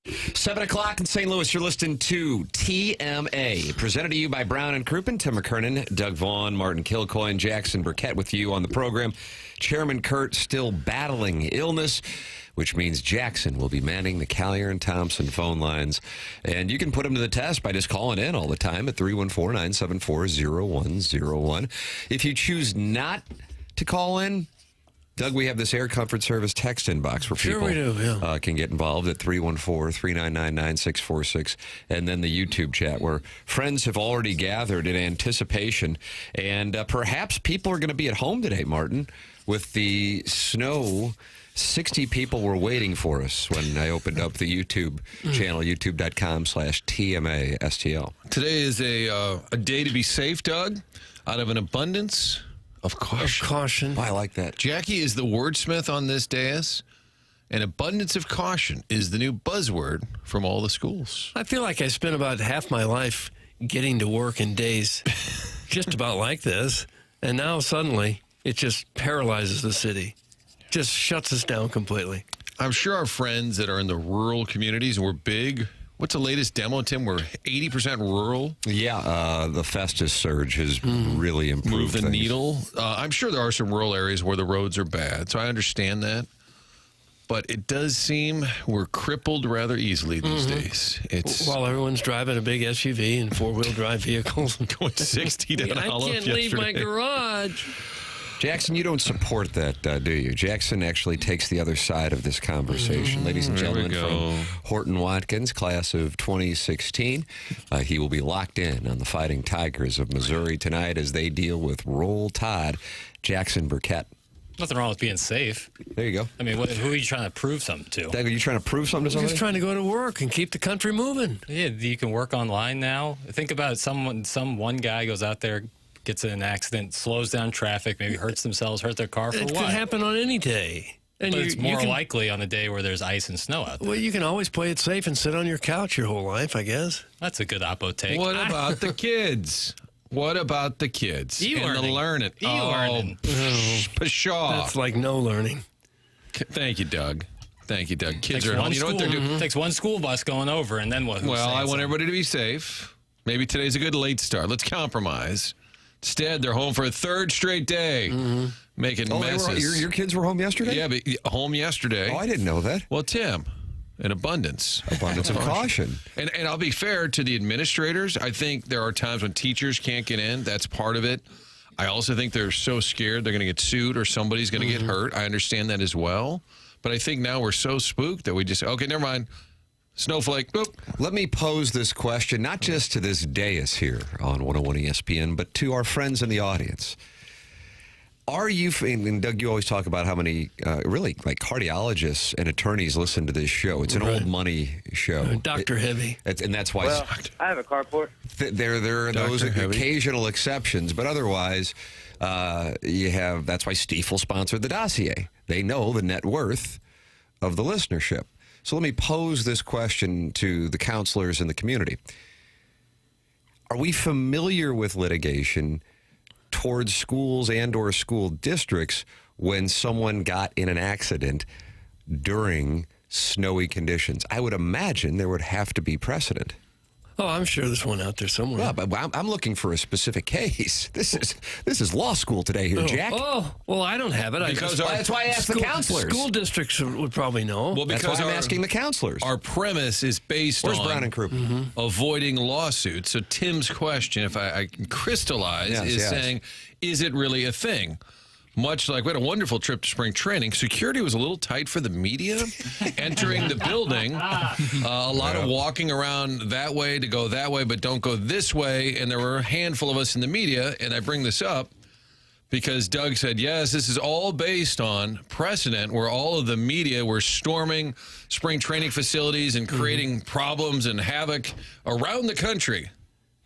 7 o'clock in St. Louis, you're listening to TMA, presented to you by Brown and Crouppen, Tim McKernan, Doug Vaughn, Martin Kilcoyne, Jackson Burkett with you on the program. Chairman Kurt still battling illness, which means Jackson will be manning the Collier and Thompson phone lines. And you can put him to the test by just calling in all the time at 314-974-0101. If you choose not to call in, Doug, we have this Air Comfort Service text inbox where people can get involved at 314-399-9646, and then the YouTube chat where friends have already gathered in anticipation. And perhaps people are going to be at home today, Martin, with the snow. 60 people were waiting for us when I opened up the YouTube channel, youtube.com/TMASTL. Today is a day to be safe, Doug, out of an abundance of caution. Oh, I like that. Jackie is the wordsmith on this dais, and abundance of caution is the new buzzword from all the schools. I feel like I spent about half my life getting to work in days just about like this, and now suddenly it just paralyzes the city, just shuts us down completely. I'm sure our friends that are in the rural communities, and we're big. What's the latest demo, Tim? We're 80% rural. Yeah, the Festus surge has really improved Move the things. needle. I'm sure there are some rural areas where the roads are bad, so I understand that. But it does seem we're crippled rather easily these days. It's While everyone's driving a big SUV and four-wheel drive vehicles. going 60 down I Olive can't leave my yesterday. garage. Jackson, you don't support that, do you? Jackson actually takes the other side of this conversation. Ladies and There we gentlemen, go. from Horton Watkins, class of 2016. He will be locked in on the Fighting Tigers of Missouri tonight as they deal with Roll Tide. Jackson Burkett. Nothing wrong with being safe. There you go. I mean, who are you trying to prove something to? Doug, are you trying to prove something to I'm somebody? just trying to go to work and keep the country moving. Yeah, you can work online now. Think about it. Some one guy goes out there, gets in an accident, slows down traffic, maybe hurts themselves, hurt their car for It what? could happen on any day. And But it's more can, likely on a day where there's ice and snow out there. Well, you can always play it safe and sit on your couch your whole life, I guess. That's a good oppo take. What about the kids? What about the kids? E-learning. And the learning. E-learning. Pshaw. That's like no learning. Thank you, Doug. Thank you, Doug. Kids Takes are at home. one You know what they're doing? Takes one school bus going over, and then what? Well, I want everybody to be safe. Maybe today's a good late start. Let's compromise. Instead, they're home for a third straight day, making messes. Your kids were home yesterday? Yeah, but home yesterday. Oh, I didn't know that. Well, Tim, an abundance. Abundance of caution. And I'll be fair to the administrators. I think there are times when teachers can't get in. That's part of it. I also think they're so scared they're going to get sued or somebody's going to get hurt. I understand that as well. But I think now we're so spooked that we just, okay, never mind. Snowflake. Boop. Let me pose this question, not just to this dais here on 101 ESPN, but to our friends in the audience. Are you, and Doug, you always talk about how many really like cardiologists and attorneys listen to this show. It's an old money show. Dr. Heavy. And that's why Well, I have a carport. there are those Dr. Heavy. occasional exceptions, but otherwise, that's why Stiefel sponsored the dossier. They know the net worth of the listenership. So let me pose this question to the counselors in the community. Are we familiar with litigation towards schools and or school districts when someone got in an accident during snowy conditions? I would imagine there would have to be precedent. Oh, I'm sure there's one out there somewhere. Yeah, but I'm looking for a specific case. This is law school today here, Jack. Oh, well, I don't have it. That's why I asked the counselors. School districts would probably know. Well, That's because why I'm asking the counselors. our premise is based Where's on Brown and Crouppen? avoiding lawsuits. So Tim's question, if I can crystallize, is saying, is it really a thing? Much like we had a wonderful trip to spring training, security was a little tight for the media entering the building. A lot of walking around that way to go that way, but don't go this way. And there were a handful of us in the media. And I bring this up because Doug said, yes, this is all based on precedent where all of the media were storming spring training facilities and creating problems and havoc around the country.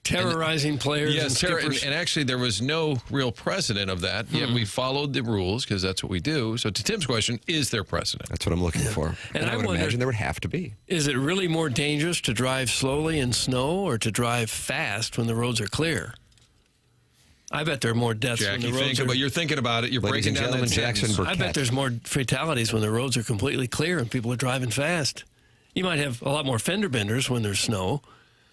Terrorizing players and skippers. And actually there was no real precedent of that. Yet we followed the rules because that's what we do. So to Tim's question, is there precedent? That's what I'm looking for. And I would imagine there would have to be. Is it really more dangerous to drive slowly in snow or to drive fast when the roads are clear? I bet there are more deaths when the roads are... But you're thinking about it. You're Ladies breaking and down that gentlemen, Jackson sentence. Burkett. I bet there's more fatalities when the roads are completely clear and people are driving fast. You might have a lot more fender benders when there's snow,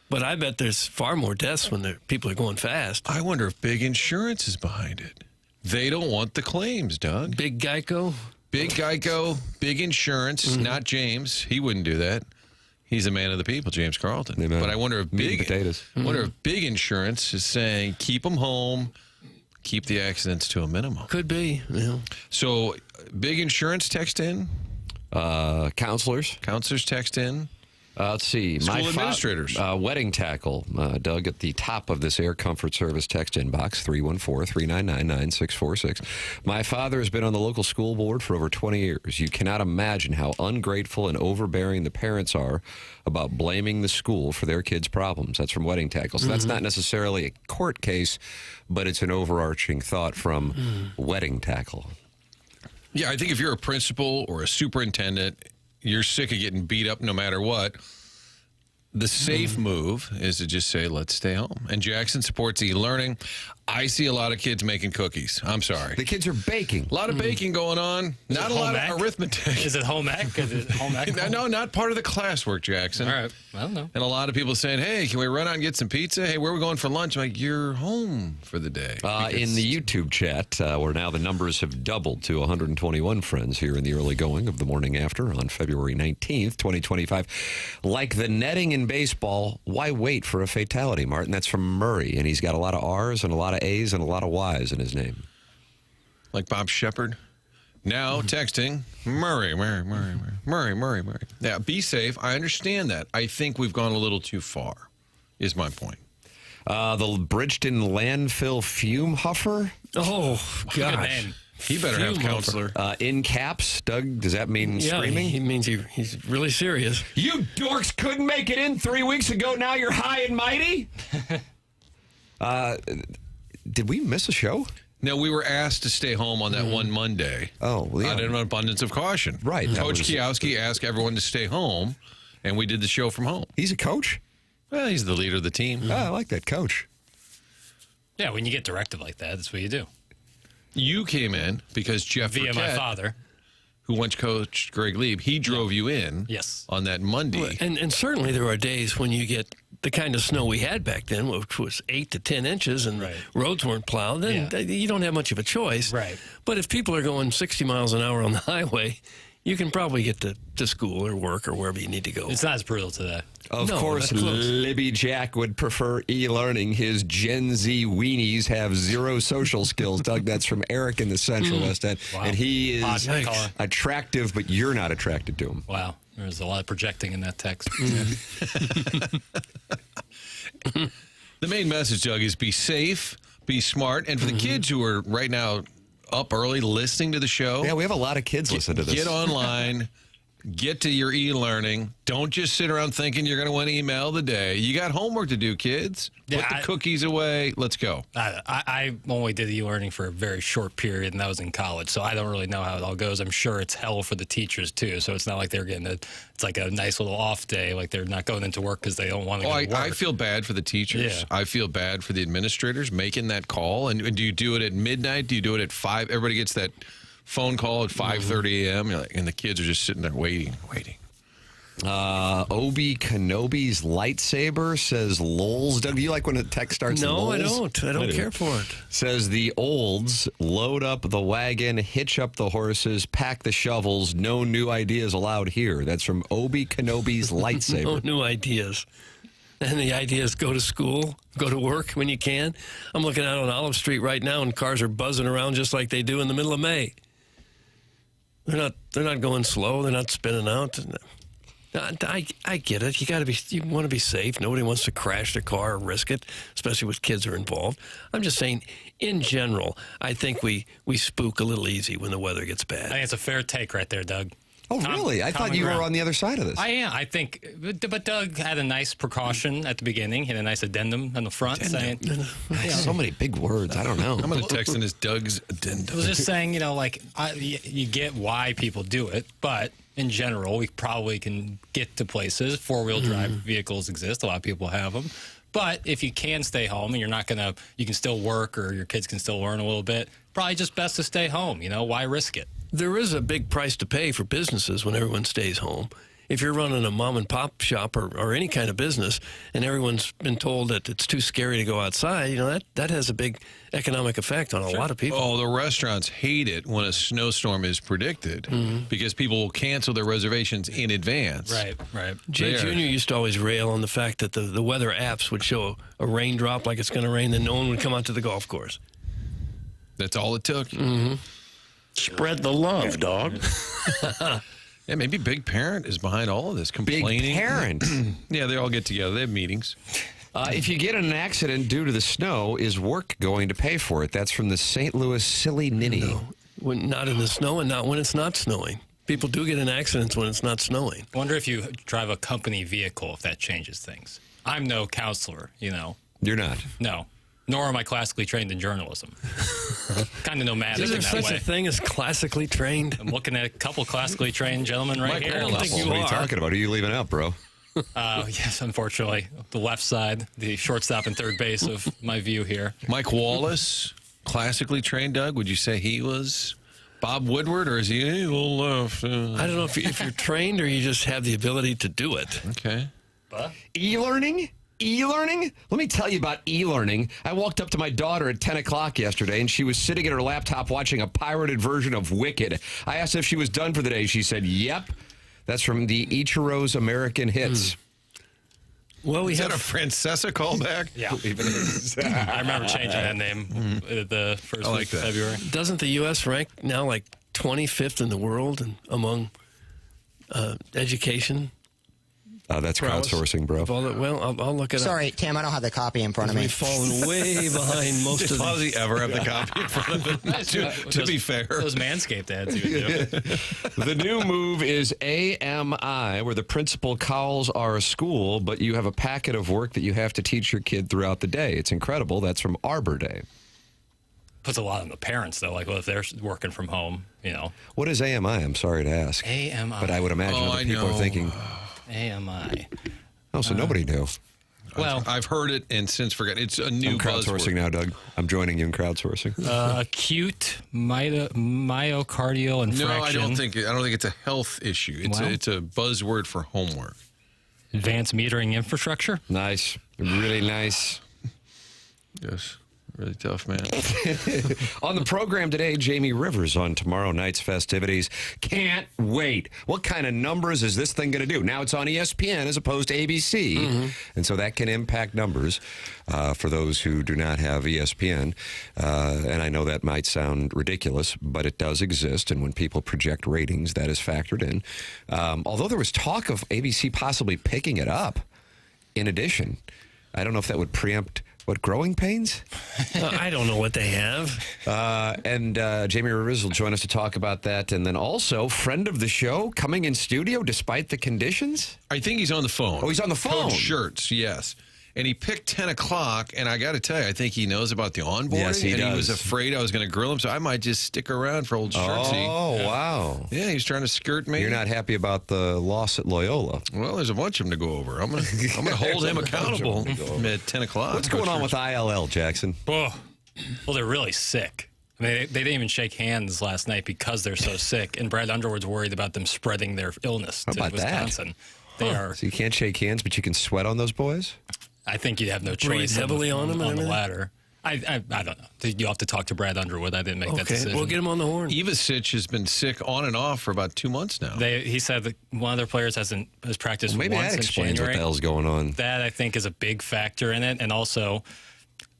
but I bet there's far more deaths when people are going fast. I wonder if big insurance is behind it. They don't want the claims, Doug. Big Geico? Big Geico, big insurance, not James. He wouldn't do that. He's a man of the people, James Carlton. Amen. But I wonder if potatoes. Wonder if big insurance is saying keep them home, keep the accidents to a minimum. Could be. Yeah. So big insurance text in, Counselors text in. Let's see. School administrators. Wedding tackle. Doug, at the top of this Air Comfort Service text inbox, 314-399-9646. My father has been on the local school board for over 20 years. You cannot imagine how ungrateful and overbearing the parents are about blaming the school for their kids' problems. That's from Wedding Tackle. So that's not necessarily a court case, but it's an overarching thought from Wedding Tackle. Yeah, I think if you're a principal or a superintendent, you're sick of getting beat up no matter what. The safe move is to just say, let's stay home. And Jackson supports e-learning. I see a lot of kids making cookies. I'm sorry. The kids are baking. A lot of baking going on. Not a lot of arithmetic. Is it home ec? Is it home ec? No, not part of the classwork, Jackson. All right. I don't know. And a lot of people saying, hey, can we run out and get some pizza? Hey, where are we going for lunch? I'm like, you're home for the day. In the YouTube chat, where now the numbers have doubled to 121 friends here in the early going of the morning after on February 19th, 2025. Like the netting in baseball, why wait for a fatality, Martin? That's from Murray, and he's got a lot of R's and a lot of A's and a lot of Y's in his name. Like Bob Shepard. Now texting, Murray. Yeah, be safe. I understand that. I think we've gone a little too far, is my point. The Bridgeton landfill fume huffer. Oh, Good gosh. name. He better have counselor. In caps, Doug, does that mean screaming? He means he's really serious. You dorks couldn't make it in 3 weeks ago. Now you're high and mighty. Did we miss a show? No, we were asked to stay home on that one Monday. Oh, well, yeah. Out of an abundance of caution. Right. Coach Kiowski asked everyone to stay home, and we did the show from home. He's a coach? Well, he's the leader of the team. Oh, I like that coach. Yeah, when you get directed like that, that's what you do. You came in because Jeff Via my Burkett, father. who once coached Greg Lieb, he drove you in Yes. on that Monday. And certainly there are days when you get the kind of snow we had back then, which was 8 to 10 inches, and Right. roads weren't plowed, then you don't have much of a choice. Right. But if people are going 60 miles an hour on the highway, you can probably get to school or work or wherever you need to go. It's not as brutal today. Of No, course, that's close. Libby Jack would prefer e-learning. His Gen Z weenies have zero social skills. Doug, that's from Eric in the Central West End. Wow. And he is Odd color. attractive, but you're not attracted to him. Wow. There's a lot of projecting in that text. The main message, Doug, is be safe, be smart, and for the kids who are right now up early listening to the show, Yeah, we have a lot of kids listen to this. get online, get to your e-learning. Don't just sit around thinking you're going to win email the day. You got homework to do, kids. Put Yeah, the cookies away. Let's go. I only did e-learning for a very short period, and that was in college, so I don't really know how it all goes. I'm sure it's hell for the teachers, too, so it's not like they're getting it's like a nice little off day, like they're not going into work because they don't want to go to work. I feel bad for the teachers. Yeah. I feel bad for the administrators making that call. And do you do it at midnight? Do you do it at 5? Everybody gets that phone call at 5:30 a.m. And the kids are just sitting there waiting. Obi Kenobi's lightsaber says lols. Doug, do you like when a text starts No, lols? I don't. I don't care for it. Says the olds load up the wagon, hitch up the horses, pack the shovels. No new ideas allowed here. That's from Obi Kenobi's lightsaber. No new ideas. And the idea is go to school, go to work when you can. I'm looking out on Olive Street right now, and cars are buzzing around just like they do in the middle of May. They're not going slow. They're not spinning out. I get it. You want to be safe. Nobody wants to crash their car or risk it, especially with kids are involved. I'm just saying, in general, I think we spook a little easy when the weather gets I bad. think it's a fair take right there, Doug. Oh, really? I thought you were on the other side of this. I am. I think, but Doug had a nice precaution at the beginning. He had a nice addendum in the front saying, So many big words. I don't know. I'm going to text in as Doug's I addendum. was just saying, you get why people do it, but in general, we probably can get to places. Four-wheel drive vehicles exist. A lot of people have them. But if you can stay home and you're not going to, you can still work or your kids can still learn a little bit, probably just best to stay home. Why risk it? There is a big price to pay for businesses when everyone stays home. if you're running a mom and pop shop or any kind of business, and everyone's been told that it's too scary to go outside, that has a big economic effect on a lot of people. Oh, the restaurants hate it when a snowstorm is predicted because people will cancel their reservations in advance. Right. Jay Jr. used to always rail on the fact that the weather apps would show a raindrop like it's going to rain, then no one would come out to the golf course. That's all it took. Spread the love, dog. Yeah, maybe Big Parent is behind all of this, complaining. Big Parent. Yeah, they all get together. They have meetings. If you get in an accident due to the snow, is work going to pay for it? That's from the St. Louis Silly Ninny. No, not in the snow and not when it's not snowing. People do get in accidents when it's not snowing. I wonder if you drive a company vehicle, if that changes things. I'm no counselor, You're not. No. Nor am I classically trained in journalism. Kind of nomadic Is there in that such way. a thing as classically trained? I'm looking at a couple classically trained gentlemen right here. I don't think you What are you are. talking about? Who are you leaving out, bro? Yes, unfortunately. The left side, the shortstop and third base of my view here. Mike Wallace, classically trained, Doug. Would you say he was Bob Woodward, or is he a little left? I don't know if you're trained or you just have the ability to do it. Okay. E-learning? E-learning? Let me tell you about e-learning. I walked up to my daughter at 10 o'clock yesterday, and she was sitting at her laptop watching a pirated version of Wicked. I asked if she was done for the day. She said, yep. That's from the Ichiro's American Hits. Well, we Is have that a Francesa callback? Yeah. I remember changing that name the first I like week of that. February. Doesn't the U.S. rank now like 25th in the world and among education? That's crowdsourcing, bro. I'll look it up. Sorry, Tim, I don't have the copy in front of me. We've fallen way behind most of Does the... he ever have the copy in front of him? to be fair. Those Manscaped ads you would do. The new move is AMI, where the principal calls are a school, but you have a packet of work that you have to teach your kid throughout the day. It's incredible. That's from Arbor Day. Puts a lot on the parents, though. Like, well, if they're working from home, What is AMI? I'm sorry to ask. AMI. But I would imagine other people are thinking, AMI. oh, so nobody knew. Well, I've heard it and since forgotten. It's a new I'm crowdsourcing buzzword. now, Doug. I'm joining you in crowdsourcing. acute myocardial infraction. No, I don't think it's a health issue. It's a buzzword for homework. Advanced metering infrastructure. Nice. Really nice. Yes. Really tough, man. On the program today, Jamie Rivers on tomorrow night's festivities. Can't wait. What kind of numbers is this thing going to do? Now it's on ESPN as opposed to ABC, and so that can impact numbers for those who do not have ESPN. And I know that might sound ridiculous, but it does exist, and when people project ratings, that is factored in. Although there was talk of ABC possibly picking it up in addition. I don't know if that would preempt... What, growing pains? I don't know what they have. And Jamie Rivers will join us to talk about that. And then also, friend of the show, coming in studio despite the conditions? I think he's on the phone. Oh, he's on the phone. Coach Schertz, yes. And he picked 10 o'clock, and I got to tell you, I think he knows about the onboarding. Yes, he does. He was afraid I was going to grill him, so I might just stick around for old Schertzy. Oh, wow. Yeah, he's trying to skirt me. You're not happy about the loss at Loyola. Well, there's a bunch of them to go over. I'm gonna hold him accountable at 10 o'clock. What's going on with ILL, Jackson? Well, they're really sick. I mean, they didn't even shake hands last night because they're so sick. And Brad Underwood's worried about them spreading their illness to about that? Wisconsin. They are. So you can't shake hands, but you can sweat on those boys? I think you'd have no Breathe choice heavily on them and the everything? ladder. I don't know. You'll have to talk to Brad Underwood. I didn't make that Okay, decision. we'll get him on the horn. Ivasic has been sick on and off for about 2 months now. He said that one of their players has practiced Maybe once that in explains January. what the hell's going on. That, I think, is a big factor in it. And also,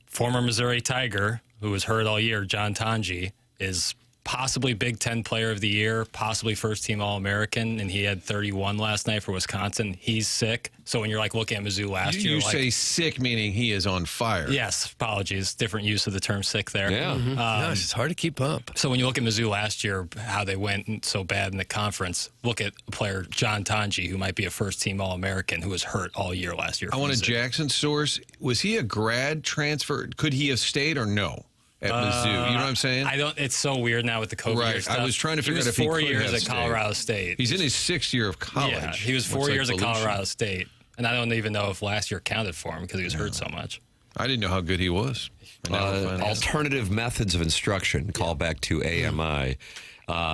former Missouri Tiger, who was hurt all year, John Tanji, is possibly Big Ten Player of the Year, possibly first-team All-American, and he had 31 last night for Wisconsin. He's sick. So when you're looking at Mizzou last year, You say sick, meaning he is on fire. yes, apologies, different use of the term sick there. Yeah. Gosh, it's hard to keep up. So when you look at Mizzou last year, how they went so bad in the conference, look at a player, John Tanji, who might be a first-team All-American, who was hurt all year last year. I for want a Mizzou. Jackson source. Was he a grad transfer? Could he have stayed or no at Mizzou? You know what I'm saying? I don't. It's so weird now with the COVID Right. year stuff. I was trying to figure he out was if he 4 could years have at stayed. Colorado State. He's in his 6th year of college. Yeah, he was 4 Looks like years at Volusia. Colorado State, and I don't even know if last year counted for him because he was hurt so much. I didn't know how good he was. And now we're finding out. Alternative methods of instruction, call back to AMI.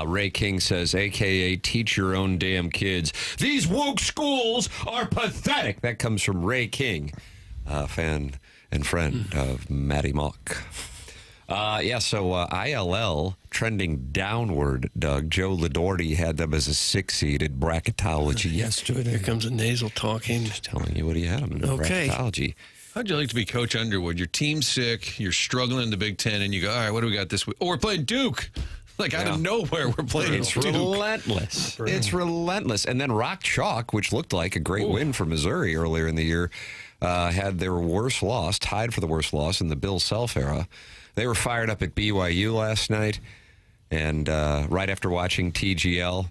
Ray King says, a.k.a. teach your own damn kids. These woke schools are pathetic. That comes from Ray King, fan and friend of Matty Mock. So ILL trending downward, Doug. Joe Ladorty had them as a 6-seeded bracketology yesterday. Here comes a nasal talking. Just telling you what he had them in Okay. bracketology. How'd you like to be Coach Underwood? Your team's sick, you're struggling in the Big Ten, and you go, all right, what do we got this week? Oh, we're playing Duke. Like, out of nowhere, we're playing It's Duke. relentless. It's relentless. And then Rock Chalk, which looked like a great win for Missouri earlier in the year, had their worst loss, tied for the worst loss in the Bill Self era. They were fired up at BYU last night, and right after watching TGL,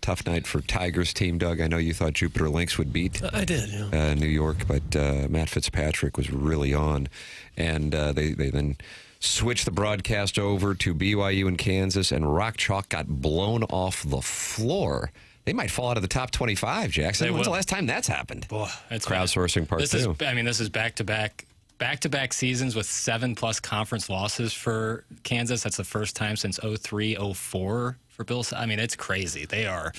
tough night for Tigers team, Doug. I know you thought Jupiter Lynx would beat I did, yeah. New York, but Matt Fitzpatrick was really on. And they then switched the broadcast over to BYU and Kansas, and Rock Chalk got blown off the floor. They might fall out of the top 25, Jackson. When's the last time that's happened? Boy, that's Crowdsourcing part two. This is back-to-back seasons with 7+ conference losses for Kansas. That's the first time since 03-04 for Bill. I mean, it's crazy. They are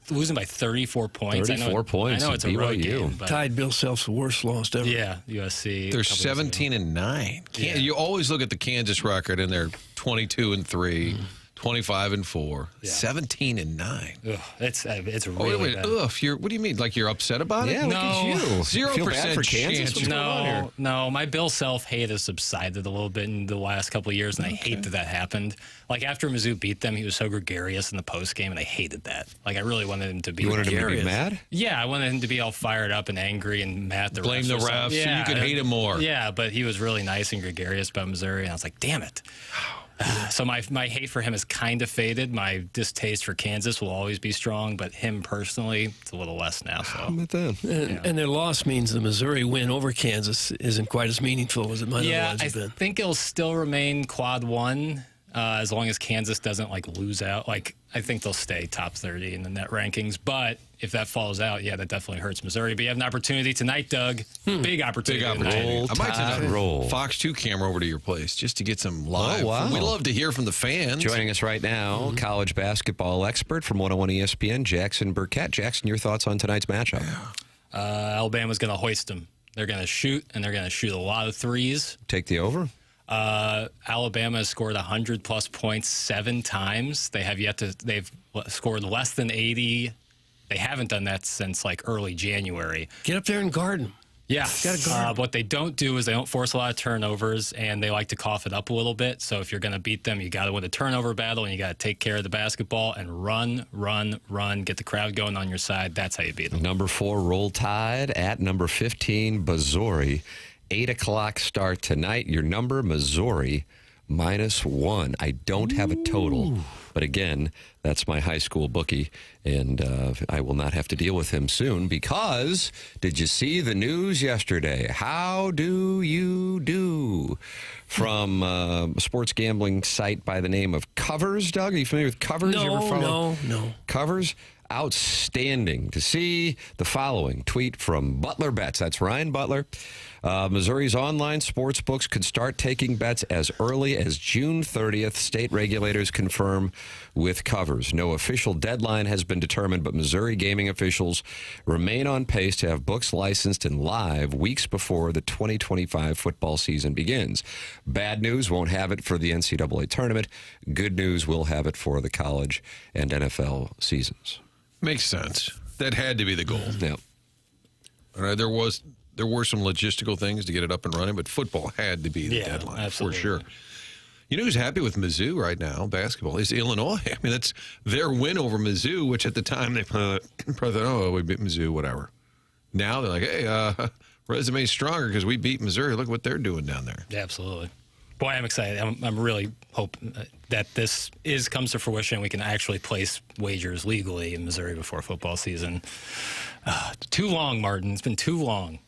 losing by 34 points. 34 points. I know it's a road game. But Tied Bill Self's worst loss ever. yeah, USC. They're 17-9. Yeah. You always look at the Kansas record, and they're 22-3. 25-4, 17-9. Ugh, it's Oh, really bad. what do you mean? Like you're upset about it? Yeah, look at you. 0% Feel bad for Kansas? chance. What's going on here? No, my Bill Self hate has subsided a little bit in the last couple of years, and I hate that happened. Like after Mizzou beat them, he was so gregarious in the post game, and I hated that. Like I really wanted him to be. You wanted him to be gregarious. mad? Yeah, I wanted him to be all fired up and angry and mad at the Blame refs the or something. refs so Yeah, you could hate him more. Yeah, but he was really nice and gregarious about Missouri, and I was like, damn it. So my hate for him has kind of faded. My distaste for Kansas will always be strong, but him personally, it's a little less now. So. How about that? And their loss means the Missouri win over Kansas isn't quite as meaningful as it might Yeah, otherwise I have been. think it'll still remain quad one as long as Kansas doesn't lose out. I think they'll stay top 30 in the net rankings. But if that falls out, yeah, that definitely hurts Missouri. But you have an opportunity tonight, Doug. Big opportunity. Big opportunity. Roll I might Tide, send a roll. Fox 2 camera over to your place just to get some live. Oh, wow. We love to hear from the fans. Joining us right now, college basketball expert from 101 ESPN, Jackson Burkett. Jackson, your thoughts on tonight's matchup? Alabama's going to hoist them. They're going to shoot, and they're going to shoot a lot of threes. Take the over? Alabama has scored 100-plus points 7 times. They've scored less than 80. They haven't done that since early January. Get up there and guard them. Yeah. Gotta guard. What they don't do is they don't force a lot of turnovers, and they like to cough it up a little bit. So if you're going to beat them, you got to win the turnover battle, and you got to take care of the basketball and run, get the crowd going on your side. That's how you beat them. Number 4, Roll Tide at number 15, Missouri. 8 o'clock start tonight. Your number, Missouri, -1. I don't have a total, but again, that's my high school bookie, and I will not have to deal with him soon because did you see the news yesterday? How do you do? From a sports gambling site by the name of Covers, Doug. Are you familiar with Covers? You ever follow No. Covers? Outstanding to see the following tweet from Butler Bets. That's Ryan Butler. Missouri's online sports books could start taking bets as early as June 30th. State regulators confirm with Covers. No official deadline has been determined, but Missouri gaming officials remain on pace to have books licensed and live weeks before the 2025 football season begins. Bad news, won't have it for the NCAA tournament. Good news, we'll have it for the college and NFL seasons. Makes sense. That had to be the goal. Yeah. All right, there were some logistical things to get it up and running, but football had to be the deadline absolutely. for sure. You know who's happy with Mizzou right now, basketball, is Illinois. I mean, that's their win over Mizzou, which at the time they probably thought, oh, we beat Mizzou, whatever. Now they're like, hey, resume's stronger because we beat Missouri. Look what they're doing down there. Yeah, absolutely. Boy, I'm excited. I'm really hoping that this comes to fruition. We can actually place wagers legally in Missouri before football season. Too long, Martin. It's been too long.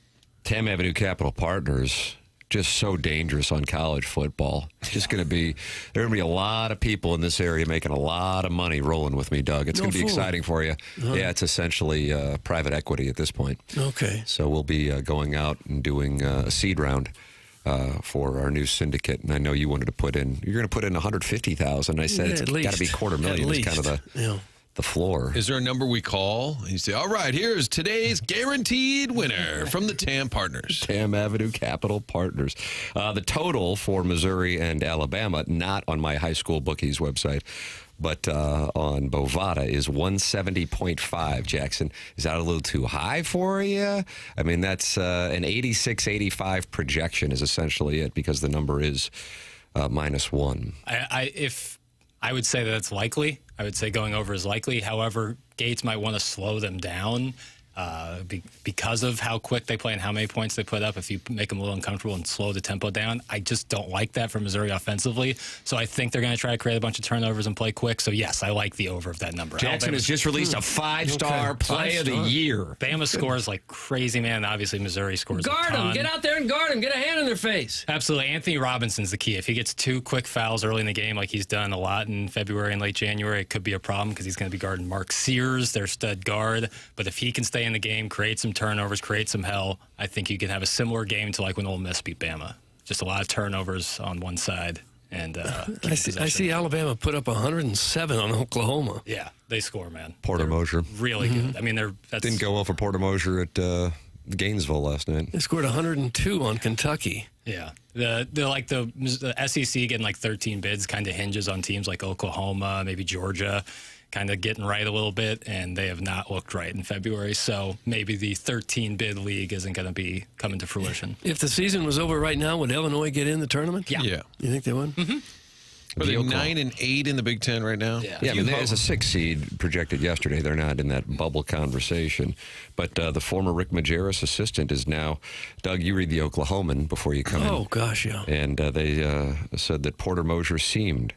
Tam Avenue Capital Partners, just so dangerous on college football. It's just there are going to be a lot of people in this area making a lot of money rolling with me, Doug. It's going to be exciting for you. Yeah, it's essentially private equity at this point. Okay. So we'll be going out and doing a seed round for our new syndicate, and I know you wanted to put in. You're going to put in 150,000. I said it's got to be $250,000. It's kind of the floor. Is there a number we call? You say, all right, here's today's guaranteed winner from the TAM Partners. TAM Avenue Capital Partners. The total for Missouri and Alabama, not on my high school bookies website, but on Bovada, is 170.5. Jackson, is that a little too high for you? I mean, that's an 86-85 projection is essentially it, because the number is -1. I would say that it's likely. I would say going over is likely. However, Gates might want to slow them down because of how quick they play and how many points they put up. If you make them a little uncomfortable and slow the tempo down, I just don't like that for Missouri offensively. So I think they're going to try to create a bunch of turnovers and play quick. So yes, I like the over of that number. Jackson has just released a 5-star play of the year. Bama scores like crazy, man. Obviously, Missouri scores guard a ton. them. Get out there and guard them. Get a hand in their face. Absolutely. Anthony Robinson's the key. If he gets 2 quick fouls early in the game, like he's done a lot in February and late January, it could be a problem because he's going to be guarding Mark Sears, their stud guard. But if he can stay in the game, create some turnovers, create some hell, I think you can have a similar game to like when Ole Miss beat Bama. Just a lot of turnovers on one side. And I see Alabama put up 107 on Oklahoma. Yeah, they score, man. Porter Mosier. Really good. I mean, Didn't go well for Porter Mosier at Gainesville last night. They scored 102 on Kentucky. Yeah. The SEC getting like 13 bids kind of hinges on teams like Oklahoma, maybe Georgia, kind of getting right a little bit, and they have not looked right in February. So maybe the 13-bid league isn't going to be coming to fruition. If the season was over right now, would Illinois get in the tournament? Yeah. You think they would? Mm-hmm. Are they 9-8 in the Big Ten right now? Yeah. Yeah, I mean, as a 6 seed projected yesterday, they're not in that bubble conversation. But the former Rick Majerus assistant is now, Doug, you read the Oklahoman before you come in. Oh, gosh, yeah. And they said that Porter Mosier seemed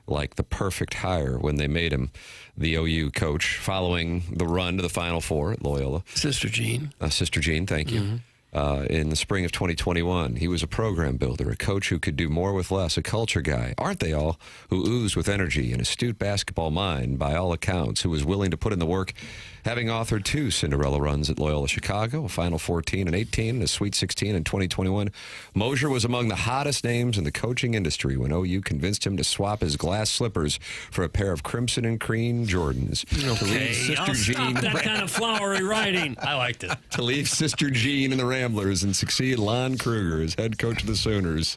like the perfect hire when they made him the OU coach following the run to the Final Four at Loyola. Sister Jean. Sister Jean, thank you. In the spring of 2021, he was a program builder, a coach who could do more with less, a culture guy, aren't they all, who oozed with energy and astute basketball mind by all accounts, who was willing to put in the work, having authored 2 Cinderella runs at Loyola Chicago, a Final 14 and 18, and a Sweet 16 in 2021. Mosier was among the hottest names in the coaching industry when OU convinced him to swap his glass slippers for a pair of crimson and cream Jordans. Okay, I'll stop that kind of flowery writing. I liked it. To leave Sister Jean and the Ramblers and succeed Lon Kruger as head coach of the Sooners.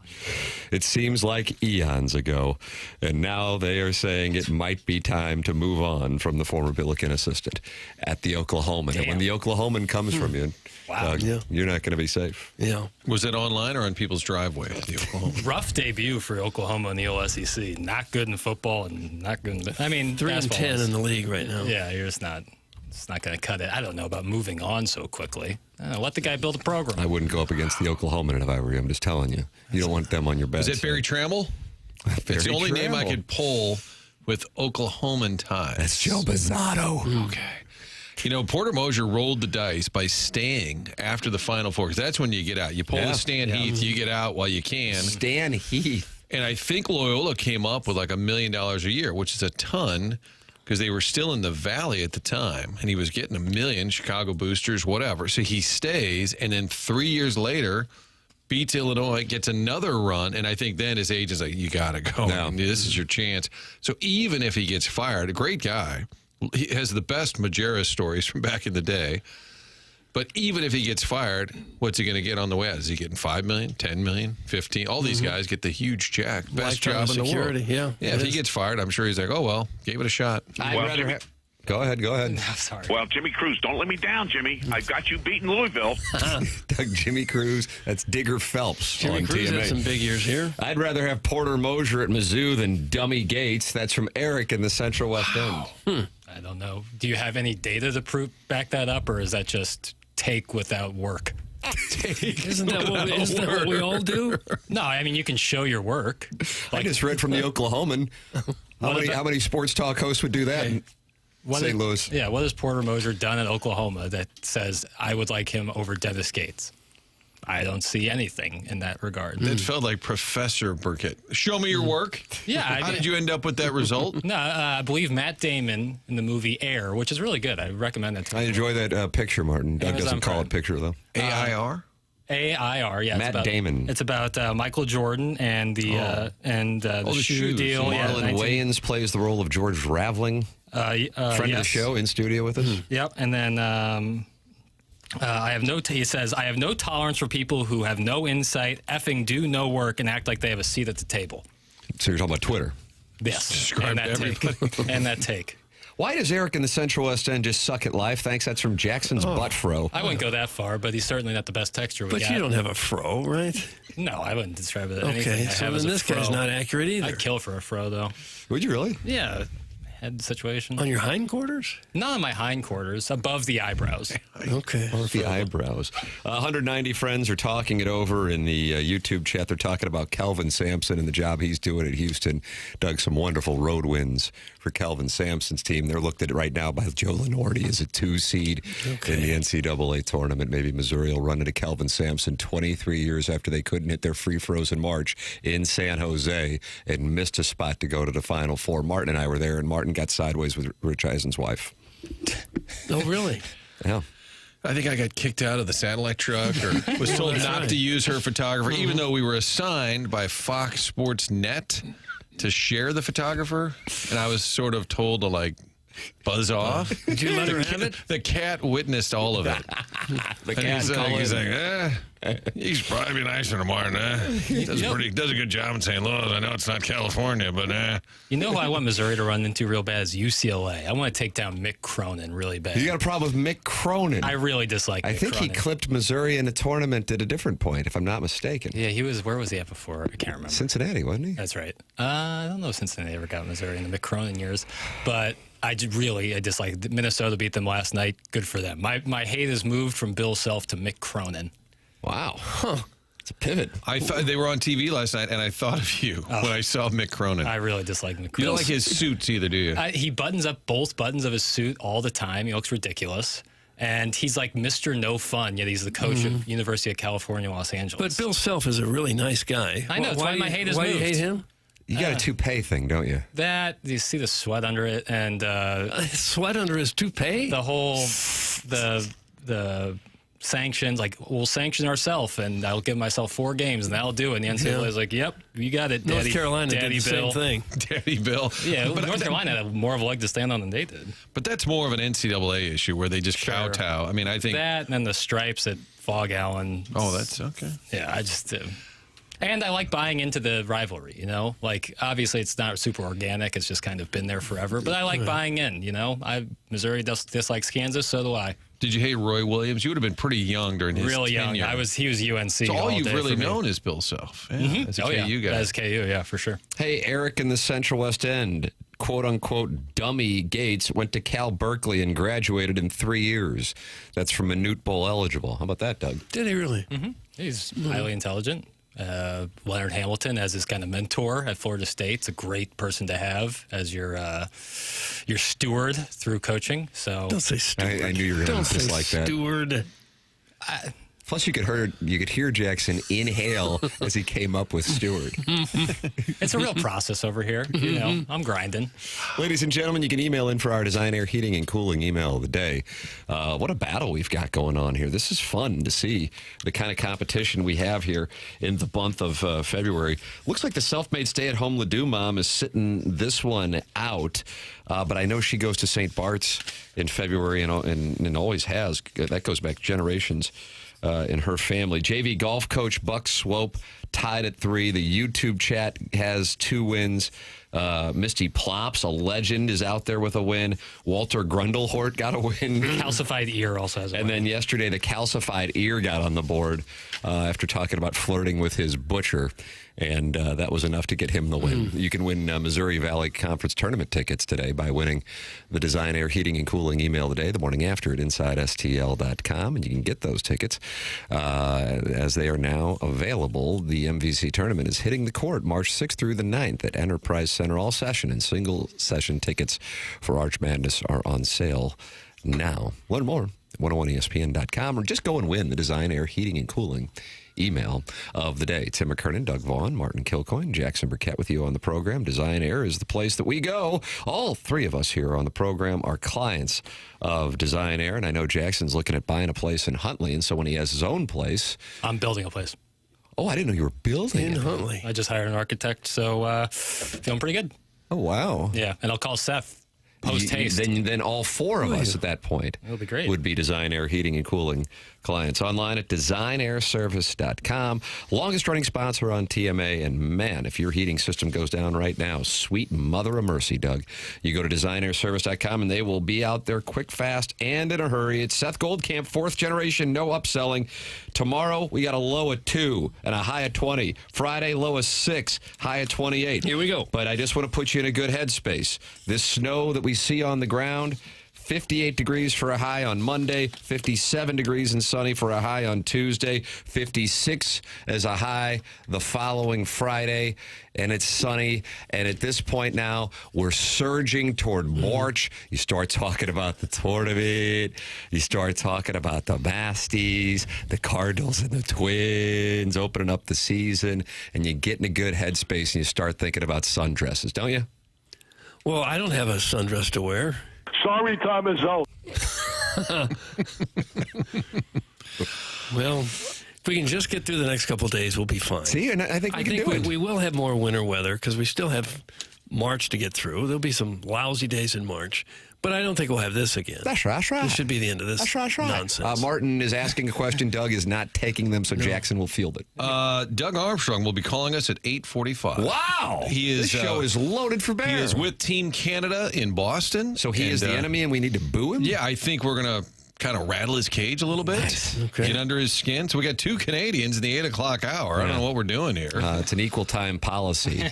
It seems like eons ago, and now they are saying it might be time to move on from the former Billiken assistant at the Oklahoman. Damn. And when the Oklahoman comes from you, Wow. you're not going to be safe. Yeah. Was it online or on people's driveway at the Oklahoma? Rough debut for Oklahoma in the OSEC. Not good in football and not good in, I mean, 3-10 in the league right now. Yeah, it's not going to cut it. I don't know about moving on so quickly. Let the guy build a program. I wouldn't go up against the Oklahoman if I were you. I'm just telling you. You don't want them on your bed. Is it Barry Trammell? It's the only name I could pull with Oklahoman ties. That's Joe Bizzato. Okay. You know, Porter Mosier rolled the dice by staying after the Final Four, because that's when you get out. You pull the Stan Heath, you get out while you can. Stan Heath. And I think Loyola came up with like $1 million a year, which is a ton, because they were still in the Valley at the time. And he was getting $1 million, Chicago boosters, whatever. So he stays, and then 3 years later, beats Illinois, gets another run, and I think then his agent's like, you got to go. No. This is your chance. So even if he gets fired, a great guy, he has the best Majerus stories from back in the day. But even if he gets fired, what's he going to get on the way out? Is he getting $5 million, $10 million, $15 million? All these guys get the huge check. Best Lifetime job in the security, world. yeah. If he gets fired, I'm sure he's like, oh, well, gave it a shot. I'd rather have... Go ahead. I'm sorry. Well, Jimmy Cruz, don't let me down, Jimmy. I've got you beating Louisville. Doug, Jimmy Cruz, that's Digger Phelps Jimmy on Cruz TMA. had some big years here. I'd rather have Porter Mosier at Mizzou than Dummy Gates. That's from Eric in the Central West End. I don't know. Do you have any data to back that up, or is that just take without work? Isn't that what we all do? No, I mean, you can show your work. I just read from the Oklahoman. How many sports talk hosts would do that in St. Louis? Yeah, what has Porter Mosier done at Oklahoma that says, I would like him over Dennis Gates? I don't see anything in that regard. It felt like Professor Burkett. Show me your work. Yeah. How did you end up with that result? No, I believe Matt Damon in the movie Air, which is really good. I recommend that to I enjoy that picture, Martin. Doug Amazon doesn't call Prime. it picture, though. AIR? AIR, yeah. Matt Damon. It's about Michael Jordan and the shoe shoes. deal. Marlon Wayans plays the role of George Raveling, friend of the show, in studio with us. Yep, and then he says, I have no tolerance for people who have no insight, effing do no work, and act like they have a seat at the table. So you're talking about Twitter. Yes, Describe and that take. And that take. Why does Eric in the Central West End just suck at life? Thanks. That's from Jackson's butt fro. I wouldn't go that far, but he's certainly not the best texture we got. But you don't have a fro, right? No, I wouldn't describe it as Okay, anything I so have then as a this guy's fro. not accurate either. I'd kill for a fro, though. Would you really? Yeah, head situation. On your hindquarters? Not on my hindquarters, above the eyebrows. Okay. Or the eyebrows. 190 friends are talking it over in the YouTube chat. They're talking about Kelvin Sampson and the job he's doing at Houston. Dug some wonderful road wins for Kelvin Sampson's team. They're looked at right now by Joe Lenardi as a 2 seed in the NCAA tournament. Maybe Missouri will run into Kelvin Sampson 23 years after they couldn't hit their free throws in March in San Jose and missed a spot to go to the Final Four. Martin and I were there, and Martin got sideways with Rich Eisen's wife. Oh, really? Yeah. I think I got kicked out of the satellite truck or was told not to use her photographer, even though we were assigned by Fox Sports Net to share the photographer. And I was sort of told to, like, buzz off. Did you let her have it? The cat witnessed all of it. The And he's cat like, he's probably nicer than Martin. Does a good job in St. Louis. I know it's not California, but You know who I want Missouri to run into real bad is UCLA. I want to take down Mick Cronin really bad. You got a problem with Mick Cronin. I really dislike Mick I think Cronin. he clipped Missouri in a tournament at a different point, if I'm not mistaken. Yeah, where was he at before? I can't remember. Cincinnati, wasn't he? That's right. I don't know if Cincinnati ever got Missouri in the Mick Cronin years, but I dislike Minnesota beat them last night. Good for them. My hate has moved from Bill Self to Mick Cronin. Wow. Huh. It's a pivot. I thought they were on TV last night, and I thought of you when I saw Mick Cronin. I really dislike Mick Cronin. You don't like his suits either, do you? He buttons up both buttons of his suit all the time. He looks ridiculous. And he's like Mr. No Fun, yet he's the coach of University of California, Los Angeles. But Bill Self is a really nice guy. I know, that's why my hate has moved. Why do you hate him? You got a toupee thing, don't you? That, you see the sweat under it, and Sweat under his toupee? the whole, the sanctions, like, we'll sanction ourselves, and I'll give myself 4 games, and that'll do it. And the NCAA is like, yep, you got it, Daddy. North Carolina Daddy did the Bill. same thing. Daddy Bill. Yeah, but North Carolina had more of a leg to stand on than they did. But that's more of an NCAA issue where they just kowtow. I mean, I think. That and then the stripes at Fog Allen. Oh, that's okay. Yeah, I just. And I like buying into the rivalry, you know? Like, obviously, it's not super organic. It's just kind of been there forever. But I like buying in, you know? Missouri dislikes Kansas, so do I. Did you hate Roy Williams? You would have been pretty young during his Really tenure. young. He was UNC. So all you've day really for me. known is Bill Self. Yeah, as a KU guy. As KU, yeah, for sure. Hey, Eric in the Central West End, quote-unquote dummy Gates, went to Cal Berkeley and graduated in 3 years. That's from Manute Bowl eligible. How about that, Doug? Did he really? He's highly intelligent. Leonard Hamilton as his kind of mentor at Florida State. It's a great person to have as your steward through coaching. So Don't say steward. I knew you were going to dislike that. Steward. Plus, you could hear Jackson inhale as he came up with Stewart. it's a real process over here. You know, I'm grinding. Ladies and gentlemen, you can email in for our Design Air Heating and Cooling email of the day. What a battle we've got going on here. This is fun to see the kind of competition we have here in the month of February. Looks like the self-made stay-at-home Ledoux mom is sitting this one out. But I know she goes to St. Bart's in February and always has. That goes back generations. In her family. JV golf coach Buck Swope tied at 3. The YouTube chat has 2 wins. Misty Plops, a legend, is out there with a win. Walter Grundlehort got a win. Calcified ear also has a And win. then yesterday, the calcified ear got on the board after talking about flirting with his butcher. And that was enough to get him the win. You can win Missouri Valley Conference tournament tickets today by winning the Design Air Heating and Cooling email the day, the morning after at InsideSTL.com. And you can get those tickets as they are now available. The MVC tournament is hitting the court March 6th through the 9th at Enterprise Center all session. And single session tickets for Arch Madness are on sale now. Learn more 101ESPN.com, or just go and win the Design Air Heating and Cooling email of the day. Tim McKernan, Doug Vaughn, Martin Kilcoyne, Jackson Burkett with you on the program. Design Air is the place that we go. All three of us here on the program are clients of Design Air, and I know Jackson's looking at buying a place in Huntley, and so when he has his own place... I'm building a place. Oh, I didn't know you were building In it. Huntley. I just hired an architect, so feeling pretty good. Oh, wow. Yeah, and I'll call Seth post-haste. Then all four of us at that point It'll be great. would be Design Air Heating and Cooling clients. Online at designairservice.com. Longest running sponsor on TMA. And man, if your heating system goes down right now, sweet mother of mercy, Doug. You go to designairservice.com and they will be out there quick, fast, and in a hurry. It's Seth Goldcamp, 4th generation, no upselling. Tomorrow, we got a low of 2 and a high of 20. Friday, low of 6, high of 28. Here we go. But I just want to put you in a good headspace. This snow that we see on the ground, 58 degrees for a high on Monday, 57 degrees and sunny for a high on Tuesday, 56 as a high the following Friday, and it's sunny. And at this point now, we're surging toward March. You start talking about the tournament. You start talking about the Masties, the Cardinals and the Twins, opening up the season, and you get in a good headspace and you start thinking about sundresses, don't you? Well, I don't have a sundress to wear. Sorry, time is out. Well, if we can just get through the next couple of days, we'll be fine. See, and I think we can do it. We will have more winter weather because we still have March to get through. There'll be some lousy days in March, but I don't think we'll have this again. That's right. This should be the end of this nonsense. Martin is asking a question. Doug is not taking them, so Jackson will field it. Doug Armstrong will be calling us at 8:45. Wow. This show is loaded for bear. He is with Team Canada in Boston. So he is the enemy and we need to boo him? Yeah, I think we're going to kind of rattle his cage a little bit, get under his skin. So we got 2 Canadians in the 8 o'clock hour. I don't know what we're doing here. It's an equal time policy.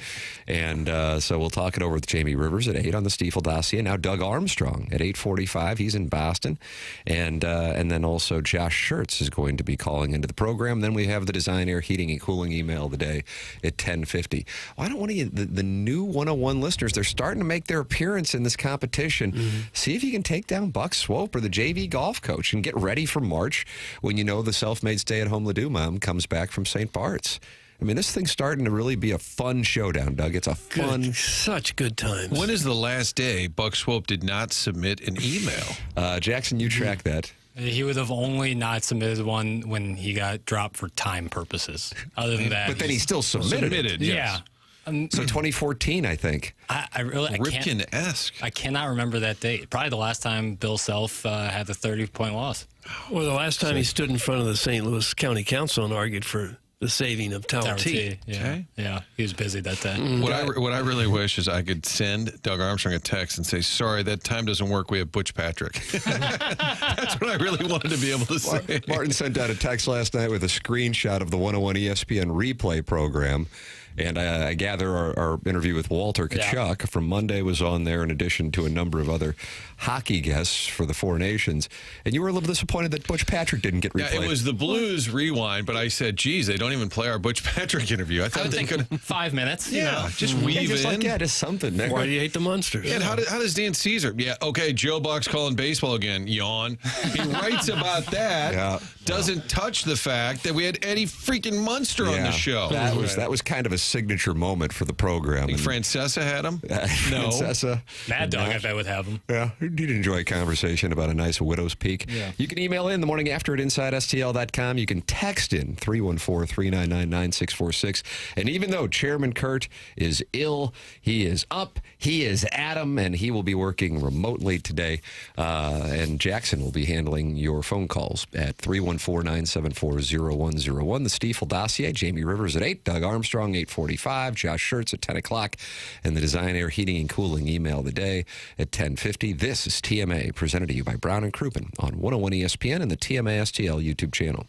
And so we'll talk it over with Jamie Rivers at 8 on the Stiefel dossier. Now Doug Armstrong at 8:45. He's in Boston. And then also Josh Schertz is going to be calling into the program. Then we have the Design Air Heating and Cooling email of the day at 10:50. Why don't one of you, the new 101 listeners, they're starting to make their appearance in this competition. See if you can take down Buck Swope or the JV golf coach and get ready for March when you know the self-made stay-at-home Ledoux mom comes back from St. Bart's. I mean, this thing's starting to really be a fun showdown, Doug. It's a fun... Such good times. When is the last day Buck Swope did not submit an email? Jackson, you track that. He would have only not submitted one when he got dropped for time purposes. Other than that, But then he still submitted it. Yeah. So 2014, I think. I really Ripken-esque. I cannot remember that date. Probably the last time Bill Self had the 30-point loss. Well, the last time he stood in front of the St. Louis County Council and argued for the saving of Tower T. Yeah. Okay. Yeah, he was busy that day. What I really wish is I could send Doug Armstrong a text and say, sorry, that time doesn't work. We have Butch Patrick. That's what I really wanted to be able to say. Martin sent out a text last night with a screenshot of the 101 ESPN replay program. And I gather our interview with Walter Tkachuk from Monday was on there in addition to a number of other hockey guests for the Four Nations. And you were a little disappointed that Butch Patrick didn't get replayed. Yeah, it was the Blues rewind, but I said, geez, they don't even play our Butch Patrick interview. I thought they could... 5 minutes. Just weave in. Just something. Why do you hate the Munsters? Yeah, and how does Dan Caesar? Yeah, okay, Joe Buck's calling baseball again. Yawn. He writes about that. Doesn't touch the fact that we had Eddie freaking Munster on the show. That was kind of a signature moment for the program. Think Francesa had him? No. Francesa. Mad Dog, I bet, would have him. Yeah, you'd enjoy a conversation about a nice widow's peak. Yeah. You can email in the morning after at InsideSTL.com. You can text in 314-399-9646. And even though Chairman Kurt is ill, he is up, he is at 'em, and he will be working remotely today. And Jackson will be handling your phone calls at 314-974-0101. The Stiefel dossier, Jamie Rivers at 8, Doug Armstrong 8:45, Josh Schertz at 10 o'clock, and the Design Air Heating and Cooling email of the day at 10:50. This is TMA, presented to you by Brown & Crouppen on 101 ESPN and the TMA STL YouTube channel.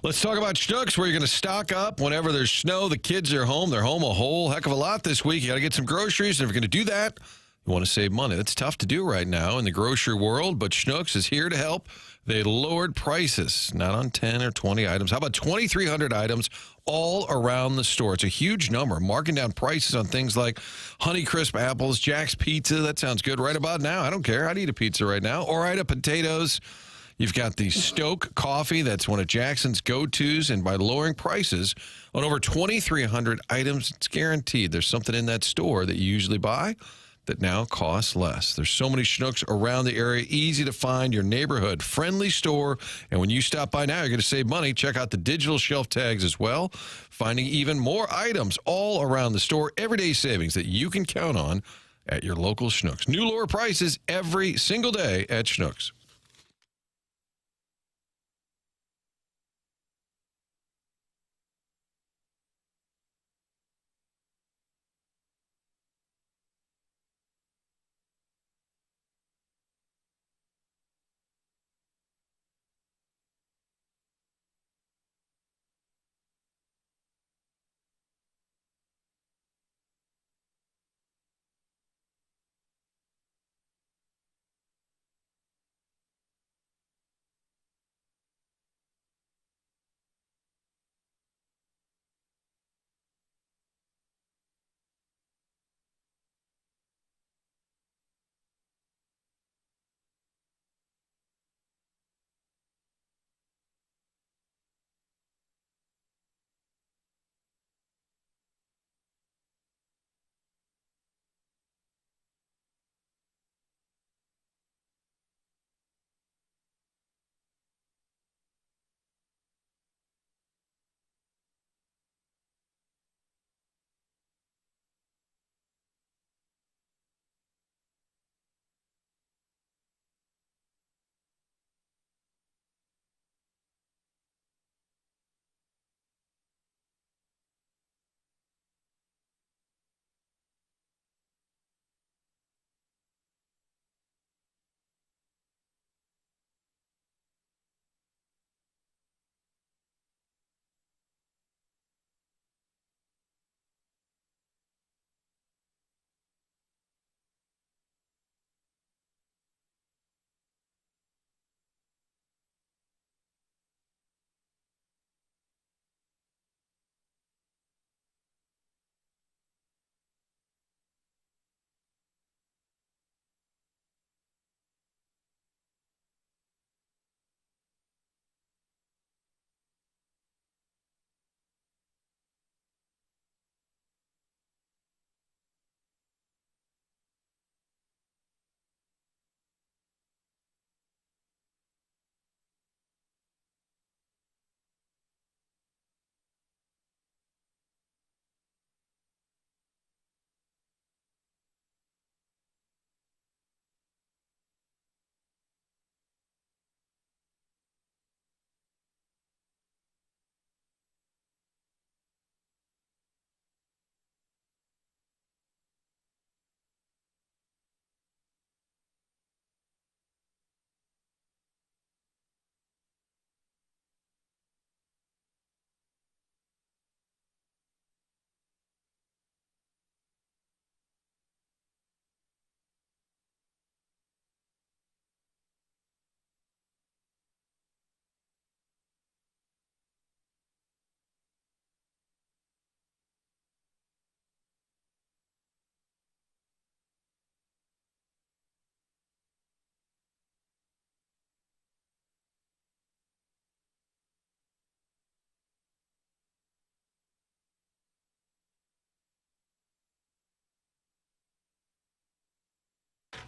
Let's talk about Schnucks, where you're going to stock up whenever there's snow. The kids are home. They're home a whole heck of a lot this week. You got to get some groceries. And if you're going to do that, You want to save money. That's tough to do right now in the grocery world, but Schnucks is here to help. They lowered prices, not on 10 or 20 items. How about 2,300 items all around the store? It's a huge number. Marking down prices on things like Honeycrisp apples, Jack's Pizza. That sounds good right about now. I don't care. I'd eat a pizza right now. Ore-Ida potatoes. You've got the Stoke coffee. That's one of Jackson's go-tos. And by lowering prices on over 2,300 items, it's guaranteed there's something in that store that you usually buy that now costs less. There's so many Schnucks around the area, easy to find, your neighborhood friendly store. And when you stop by now, you're going to save money. Check out the digital shelf tags as well, finding even more items all around the store. Everyday savings that you can count on at your local Schnucks. New lower prices every single day at Schnucks.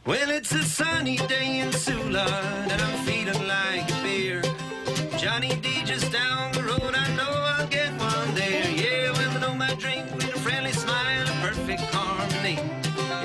Well, it's a sunny day in Sula, and I'm feeling like a beer. Johnny D just down the road, I know I'll get one there. Yeah, well, I know my drink with a friendly smile, a perfect harmony.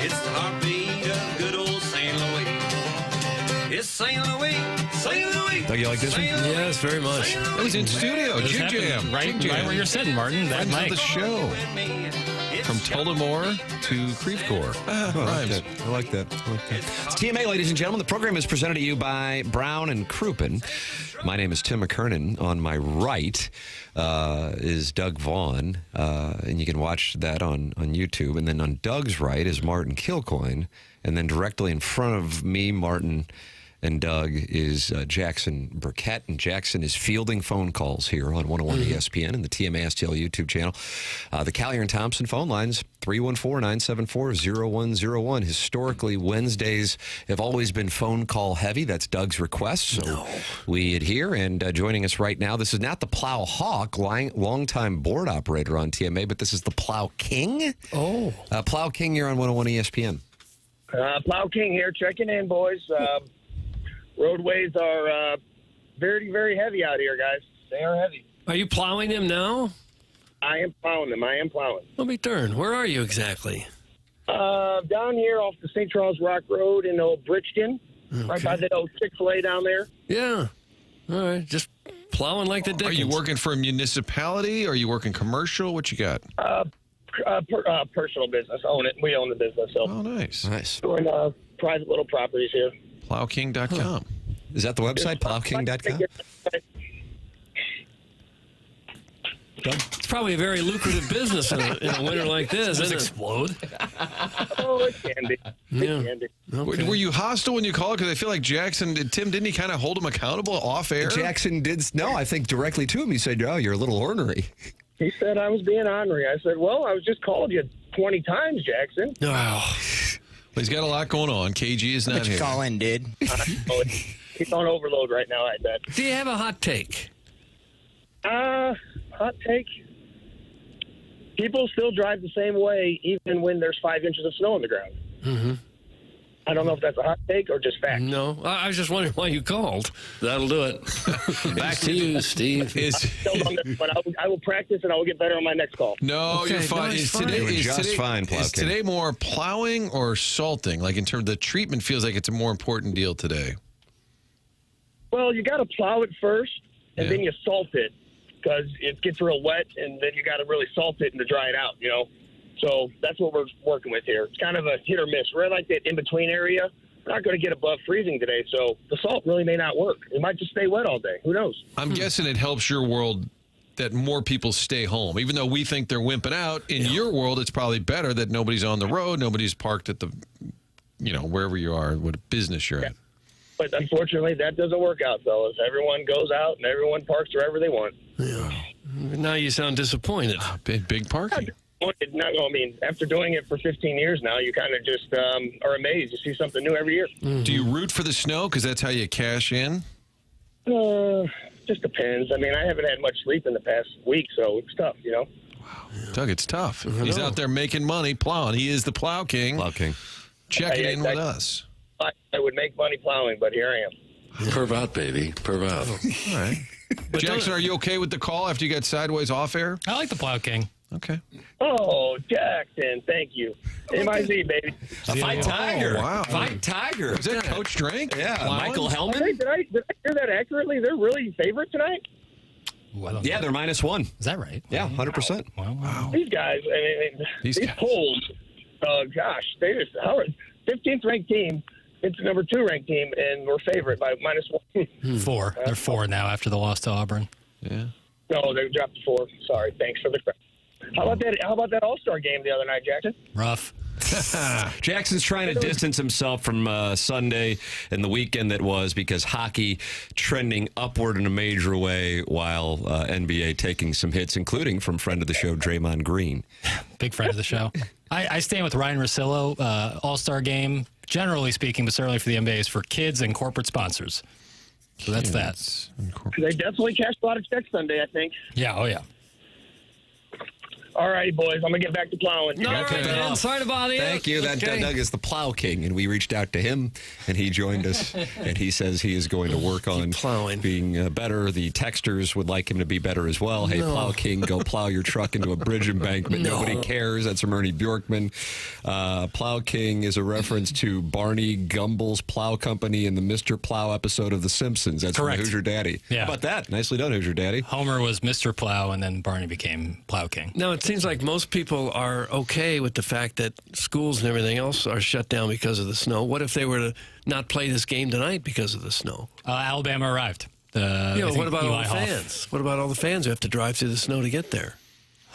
It's the heartbeat of good old St. Louis. It's St. Louis, St. Louis. Doug, you like this one? Yes, very much. It was in studio. Jig Jam. Right where you're sitting, Martin. That Friends of mic. the show. From Tullamore to Creefcore. Rhymes. I like that. It's TMA, ladies and gentlemen. The program is presented to you by Brown and Crouppen. My name is Tim McKernan. On my right is Doug Vaughn, and you can watch that on YouTube. And then on Doug's right is Martin Kilcoyne. And then directly in front of me, Martin, and Doug is Jackson Burkett, and Jackson is fielding phone calls here on 101 ESPN and the TMA STL YouTube channel. The Callier and Thompson phone lines, 314-974-0101. Historically, Wednesdays have always been phone call heavy. That's Doug's request, so we adhere. And joining us right now, this is not the Plow Hawk, longtime board operator on TMA, but this is the Plow King. Oh. Plow King, you're on 101 ESPN. Plow King here, checking in, boys. Roadways are very, very heavy out here, guys. They are heavy. Are you plowing them now? I am plowing them. Let me turn. Where are you exactly? Down here off the St. Charles Rock Road in Old Bridgeton, right by the old Chick-fil-A down there. Yeah. All right. Just plowing like the Dickens. Are you working for a municipality? Or are you working commercial? What you got? Personal business. We own the business. So. Oh, nice. Doing private little properties here. Plowking.com. Is that the website, plowking.com? It's probably a very lucrative business in a winter like this. Doesn't explode. Oh, it can be. It can be. Okay. Were you hostile when you called? Because I feel like Jackson, Tim, didn't he kind of hold him accountable off air? Jackson did. No, I think directly to him. He said, "Oh, you're a little ornery." He said I was being ornery. I said, well, I was just called you 20 times, Jackson. Oh. Well, he's got a lot going on. KG is not here. Call in, dude. He's on overload right now, I bet. Do you have a hot take? Hot take. People still drive the same way even when there's 5 inches of snow on the ground. Mm-hmm. I don't know if that's a hot take or just fact. No, I was just wondering why you called. That'll do it. Back to you, Steve. But I will practice and I will get better on my next call. No, Okay, you're fine. no, he's fine. You were just fine, Plow Is King. today more plowing or salting? Like in terms of the treatment feels like it's a more important deal today. Well, you got to plow it first and Yeah. then you salt it because it gets real wet and then you got to really salt it and to dry it out, you know. So that's what we're working with here. It's kind of a hit or miss. We're in like that in-between area. We're not going to get above freezing today, so the salt really may not work. It might just stay wet all day. Who knows? I'm guessing it helps your world that more people stay home. Even though we think they're wimping out, in your world, it's probably better that nobody's on the road, nobody's parked at the, wherever you are, what business you're at. But unfortunately, that doesn't work out, fellas. Everyone goes out and everyone parks wherever they want. Yeah. Now you sound disappointed. Big parking. After doing it for 15 years now, you kind of just are amazed. You see something new every year. Mm-hmm. Do you root for the snow because that's how you cash in? Just depends. I mean, I haven't had much sleep in the past week, so it's tough, Wow. Doug, it's tough. He's out there making money plowing. He is the Plow King. Plow King. Checking in with us. I would make money plowing, but here I am. Perv out, baby. Perv out. All right. Jackson, are you okay with the call after you got sideways off air? I like the Plow King. Okay. Oh, Jackson, thank you. MIZ, baby. A fight tiger. Oh, wow. Fight tiger. Is that Coach Drink? Yeah. Michael Hey, Hellman? did I hear that accurately? They're really favorite tonight? Ooh, I don't Yeah, know. they're -1. Is that right? Yeah, 100%. Wow. These guys, These these guys. polls, gosh, they just, 15th ranked team. It's the number 2 ranked team, and we're favorite by -1. 4. They're 4 now after the loss to Auburn. Yeah. No, they dropped to 4. Sorry. Thanks for the correction. How about that All-Star game the other night, Jackson? Rough. Jackson's trying to distance himself from Sunday and the weekend that was because hockey trending upward in a major way while NBA taking some hits, including from friend of the show, Draymond Green. Big friend of the show. I stand with Ryan Russillo. All-Star game, generally speaking, but certainly for the NBA, is for kids and corporate sponsors. So that's that. They definitely cashed a lot of checks Sunday, I think. Yeah, oh yeah. All right, boys, I'm going to get back to plowing. All right, man. Sorry to bother you. Thank you. That Okay. Doug is the Plow King, and we reached out to him, and he joined us, and he says he is going to work on plowing. being better. The texters would like him to be better as well. Hey, Plow King, go plow your truck into a bridge embankment. No. Nobody cares. That's from Ernie Bjorkman. Plow King is a reference to Barney Gumbel's Plow Company in the Mr. Plow episode of The Simpsons. That's Correct. from Who's Your Daddy. Yeah. How about that? Nicely done, Who's Your Daddy? Homer was Mr. Plow, and then Barney became Plow King. Now, it seems like most people are okay with the fact that schools and everything else are shut down because of the snow. What if they were to not play this game tonight because of the snow? Alabama arrived. What about all Eli the Hoff. fans? What about all the fans who have to drive through the snow to get there?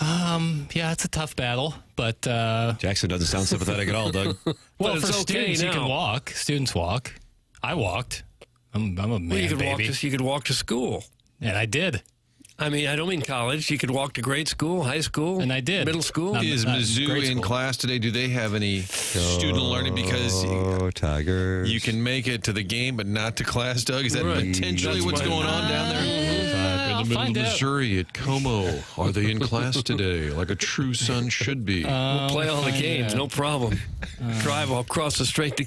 Yeah, it's a tough battle, but Jackson doesn't sound sympathetic at all, Doug. well, it's for okay students, you now. can walk. Students walk. I walked. I'm a man, Well, you could baby. you could walk to school. And I did. I mean, I don't mean college. You could walk to grade school, high school, And I did. middle school. Not- Is not Mizzou grade in school. class today? Do they have any student learning? Because Oh, Tigers. you can make it to the game, but not to class, Doug. Is that Right. potentially That's what's right. going on down there? I'll In the middle find of out. Missouri at Como. Are they in class today, like a true son should be? We'll play all the games, no problem. Drive all across the state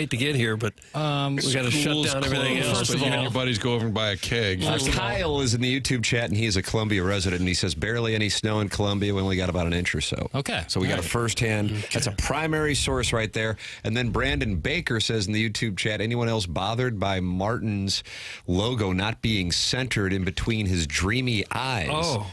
to get here, but we got to shut School's down everything closed, else. First but of you and all- your buddies go over and buy a keg. Kyle is in the YouTube chat, and he is a Columbia resident, and he says barely any snow in Columbia. We only got about an inch or so. Okay. So we got All a right. firsthand. That's a primary source right there. And then Brandon Baker says in the YouTube chat, anyone else bothered by Martin's logo not being centered in between his dreamy eyes? Oh.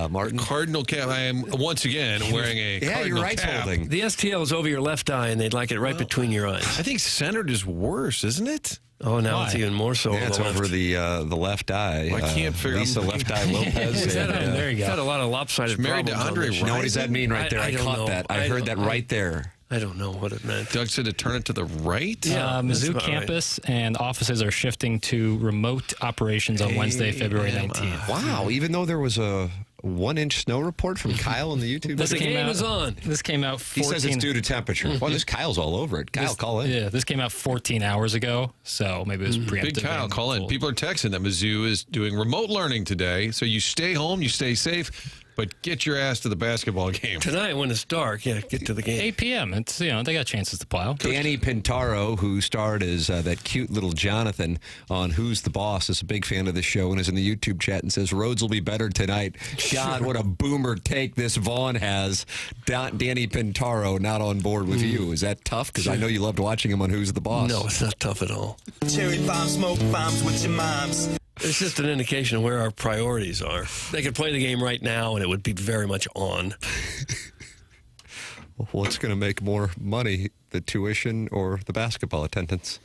Martin? Cardinal cap. I am once again wearing a Yeah, cardinal you're right cap. holding. The STL is over your left eye, and they'd like it right between your eyes. I think centered is worse, isn't it? Oh, now Why? it's even more so. Yeah, on it's the left. over the left eye. I can't figure- Lisa Left Eye Lopez. He's had a, and, there you go. he's had a lot of lopsided married to problems on Andre this show. you know what does that mean right there? I don't caught know. that. I heard that don't- right there. I don't know what it meant. Doug said to turn it to the right. Yeah. that's Mizzou about right. campus and offices are shifting to remote operations on Wednesday, February 19th. Wow, even though there was a 1-inch snow report from Kyle on the YouTube. This The came game out- is on. This came out He 14 says it's due to temperature. Well, this Kyle's all over it. Kyle, call in. Yeah, this came out 14 hours ago, so maybe it was preemptive. Big Kyle, and call in. full. People are texting that Mizzou is doing remote learning today, so you stay home, you stay safe, but get your ass to the basketball game. Tonight, when it's dark, get to the game. 8 p.m. It's they got chances to plow. Danny Pintaro, who starred as that cute little Jonathan on Who's the Boss, is a big fan of the show and is in the YouTube chat and says, roads will be better tonight. God, what a boomer take this Vaughn has. Danny Pintaro not on board with you. Is that tough? Because I know you loved watching him on Who's the Boss. No, it's not tough at all. Cherry bomb, smoke bombs with your moms. It's just an indication of where our priorities are. They could play the game right now, and it would be very much on. What's going to make more money, the tuition or the basketball attendance?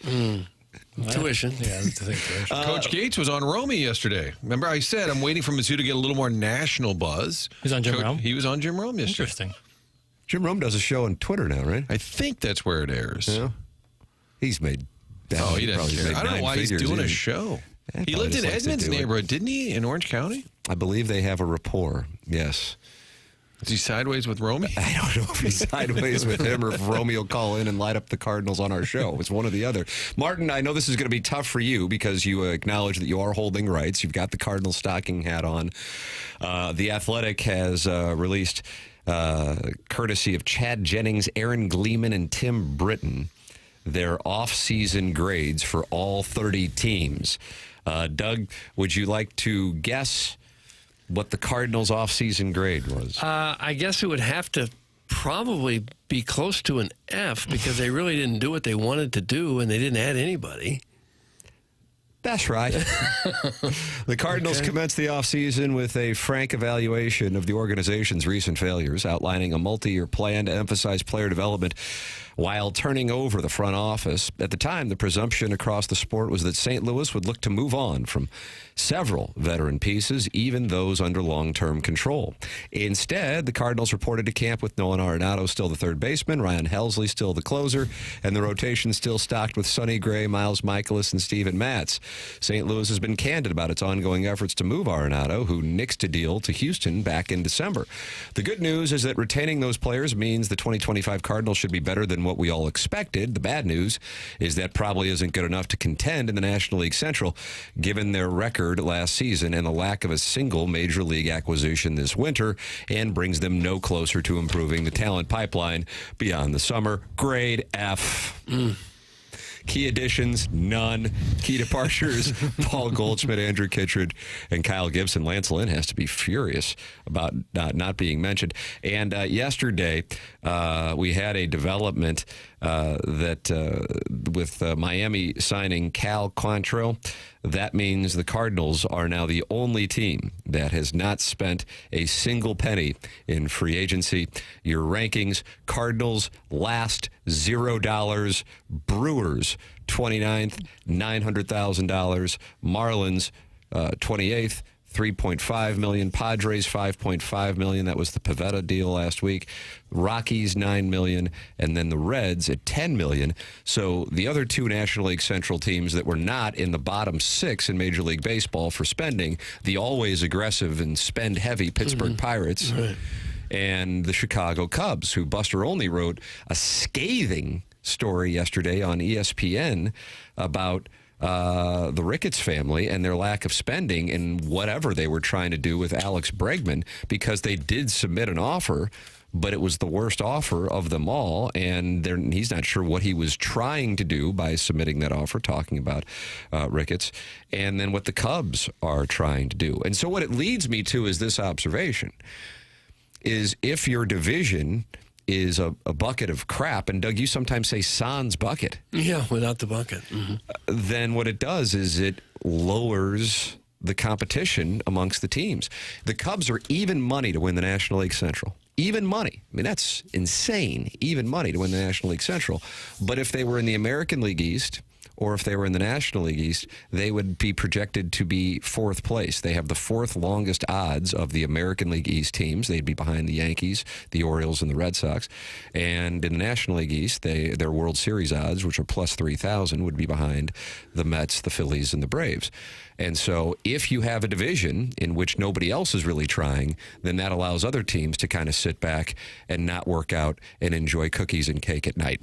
Tuition. Yeah, I think tuition. Coach Gates was on Romy yesterday. Remember, I said I'm waiting for Mizzou to get a little more national buzz. He was on Jim Rome? He was on Jim Rome yesterday. Interesting. Jim Rome does a show on Twitter now, right? I think that's where it airs. Yeah. He's made. Oh, he probably doesn't care. made I don't know 9 why he's figures. doing a He- show. Yeah, He probably lived in just likes to Edmonds do it. neighborhood, didn't he, in Orange County? I believe they have a rapport. Yes. Is he sideways with Romy? I don't know if he's sideways with him or if Romy will call in and light up the Cardinals on our show. It's one or the other. Martin, I know this is going to be tough for you because you acknowledge that you are holding rights. You've got the Cardinal stocking hat on. The Athletic has released, courtesy of Chad Jennings, Aaron Gleeman, and Tim Britton, their off-season grades for all 30 teams. Doug, would you like to guess what the Cardinals' off-season grade was? I guess it would have to probably be close to an F because they really didn't do what they wanted to do, and they didn't add anybody. That's right. The Cardinals commenced the offseason with a frank evaluation of the organization's recent failures, outlining a multi-year plan to emphasize player development while turning over the front office. At the time, the presumption across the sport was that St. Louis would look to move on from several veteran pieces, even those under long-term control. Instead, the Cardinals reported to camp with Nolan Arenado still the third baseman, Ryan Helsley still the closer, and the rotation still stocked with Sonny Gray, Miles Michaelis, and Steven Matz. St. Louis has been candid about its ongoing efforts to move Arenado, who nixed a deal to Houston back in December. The good news is that retaining those players means the 2025 Cardinals should be better than what we all expected. The bad news is that probably isn't good enough to contend in the National League Central, given their record last season and the lack of a single major league acquisition this winter, and brings them no closer to improving the talent pipeline beyond the summer. Grade F. Key additions, none. Key departures, Paul Goldschmidt, Andrew Kittredge, and Kyle Gibson. Lance Lynn has to be furious about not being mentioned. And yesterday, we had a development with Miami signing Cal Quantrill, that means the Cardinals are now the only team that has not spent a single penny in free agency. Your rankings: Cardinals last $0, Brewers 29th, $900,000, Marlins 28th, $3.5 million, Padres $5.5 million. That was the Pivetta deal last week. Rockies $9 million, and then the Reds at $10 million. So the other two National League Central teams that were not in the bottom 6 in Major League Baseball for spending, the always aggressive and spend-heavy Pittsburgh Pirates, and the Chicago Cubs, who Buster Olney wrote a scathing story yesterday on ESPN about the Ricketts family and their lack of spending and whatever they were trying to do with Alex Bregman, because they did submit an offer, but it was the worst offer of them all, and he's not sure what he was trying to do by submitting that offer, talking about Ricketts, and then what the Cubs are trying to do. And so what it leads me to is this observation, is if your division is a bucket of crap, and Doug, you sometimes say sans bucket. Yeah, without the bucket. Then what it does is it lowers the competition amongst the teams. The Cubs are even money to win the National League Central. Even money. I mean, that's insane. Even money to win the National League Central. But if they were in the American League East, or if they were in the National League East, they would be projected to be 4th place. They have the 4th longest odds of the American League East teams. They'd be behind the Yankees, the Orioles, and the Red Sox. And in the National League East, their World Series odds, which are plus 3,000, would be behind the Mets, the Phillies, and the Braves. And so if you have a division in which nobody else is really trying, then that allows other teams to kind of sit back and not work out and enjoy cookies and cake at night.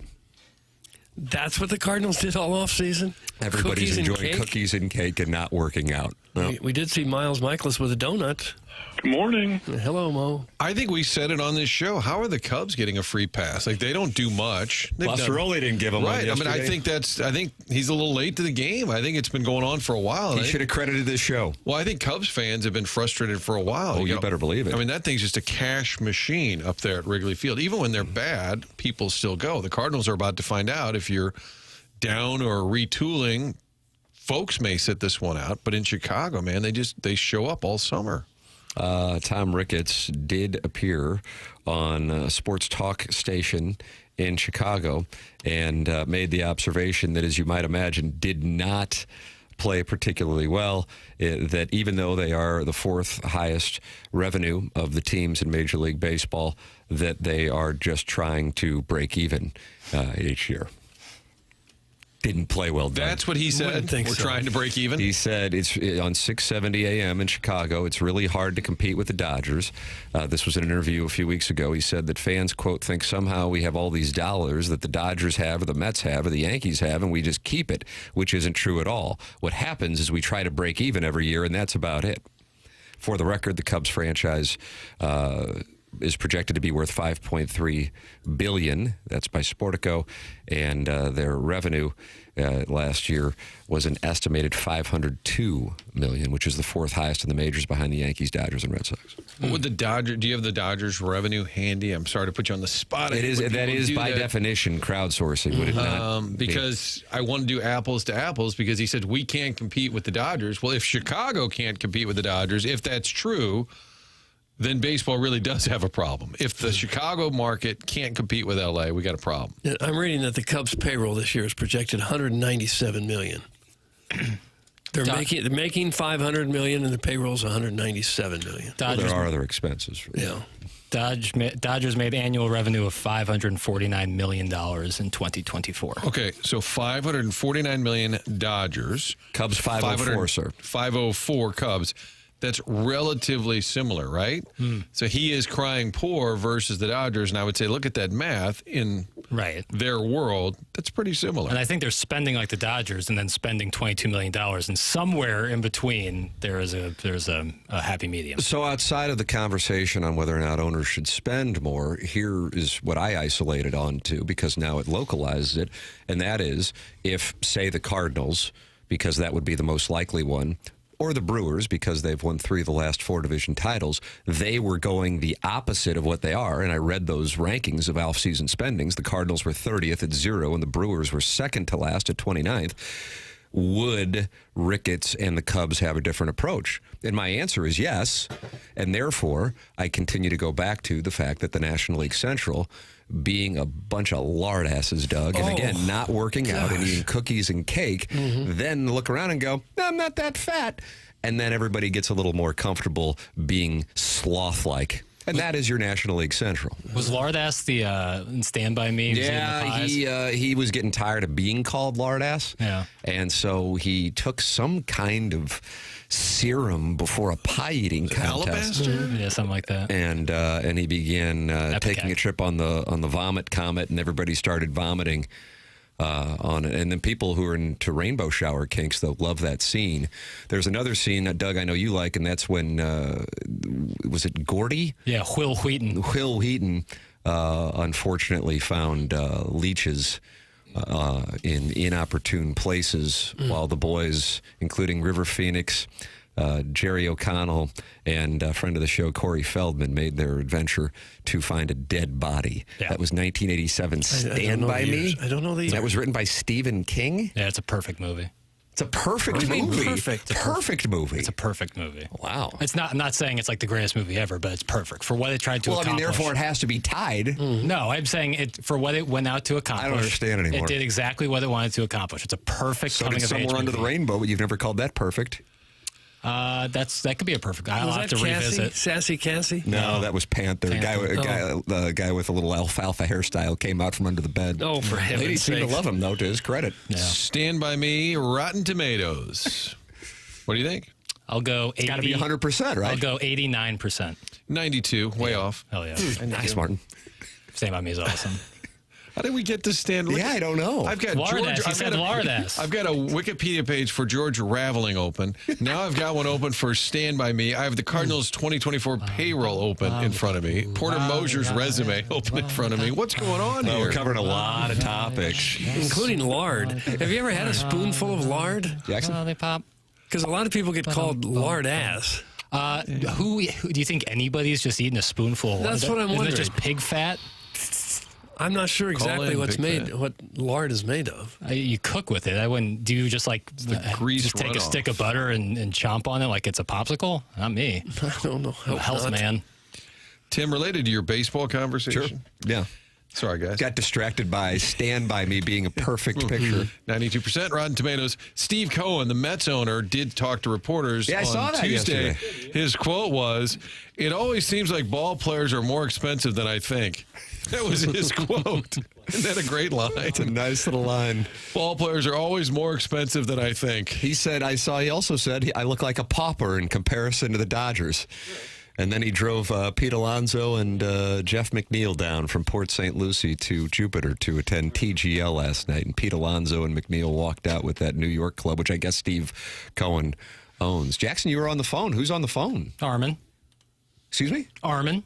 That's what the Cardinals did all offseason? Everybody's enjoying cookies and cake and not working out. Well, we did see Miles Michaelis with a donut. Good morning. Hello, Mo. I think we said it on this show. How are the Cubs getting a free pass? Like, they don't do much. Buster Olney didn't give them one yesterday. I mean, I think he's a little late to the game. I think it's been going on for a while. He should have credited this show. Well, I think Cubs fans have been frustrated for a while. Oh, you better believe it. I mean, that thing's just a cash machine up there at Wrigley Field. Even when they're bad, people still go. The Cardinals are about to find out if you're down or retooling. Folks may sit this one out, but in Chicago, man, they show up all summer. Tom Ricketts did appear on a sports talk station in Chicago and made the observation that, as you might imagine, did not play particularly well, that even though they are the 4th highest revenue of the teams in Major League Baseball, that they are just trying to break even each year. Didn't play well. That's what he said. We're trying to break even. He said it's on 6:70 a.m. in Chicago. It's really hard to compete with the Dodgers. This was in an interview a few weeks ago. He said that fans, quote, think somehow we have all these dollars that the Dodgers have or the Mets have or the Yankees have, and we just keep it, which isn't true at all. What happens is we try to break even every year, and that's about it. For the record, the Cubs franchise is projected to be worth $5.3 billion. That's by Sportico, and their revenue last year was an estimated $502 million, which is the 4th highest in the majors, behind the Yankees, Dodgers, and Red Sox. What would do you have the Dodgers revenue handy? I'm sorry to put you on the spot. That is by definition crowdsourcing, would it not? Because I want to do apples to apples, because he said we can't compete with the Dodgers. Well, if Chicago can't compete with the Dodgers, if that's true, then baseball really does have a problem. If the Chicago market can't compete with L.A., we got a problem. I'm reading that the Cubs' payroll this year is projected $197 million. They're making $500 million, and the payroll's $197 million. There are other expenses. Yeah. Dodgers made annual revenue of $549 million in 2024. Okay, so $549 million Dodgers. Cubs 504, sir. 504 Cubs. That's relatively similar, right? So he is crying poor versus the Dodgers, and I would say look at that math in their world. That's pretty similar. And I think they're spending like the Dodgers and then spending $22 million, and somewhere in between there's a happy medium. So outside of the conversation on whether or not owners should spend more, here is what I isolated onto, because now it localizes it, and that is if, say, the Cardinals, because that would be the most likely one, or the Brewers, because they've won 3 of the last 4 division titles, they were going the opposite of what they are. And I read those rankings of off-season spendings. The Cardinals were 30th at 0, and the Brewers were second to last at 29th. Would Ricketts and the Cubs have a different approach? And my answer is yes. And therefore, I continue to go back to the fact that the National League Central, being a bunch of lard asses, Doug, and again, not working out and eating cookies and cake, then look around and go, no, I'm not that fat. And then everybody gets a little more comfortable being sloth-like. And that is your National League Central. Was Lardass the Stand By Me? Yeah, he was getting tired of being called Lardass. Yeah. And so he took some kind of serum before a pie eating contest. Yeah, something like that. And he began taking a trip on the vomit comet, and everybody started vomiting on it. And then people who are into rainbow shower kinks, they'll love that scene. There's another scene that, Doug, I know you like, and that's when, was it Gordy? Yeah, Will Wheaton. Will Wheaton unfortunately found leeches in inopportune places while the boys, including River Phoenix, Jerry O'Connell, and a friend of the show, Corey Feldman, made their adventure to find a dead body. Yeah. That was 1987 Stand By Me. I don't know the years. That was written by Stephen King. Yeah, it's a perfect movie. It's a perfect movie. Perfect movie. It's a perfect movie. Wow. It's not. I'm not saying it's like the greatest movie ever, but it's perfect for what it tried to accomplish. Well, I mean, therefore it has to be tied. No, I'm saying it for what it went out to accomplish. I don't understand anymore. It did exactly what it wanted to accomplish. It's a perfect So coming did of age Somewhere Under the movie. Rainbow, but you've never called that perfect. That could be a perfect. I'll have to revisit. Sassy Cassie? No, that was Panther. The guy with a little alfalfa hairstyle came out from under the bed. Oh, for heaven's Ladies seem to sakes. love him, though, to his credit. Yeah. Stand By Me, Rotten Tomatoes. What do you think? I'll go 80. It's got to be 100%, right? I'll go 89%. 92, way off. Hell yeah. Nice, Martin. Stand By Me is awesome. How did we get to stand? Yeah, I don't know. I've got Lardass. He said Lardass. I've got a Wikipedia page for George Raveling open. Now I've got one open for Stand By Me. I have the Cardinals 2024 payroll open in front of me. Porter Mosier's resume open in front of me. What's going on here? We're covering a lot of topics. Including lard. Have you ever had a spoonful of lard? Jackson? They pop. Because a lot of people get called lard ass. Who do you think anybody's just eating a spoonful? That's what I'm Isn't wondering. it just pig fat? I'm not sure exactly in what's big made, fat. what lard is made of. You cook with it. I wouldn't. Do you just like grease just take a runoff. stick of butter and chomp on it like it's a popsicle? Not me. I don't know. No health, man. Tim, related to your baseball conversation? Yeah. Sorry, guys. Got distracted by Stand By Me being a perfect picture. 92% Rotten Tomatoes. Steve Cohen, the Mets owner, did talk to reporters Yeah, I on saw that Tuesday. yesterday. His quote was, "It always seems like ball players are more expensive than I think." That was his quote. Isn't that a great line? It's a nice little line. Ball players are always more expensive than I think. He also said, I look like a pauper in comparison to the Dodgers. And then he drove Pete Alonso and Jeff McNeil down from Port St. Lucie to Jupiter to attend TGL last night. And Pete Alonso and McNeil walked out with that New York club, which I guess Steve Cohen owns. Jackson, you were on the phone. Who's on the phone? Armin. Excuse me? Armin.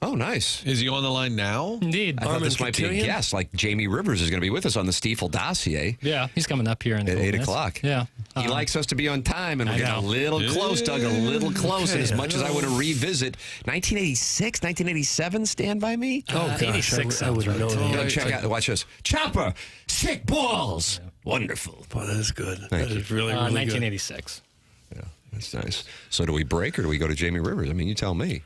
Oh, nice. Is he on the line now? Indeed. I thought this might be a Cotillion? guest, like Jamie Rivers is going to be with us on the Stiefel dossier Yeah, he's coming up here in at 8 minutes. o'clock. Yeah. He likes us to be on time, and we're I getting a know. little close, Doug, a little close. And as Okay, much as I want to revisit 1986, 1987, Stand By Me. Oh, gosh. 86 I wouldn't know Doug, that. check out, watch this. Chopper, sick balls. Wonderful. Boy, that is good. Thank That you. is really, really good. 1986. Yeah, that's nice. So do we break or do we go to Jamie Rivers? I mean, you tell me.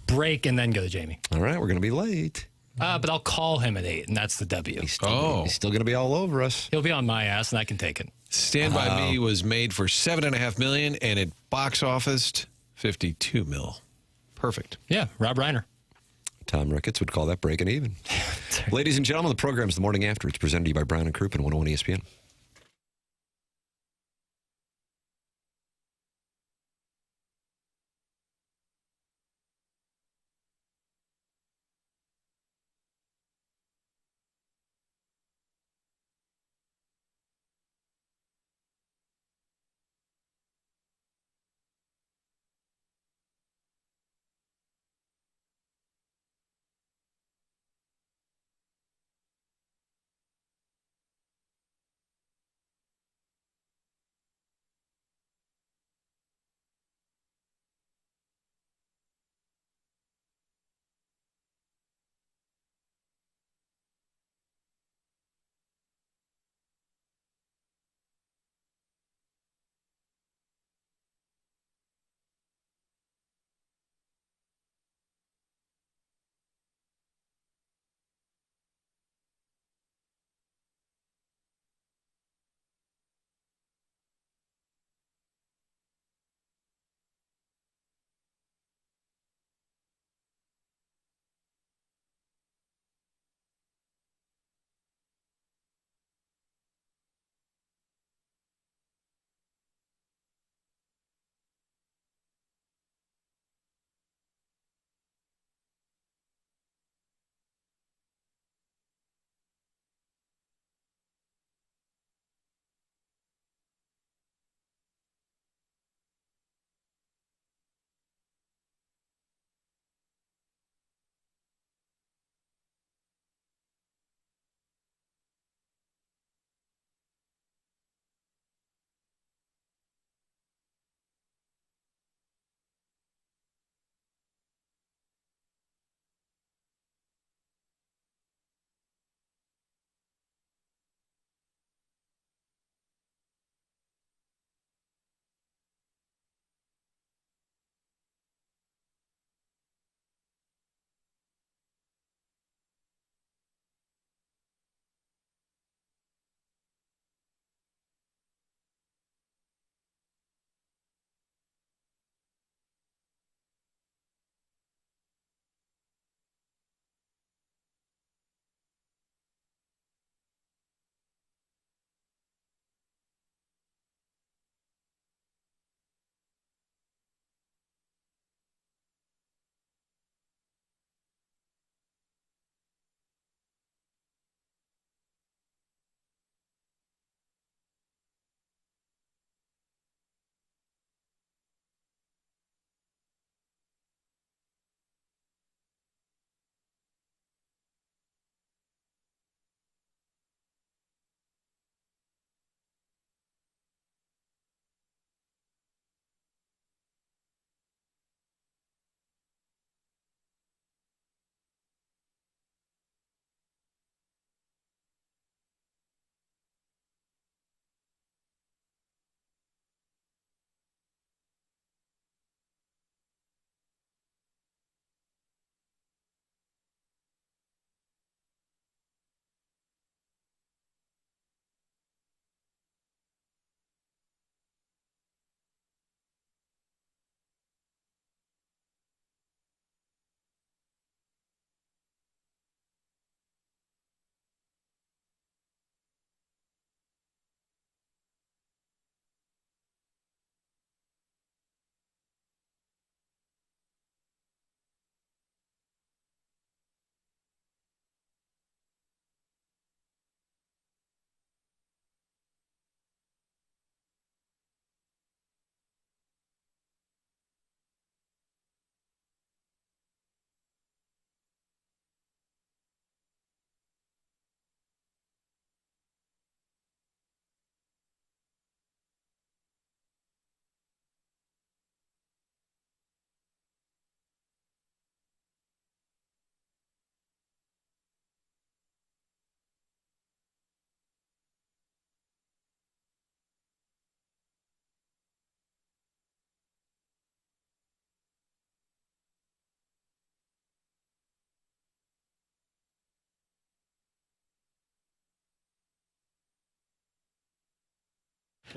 Break and then go to Jamie. All right, we're going to be late. But I'll call him at 8, and that's the W. He's still going to be all over us. He'll be on my ass, and I can take it. Stand By Me was made for $7.5 million, and it box officed $52 million. Perfect. Yeah, Rob Reiner. Tom Ricketts would call that breaking even. Ladies and gentlemen, the program's The Morning After. It's presented to you by Brown and Crouppen, 101 ESPN.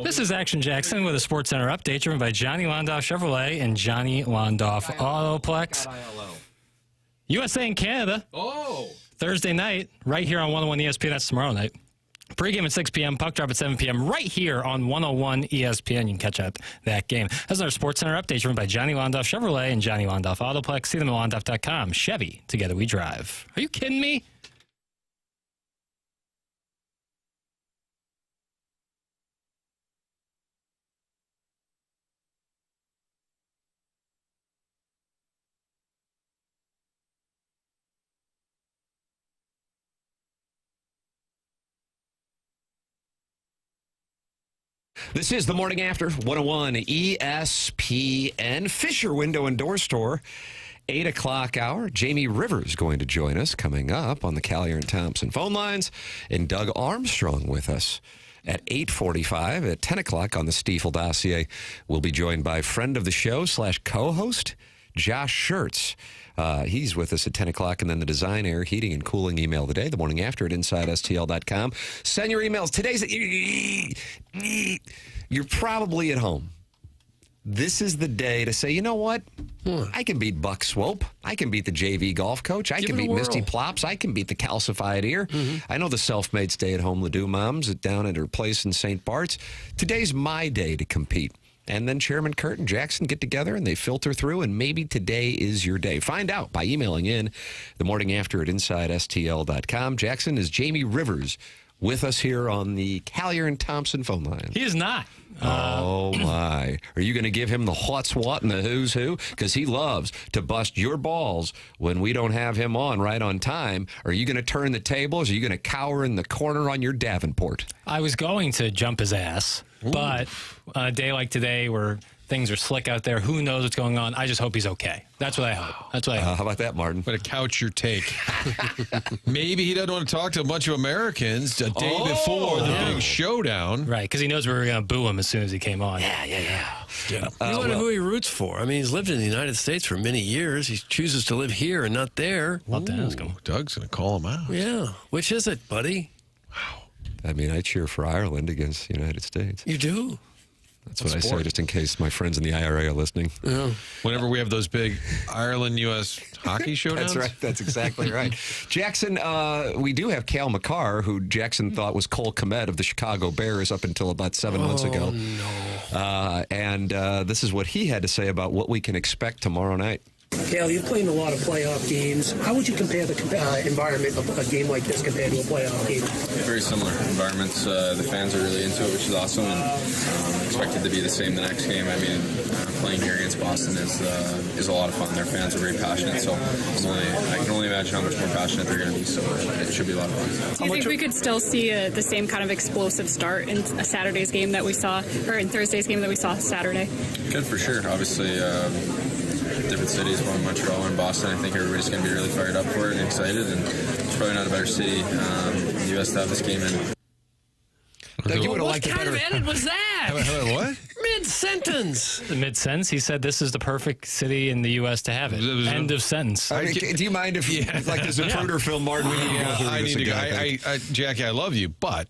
This is Action Jackson with a Sports Center update driven by Johnny Londoff Chevrolet and Johnny Londoff Autoplex. USA and Canada. Thursday night, right here on 101 ESPN. That's tomorrow night. Pre-game at 6 p.m., puck drop at 7 p.m. right here on 101 ESPN. You can catch up that game. That's our Sports Center update driven by Johnny Londoff Chevrolet and Johnny Londoff Autoplex. See them at londoff.com. Chevy, together we drive. Are you kidding me? This is the morning after 101 ESPN Fisher Window and Door Store. 8 o'clock hour. Jamie Rivers going to join us coming up on the Collier and Thompson phone lines, and Doug Armstrong with us at 8:45. At 10 o'clock on the Stiefel dossier, we'll be joined by friend of the show / co-host Josh Schertz. He's with us at 10 o'clock, and then the Design, Air, Heating, and Cooling email today, the morning after at InsideSTL.com. Send your emails. You're probably at home. This is the day to say, you know what? I can beat Buck Swope. I can beat the JV golf coach. I can beat Misty Plops. I can beat the calcified ear. I know the self-made stay-at-home Ledoux moms down at her place in St. Bart's. Today's my day to compete. And then Chairman Kurt and Jackson get together and they filter through, and maybe today is your day. Find out by emailing in the morning after at InsideSTL.com. Jackson, is Jamie Rivers with us here on the Collier and Thompson phone line? He is not. Oh, my. Are you going to give him the what's what and the who's who? Because he loves to bust your balls when we don't have him on right on time. Are you going to turn the tables? Are you going to cower in the corner on your Davenport? I was going to jump his ass, but on a day like today where things are slick out there, who knows what's going on? I just hope he's okay. That's what I hope. That's what I hope. How about that, Martin? Way to couch your take. Maybe he doesn't want to talk to a bunch of Americans a day before the big showdown. Right, because he knows we were going to boo him as soon as he came on. Yeah. You wonder who he roots for. I mean, he's lived in the United States for many years. He chooses to live here and not there. Love to ask him. Doug's going to call him out. Yeah. Which is it, buddy? I mean, I cheer for Ireland against the United States. You do? That's what I say, just in case my friends in the IRA are listening. Yeah. Whenever we have those big Ireland-U.S. hockey showdowns. That's right. That's exactly right. Jackson, we do have Cale Makar, who Jackson thought was Cole Kmet of the Chicago Bears up until about 7 months ago. No. And this is what he had to say about what we can expect tomorrow night. Cale, you've played in a lot of playoff games. How would you compare the environment of a game like this compared to a playoff game? Very similar environments. The fans are really into it, which is awesome, and expect it to be the same the next game. I mean, playing here against Boston is a lot of fun. Their fans are very passionate, so I can only imagine how much more passionate they're going to be, so it should be a lot of fun. Do you think we could still see the same kind of explosive start in Saturday's game that we saw, or in Thursday's game that we saw Saturday? Good, for sure. Obviously, different cities, one Montreal and Boston. I think everybody's going to be really fired up for it and excited, and it's probably not a better city in the U.S. to have this game in. What kind of edit was that? What? Mid-sentence. The mid-sentence, he said this is the perfect city in the U.S. to have it. End of sentence. Do you mind if, like the Zapruder film, Martin, we need to go through I this need to go. again? Jackie, I love you, but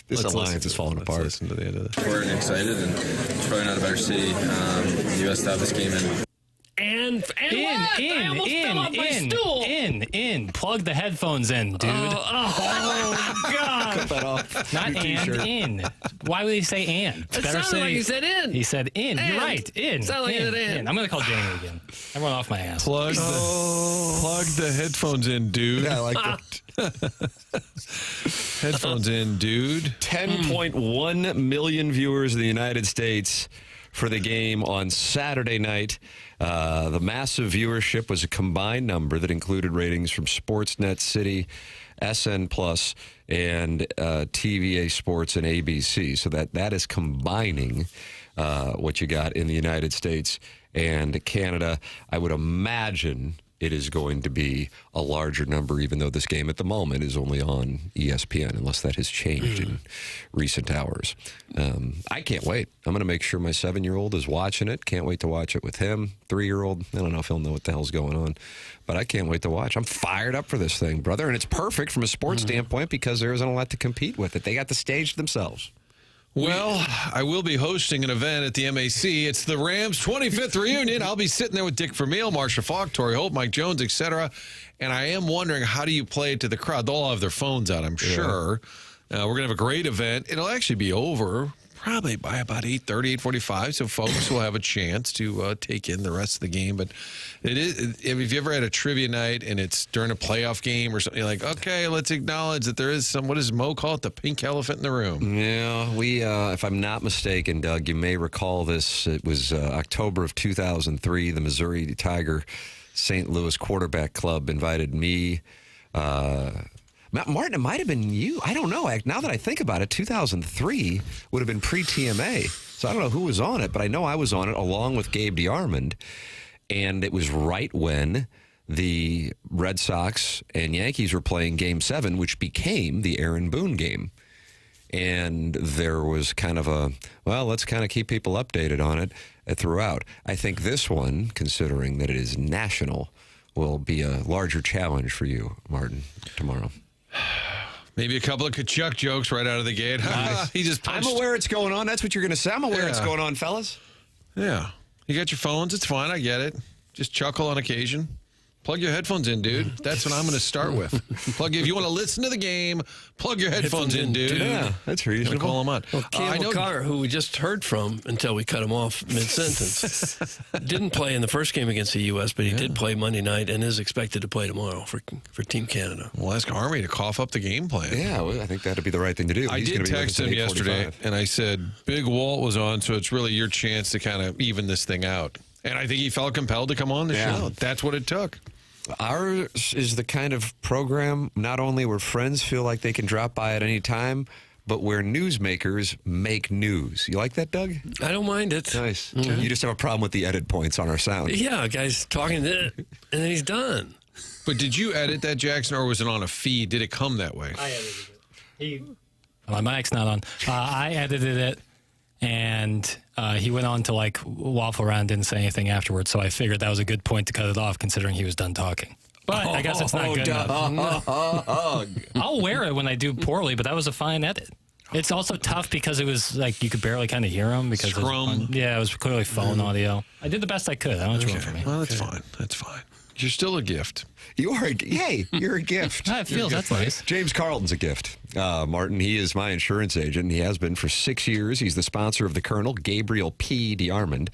this alliance is falling apart. Listen to the end of this. We're excited, and it's probably not a better city in the U.S. to have this game in. In. Plug the headphones in, dude. Oh God. Cut that off. Not in. Why would he say and? It sounded like he said in. He said in. You're right. In. Sounded like he said in. I'm going to call Jamie again. Everyone off my ass. Plug the headphones in, dude. Yeah, I like that. Headphones in, dude. 10.1 million viewers in the United States for the game on Saturday night. The massive viewership was a combined number that included ratings from Sportsnet City, SN Plus, and TVA Sports and ABC. So that is combining what you got in the United States and Canada. I would imagine it is going to be a larger number, even though this game at the moment is only on ESPN, unless that has changed in recent hours. I can't wait. I'm going to make sure my 7-year-old is watching it. Can't wait to watch it with him. 3-year-old, I don't know if he'll know what the hell's going on, but I can't wait to watch. I'm fired up for this thing, brother, and it's perfect from a sports standpoint because there isn't a lot to compete with it. They got the stage themselves. Well, I will be hosting an event at the MAC. It's the Rams' 25th reunion. I'll be sitting there with Dick Vermeil, Marcia Falk, Torrey Holt, Mike Jones, etc. And I am wondering, how do you play it to the crowd? They'll all have their phones out, I'm sure. We're going to have a great event. It'll actually be over probably by about 8:30, 8:45, so folks will have a chance to take in the rest of the game. But it is, if you ever had a trivia night and it's during a playoff game or something, you're like, okay, let's acknowledge that there is some, what does Mo call it, the pink elephant in the room. Yeah, we, if I'm not mistaken, Doug, you may recall this. It was October of 2003. The Missouri Tiger St. Louis Quarterback Club invited me, Martin, it might have been you. I don't know. Now that I think about it, 2003 would have been pre-TMA. So I don't know who was on it, but I know I was on it along with Gabe DeArmond. And it was right when the Red Sox and Yankees were playing Game 7, which became the Aaron Boone game. And there was kind of a, well, let's kind of keep people updated on it throughout. I think this one, considering that it is national, will be a larger challenge for you, Martin, tomorrow. Maybe a couple of Kachuk jokes right out of the gate. He just punched. I'm aware it's going on. That's what you're going to say. I'm aware it's going on, fellas. Yeah. You got your phones. It's fine. I get it. Just chuckle on occasion. Plug your headphones in, dude. That's what I'm going to start with. If you want to listen to the game, plug your headphones in, dude. Yeah, that's reasonable. Call them on. Well, Cale Makar, who we just heard from until we cut him off mid-sentence, didn't play in the first game against the U.S., but he did play Monday night and is expected to play tomorrow for Team Canada. We'll ask Army to cough up the game plan. Yeah, well, I think that'd be the right thing to do. I did text him yesterday, and I said, Big Walt was on, so it's really your chance to kind of even this thing out. And I think he felt compelled to come on the show. That's what it took. Ours is the kind of program not only where friends feel like they can drop by at any time, but where newsmakers make news. You like that, Doug? I don't mind it. Nice. Mm-hmm. You just have a problem with the edit points on our sound. Yeah, guy's talking, and then he's done. But did you edit that, Jackson, or was it on a feed? Did it come that way? I edited it. My mic's not on. I edited it. And he went on to like waffle around, didn't say anything afterwards. So I figured that was a good point to cut it off, considering he was done talking. But I guess it's not good enough. I'll wear it when I do poorly, but that was a fine edit. It's also tough because it was like you could barely kind of hear him because it was clearly phone audio. I did the best I could. I don't know what you want from me. Well, that's fine. That's fine. You're still a gift. You are. Hey, you're a gift. It feels that's nice. James Carlton's a gift. Martin, he is my insurance agent. He has been for 6 years. He's the sponsor of the Colonel, Gabriel P. DeArmond,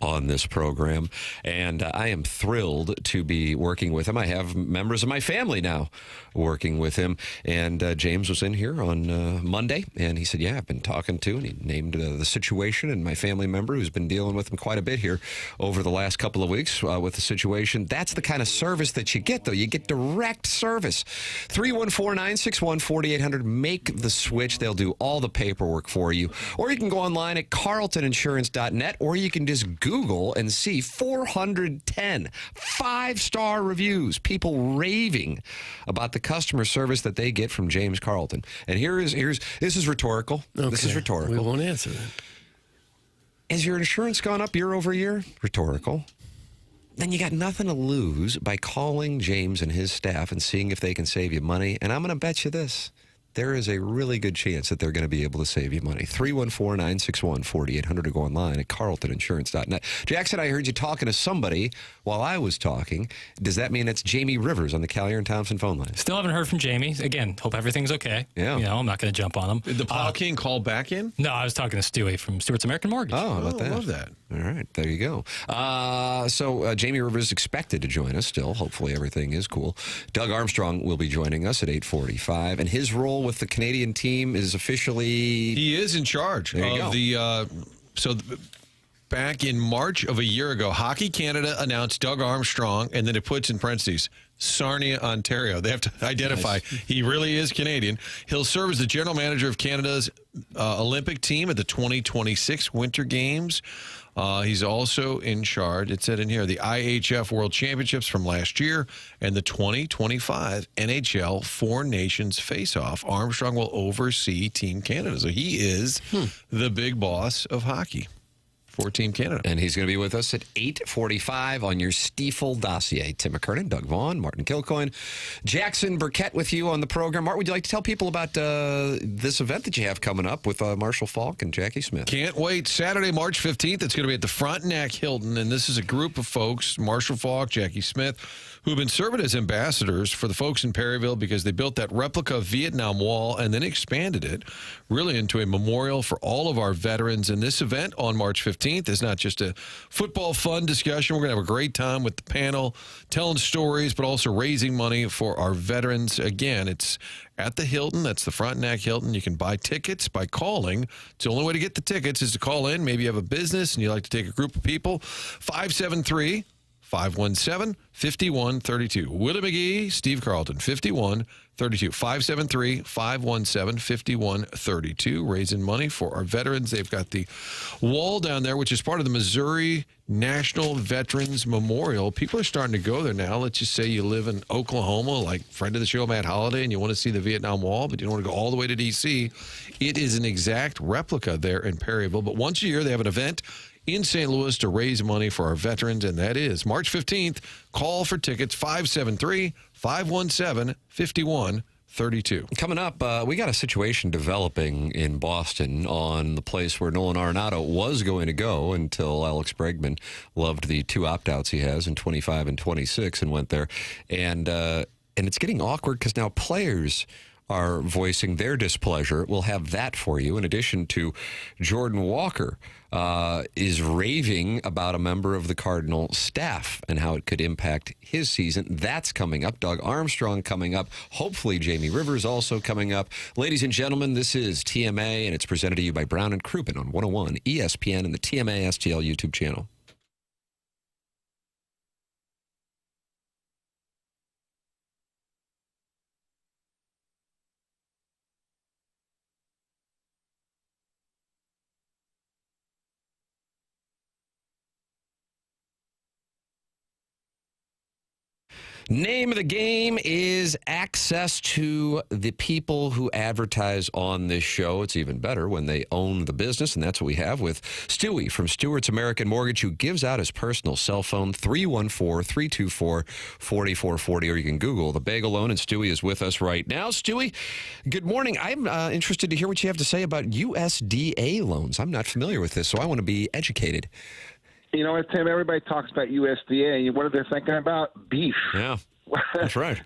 on this program. And I am thrilled to be working with him. I have members of my family now working with him. And James was in here on Monday, and he said, yeah, I've been talking to, and he named the situation and my family member who's been dealing with him quite a bit here over the last couple of weeks with the situation. That's the kind of service that you get, though. You get direct service. 314-961-4800. Make the switch. They'll do all the paperwork for you. Or you can go online at carltoninsurance.net, or you can just Google and see 410 5-star reviews. People raving about the customer service that they get from James Carlton. And this is rhetorical. Okay. This is rhetorical. We won't answer that. Has your insurance gone up year over year? Rhetorical. Then you got nothing to lose by calling James and his staff and seeing if they can save you money. And I'm going to bet you this. There is a really good chance that they're going to be able to save you money. 314-961-4800 to go online at carltoninsurance.net. Jackson, I heard you talking to somebody while I was talking. Does that mean it's Jamie Rivers on the Callier and Thompson phone line? Still haven't heard from Jamie. Again, hope everything's okay. Yeah. I'm not going to jump on him. Did the Plow King call back in? No, I was talking to Stewie from Stewart's American Mortgage. Oh, how about that? I love that. All right, there you go. So Jamie Rivers is expected to join us still. Hopefully everything is cool. Doug Armstrong will be joining us at 8:45, and his role with the Canadian team is officially... He is in charge of the... Back in March of a year ago, Hockey Canada announced Doug Armstrong, and then it puts in parentheses, Sarnia, Ontario. They have to identify he really is Canadian. He'll serve as the general manager of Canada's Olympic team at the 2026 Winter Games. He's also in charge, it said in here, the IHF World Championships from last year and the 2025 NHL Four Nations Face-Off. Armstrong will oversee Team Canada. So he is the big boss of hockey. for Team Canada. And he's going to be with us at 8:45 on your Stiefel dossier. Tim McKernan, Doug Vaughn, Martin Kilcoyne, Jackson Burkett with you on the program. Martin, would you like to tell people about this event that you have coming up with Marshall Faulk and Jackie Smith? Can't wait. Saturday, March 15th. It's going to be at the Frontenac Hilton. And this is a group of folks, Marshall Faulk, Jackie Smith, who've been serving as ambassadors for the folks in Perryville because they built that replica Vietnam Wall and then expanded it really into a memorial for all of our veterans. And this event on March 15th is not just a football fun discussion. We're going to have a great time with the panel, telling stories, but also raising money for our veterans. Again, it's at the Hilton. That's the Frontenac Hilton. You can buy tickets by calling. It's the only way to get the tickets is to call in. Maybe you have a business and you like to take a group of people. 573-517-5132. Willie McGee, Steve Carlton, 5132. 573-517-5132. Raising money for our veterans. They've got the wall down there, which is part of the Missouri National Veterans Memorial. People are starting to go there now. Let's just say you live in Oklahoma, like friend of the show, Matt Holliday, and you want to see the Vietnam Wall, but you don't want to go all the way to D.C. It is an exact replica there in Perryville. But once a year, they have an event in St. Louis to raise money for our veterans, and that is March 15th. Call for tickets, 573-517-5132. Coming up, we got a situation developing in Boston on the place where Nolan Arenado was going to go until Alex Bregman loved the two opt-outs he has in 25 and 26 and went there. And it's getting awkward because now players are voicing their displeasure. We'll have that for you. In addition to Jordan Walker is raving about a member of the Cardinal staff and how it could impact his season. That's coming up. Doug Armstrong coming up. Hopefully Jamie Rivers also coming up. Ladies and gentlemen, this is TMA, and it's presented to you by Brown and Crouppen on 101 ESPN and the TMA STL YouTube channel. Name of the game is access to the people who advertise on this show. It's even better when they own the business, and that's what we have with Stewie from Stewart's American Mortgage, who gives out his personal cell phone, 314-324-4440, or you can Google the Bagel Loan, and Stewie is with us right now. Stewie, good morning. I'm interested to hear what you have to say about USDA loans. I'm not familiar with this, so I want to be educated. You know what, Tim? Everybody talks about USDA. What are they thinking about? Beef. Yeah, that's right.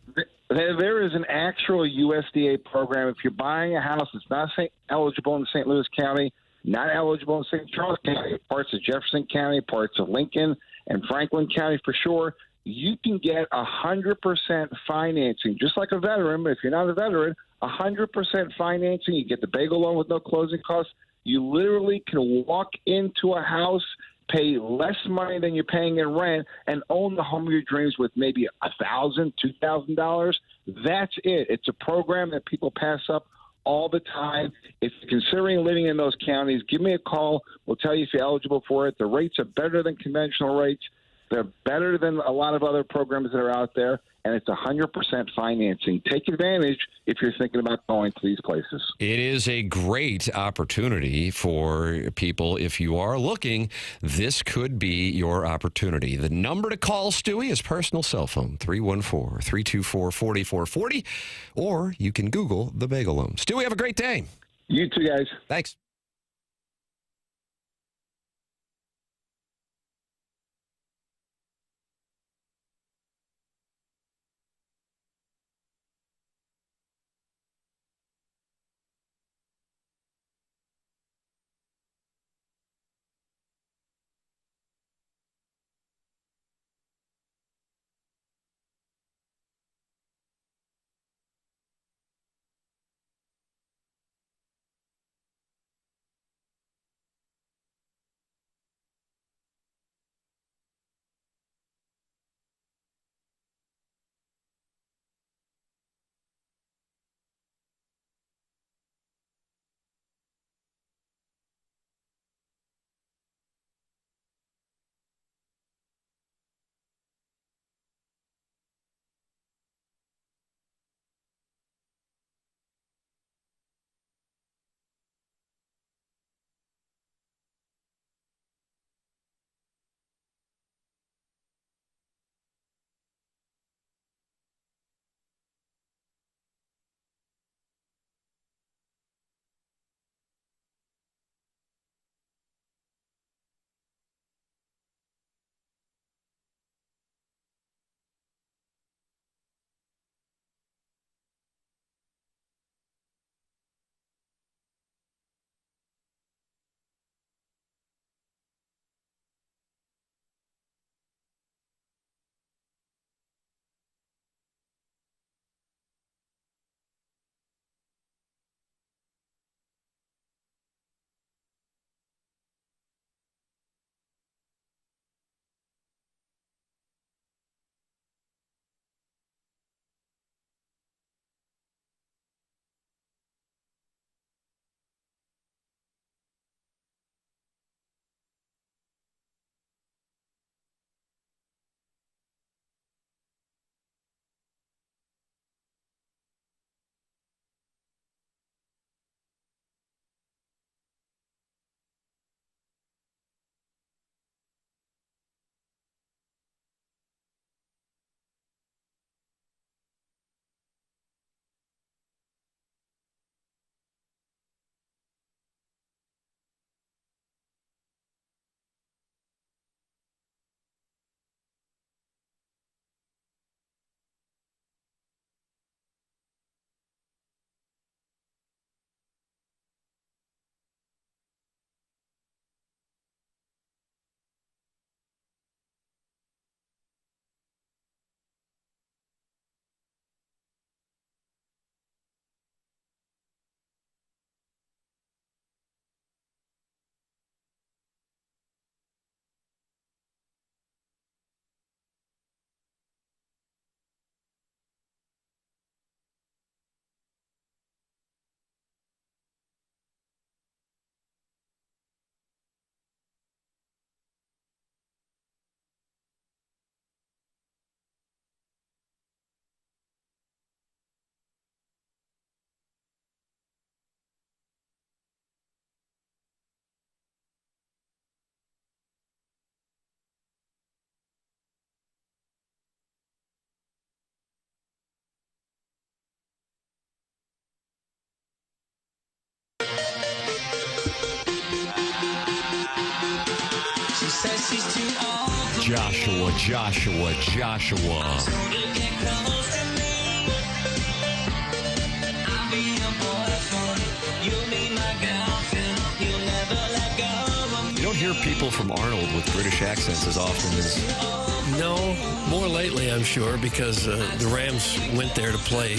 There is an actual USDA program. If you're buying a house that's not eligible in St. Louis County, not eligible in St. Charles County, parts of Jefferson County, parts of Lincoln and Franklin County for sure, you can get 100% financing, just like a veteran. But if you're not a veteran, 100% financing. You get the Bagel Loan with no closing costs. You literally can walk into a house, pay less money than you're paying in rent, and own the home of your dreams with maybe $1,000, $2,000. That's it. It's a program that people pass up all the time. If you're considering living in those counties, give me a call. We'll tell you if you're eligible for it. The rates are better than conventional rates. They're better than a lot of other programs that are out there, and it's 100% financing. Take advantage if you're thinking about going to these places. It is a great opportunity for people. If you are looking, this could be your opportunity. The number to call Stewie is personal cell phone, 314-324-4440, or you can Google the Bagel Loan. Stewie, have a great day. You too, guys. Thanks. You don't hear people from Arnold with British accents as often as... No, more lately, I'm sure, because the Rams went there to play,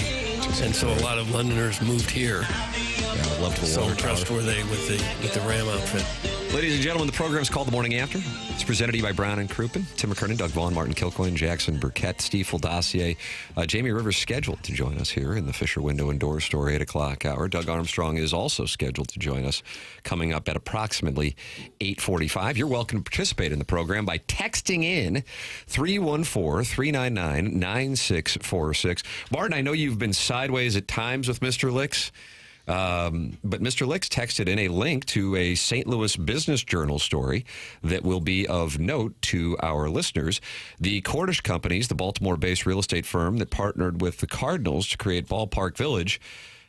and so a lot of Londoners moved here. Yeah, I love the so water trustworthy with the Ram outfit. Ladies and gentlemen, the program is called The Morning After. It's presented to you by Brown and Crouppen. Tim McKernan, Doug Vaughn, Martin Kilcoyne, Jackson Burkett, Stiefel Dossier. Jamie Rivers scheduled to join us here in the Fisher Window and Door Store 8 o'clock hour. Doug Armstrong is also scheduled to join us coming up at approximately 8:45. You're welcome to participate in the program by texting in 314-399-9646. Martin, I know you've been sideways at times with Mr. Licks. But Mr. Licks texted in a link to a St. Louis Business Journal story that will be of note to our listeners. The Cordish Companies, the Baltimore-based real estate firm that partnered with the Cardinals to create Ballpark Village,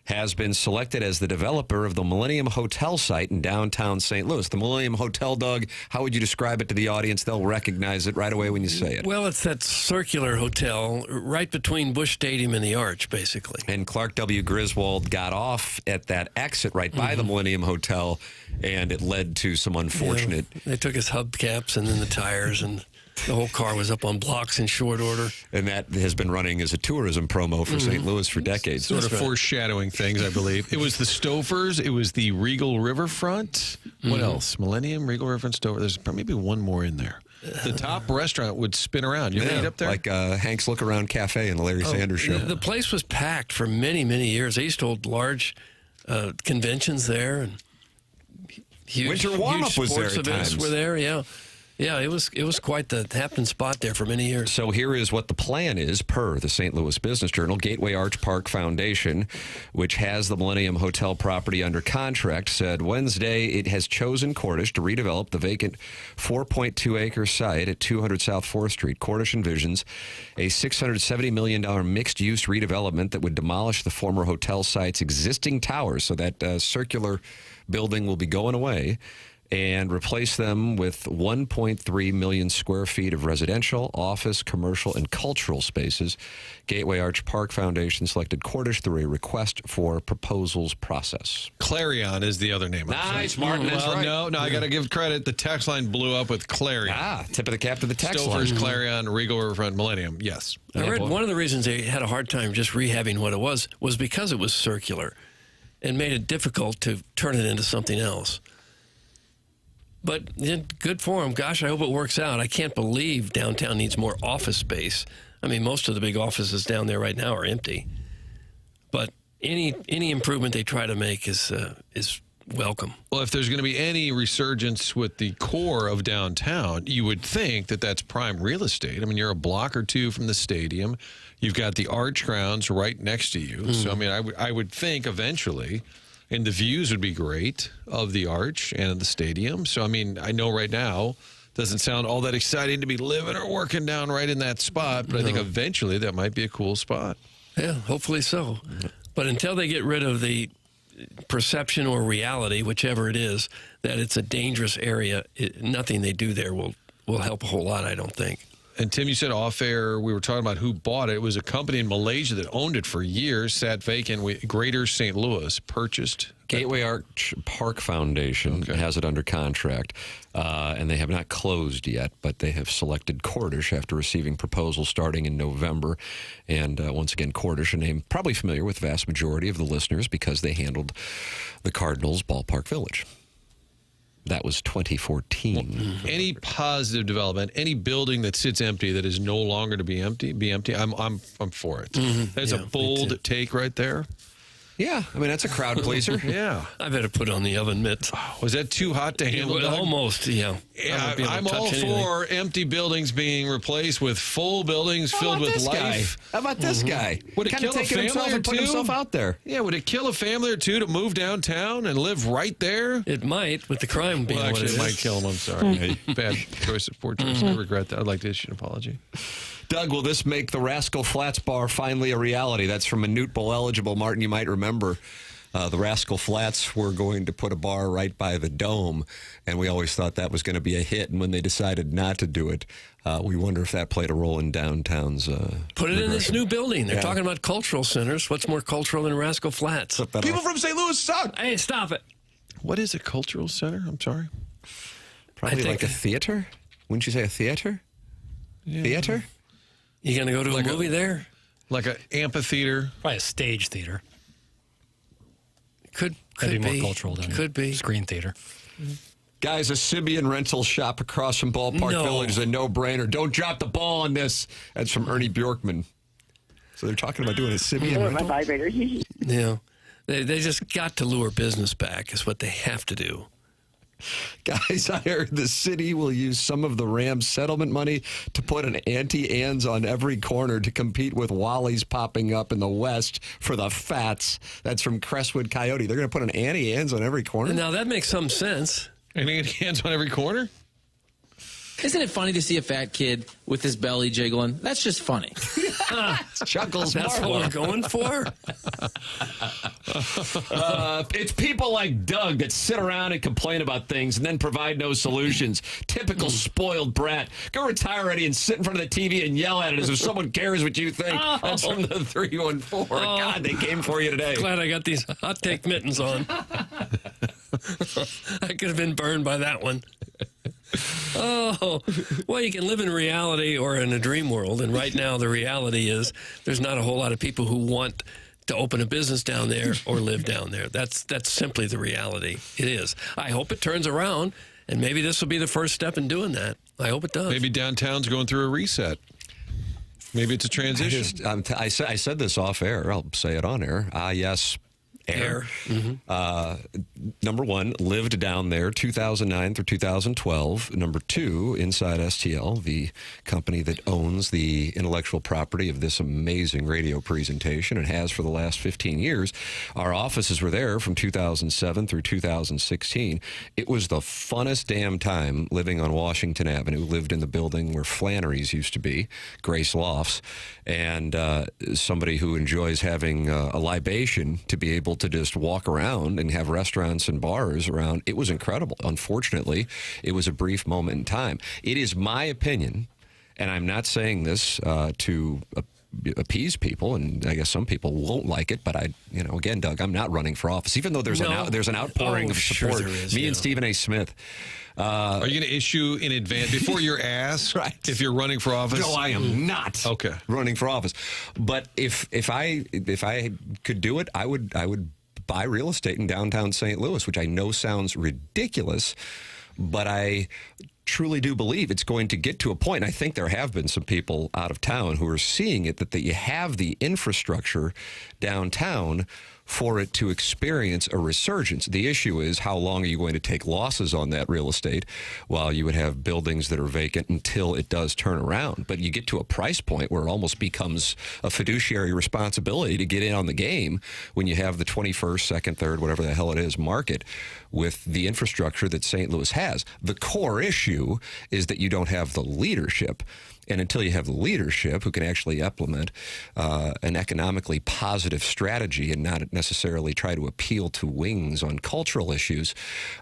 has been selected as the developer of the Millennium Hotel site in downtown St. Louis. The Millennium Hotel, Doug, how would you describe it to the audience? They'll recognize it right away when you say it. Well, it's that circular hotel right between Busch Stadium and the Arch, basically. And Clark W. Griswold got off at that exit right by the Millennium Hotel, and it led to some unfortunate... Yeah, they took his hubcaps and then the tires, and the whole car was up on blocks in short order. And that has been running as a tourism promo for St. Louis for decades. Sort of foreshadowing things, I believe. It was the Stofers. It was the Regal Riverfront. What else? Millennium, Regal Riverfront, Stover. There's maybe one more in there. The top restaurant would spin around. You ever eat up there? Like Hank's Look Around Cafe in the Larry Sanders Show. The place was packed for many, many years. They used to hold large conventions there. And huge, Winter warm-up was there sports at events times. were there, yeah. Yeah, it was quite the happening spot there for many years. So here is what the plan is per the St. Louis Business Journal. Gateway Arch Park Foundation, which has the Millennium Hotel property under contract, said Wednesday it has chosen Cordish to redevelop the vacant 4.2-acre site at 200 South 4th Street. Cordish envisions a $670 million mixed-use redevelopment that would demolish the former hotel site's existing towers. So that circular building will be going away, and replace them with 1.3 million square feet of residential, office, commercial, and cultural spaces. Gateway Arch Park Foundation selected Cordish through a request for proposals process. Clarion is the other name. Nice, Martin. That's right. No, I got to give credit. The text line blew up with Clarion. Tip of the cap to the text line. Stofers, Clarion, Regal Riverfront, Millennium. Yes. I read one of the reasons they had a hard time just rehabbing what it was because it was circular and made it difficult to turn it into something else. But good for them. Gosh, I hope it works out. I can't believe downtown needs more office space. I mean, most of the big offices down there right now are empty. But any improvement they try to make is welcome. Well, if there's going to be any resurgence with the core of downtown, you would think that that's prime real estate. I mean, you're a block or two from the stadium. You've got the Arch grounds right next to you. So, I mean, I would think eventually... And the views would be great of the Arch and of the stadium. So, I mean, I know right now doesn't sound all that exciting to be living or working down right in that spot, but I think eventually that might be a cool spot. Yeah, hopefully so. But until they get rid of the perception or reality, whichever it is, that it's a dangerous area, nothing they do there will help a whole lot, I don't think. And Tim, you said off air, we were talking about who bought it. It was a company in Malaysia that owned it for years, sat vacant. Greater St. Louis purchased. Gateway Arch Park Foundation has it under contract, and they have not closed yet, but they have selected Cordish after receiving proposals starting in November. And once again, Cordish, a name probably familiar with the vast majority of the listeners because they handled the Cardinals' Ballpark Village. That was 2014. Any positive development, any building that sits empty that is no longer to be empty. I'm for it. That's a bold take right there. Yeah, I mean, that's a crowd pleaser. Yeah. I better put on the oven mitts. Was that too hot to handle? Almost, yeah. I'm all for empty buildings being replaced with full buildings filled with life. How about this guy? Would it kill a family or two? Put himself out there. Yeah, would it kill a family or two to move downtown and live right there? It might, with the crime being what it is. It might kill them. I'm sorry. Bad choice of poor choice. I regret that. I'd like to issue an apology. Doug, will this make the Rascal Flats Bar finally a reality? That's from a Newt Bowl eligible. Martin, you might remember The Rascal Flats were going to put a bar right by the Dome, and we always thought that was going to be a hit. And when they decided not to do it, we wonder if that played a role in downtown's Put it in this new building. They're talking about cultural centers. What's more cultural than Rascal Flats? People from St. Louis suck. Hey, stop it. What is a cultural center? I'm sorry. Probably like a theater. Wouldn't you say a theater? Yeah. Theater? You going to go to a movie there? Like an amphitheater? Probably a stage theater. Could be be more cultural than screen theater. Guys, a Simeon rental shop across from Ballpark Village is a no-brainer. Don't drop the ball on this. That's from Ernie Bjorkman. So they're talking about doing a Simeon rental? Yeah. They just got to lure business back is what they have to do. Guys, I heard the city will use some of the Rams settlement money to put an Auntie Anne's on every corner to compete with Wally's popping up in the West for the Fats. That's from Crestwood Coyote. They're going to put an Auntie Anne's on every corner? Now, that makes some sense. An Auntie Anne's on every corner? Isn't it funny to see a fat kid with his belly jiggling? That's just funny. Chuckles. That's what we're going for? It's people like Doug that sit around and complain about things and then provide no solutions. Typical spoiled brat. Go retire already and sit in front of the TV and yell at it as if someone cares what you think. That's from the 314. God, they came for you today. Glad I got these hot take mittens on. I could have been burned by that one. Oh, well, you can live in reality or in a dream world. And right now, the reality is there's not a whole lot of people who want to open a business down there or live down there. That's simply the reality. It is. I hope it turns around, and maybe this will be the first step in doing that. I hope it does. Maybe downtown's going through a reset. Maybe it's a transition. I said this off air. I'll say it on air. Yes. Air. Number one, lived down there 2009 through 2012. Number two, Inside STL, the company that owns the intellectual property of this amazing radio presentation and has for the last 15 years. Our offices were there from 2007 through 2016. It was the funnest damn time living on Washington Avenue. Lived in the building where Flannery's used to be, Grace Lofts, and somebody who enjoys having a libation to be able to just walk around and have restaurants and bars around. It was incredible. Unfortunately, it was a brief moment in time. It is my opinion, and I'm not saying this to appease people, and I guess some people won't like it, but again, Doug, I'm not running for office, even though there's an outpouring of support. Sure there is, Me and Stephen A. Smith. Are you going to issue in advance before you're asked if you're running for office? No, I am not. Okay, running for office. But if I could do it, I would buy real estate in downtown St. Louis, which I know sounds ridiculous, but I truly do believe it's going to get to a point, and I think there have been some people out of town who are seeing it, that you have the infrastructure downtown for it to experience a resurgence. The issue is, how long are you going to take losses on that real estate while you would have buildings that are vacant until it does turn around? But you get to a price point where it almost becomes a fiduciary responsibility to get in on the game when you have the 21st, 2nd, 3rd, whatever the hell it is, market with the infrastructure that St. Louis has. The core issue is that you don't have the leadership. And until you have the leadership who can actually implement an economically positive strategy and not necessarily try to appeal to wings on cultural issues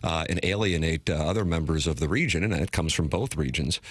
and alienate other members of the region, and it comes from both regions,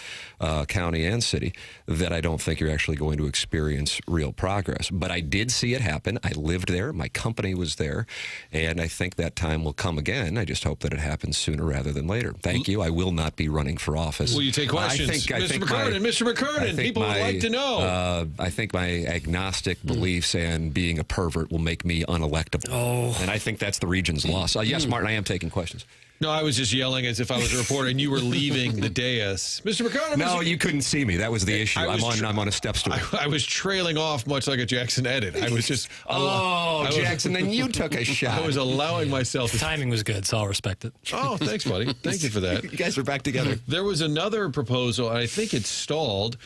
county and city, that I don't think you're actually going to experience real progress. But I did see it happen. I lived there. My company was there. And I think that time will come again. I just hope that it happens sooner rather than later. Thank you. I will not be running for office. Will you take questions? Mr. McKernan, people would like to know. I think my agnostic beliefs and being a pervert will make me unelectable. Oh. And I think that's the region's loss. Yes, Martin, I am taking questions. No, I was just yelling as if I was a reporter and you were leaving the dais. Mr. McKernan. No, you couldn't see me. That was the issue. I'm on a step stool. I was trailing off much like a Jackson edit. I was just... Jackson, then you took a shot. I was allowing myself... The timing was good, so I'll respect it. Oh, thanks, buddy. Thank you for that. You guys are back together. There was another proposal, and I think it stalled,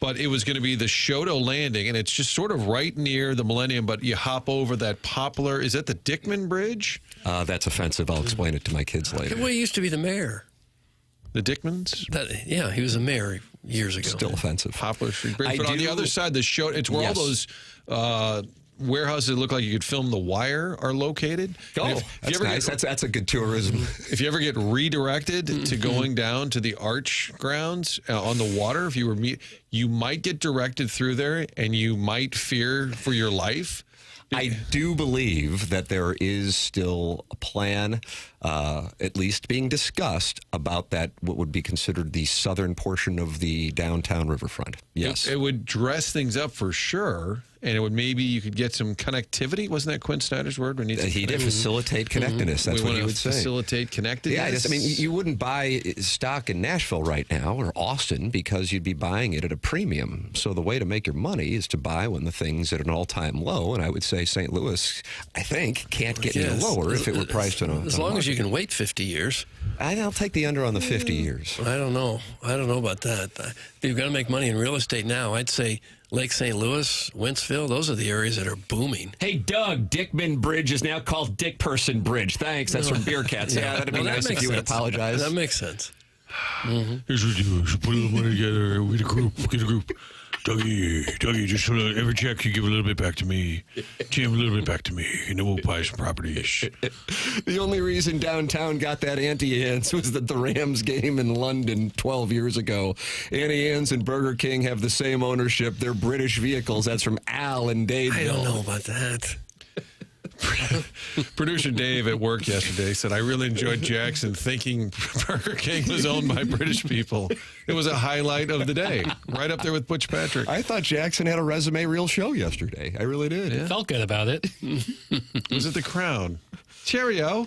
but it was going to be the Shoto Landing, and it's just sort of right near the Millennium, but you hop over that poplar. Is that the Dickman Bridge? That's offensive. I'll explain it to my kids later. Well, he used to be the mayor. The Dickmans? Yeah, he was a mayor years ago. Still offensive. Poplar Street Bridge. But on the other side, the Shoto, it's where all those warehouses that look like you could film The Wire are located. Oh, that's nice. That's a good tourism. If you ever get redirected to going down to the Arch grounds on the water, if you were you might get directed through there, and you might fear for your life. I do believe that there is still a plan, at least being discussed, about that, what would be considered the southern portion of the downtown riverfront. Yes. It would dress things up for sure, and it would maybe you could get some connectivity. Wasn't that Quinn Snyder's word? He did facilitate connectedness. That's what he would say. Facilitate connectedness. Yeah, you wouldn't buy stock in Nashville right now or Austin because you'd be buying it at a premium. So the way to make your money is to buy when the thing's at an all-time low, and I would say St. Louis, I think, can't get any lower if it were priced on a... As long as you can wait 50 years. I'll take the under on the 50 years. I don't know about that. If you've got to make money in real estate now, I'd say Lake St. Louis, Wentzville, those are the areas that are booming. Hey, Doug, Dickman Bridge is now called Dick Person Bridge. Thanks. That's from Beer Cats. Yeah, that'd be nice if you would apologize. That makes sense. Here's what we do. Put a little money together. We get a group. Dougie, just every check you give a little bit back to me. Jim, a little bit back to me, and then we'll buy some properties. The only reason downtown got that Auntie Anne's was that the Rams game in London 12 years ago. Auntie Anne's and Burger King have the same ownership. They're British vehicles. That's from Al and Dave. I don't know about that. Producer Dave at work yesterday said, I really enjoyed Jackson thinking Burger King was owned by British people. It was a highlight of the day, right up there with Butch Patrick. I thought Jackson had a resume reel show yesterday. I really did. Yeah. Felt good about it. Was it The Crown? Cheerio.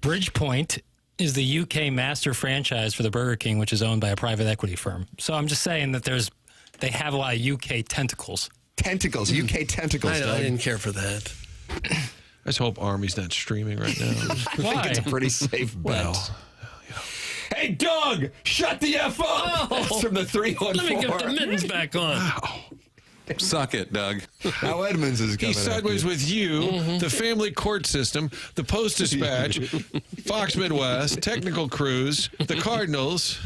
Bridgepoint is the UK master franchise for the Burger King, which is owned by a private equity firm. So I'm just saying that they have a lot of UK tentacles. UK tentacles. I didn't care for that. I just hope Army's not streaming right now. I think it's a pretty safe bet. Well, Hey, Doug, shut the F up. That's from the 314. Let me get the mittens back on. Suck it, Doug. Now Edmonds is coming. He's sideways with you, the family court system, the Post Dispatch, Fox Midwest, Technical Cruise, the Cardinals.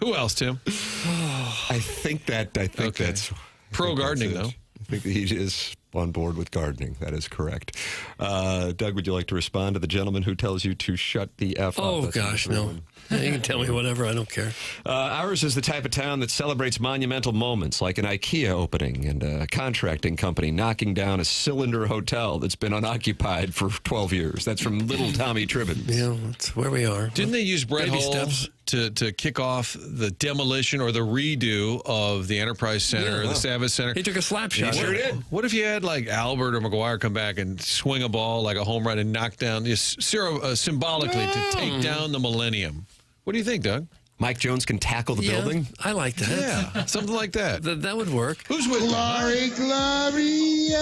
Who else, Tim? I think that's pro gardening, though. I think that he is on board with gardening. That is correct. Doug, would you like to respond to the gentleman who tells you to shut the F up? Oh, gosh, no. You can tell me whatever. I don't care. Ours is the type of town that celebrates monumental moments, like an IKEA opening and a contracting company knocking down a cylinder hotel that's been unoccupied for 12 years. That's from Little Tommy Tribben. Yeah, that's where we are. Didn't they use Brett Baby Hull steps. to kick off the demolition or the redo of the Enterprise Center or the Savage Center? He took a slap shot. Sure did. What if you had like Albert or McGuire come back and swing a ball like a home run and knock down, symbolically to take down the Millennium? What do you think, Doug? Mike Jones can tackle the building? I like that. Yeah, something like that. That would work. Who's with Glory, Gloria.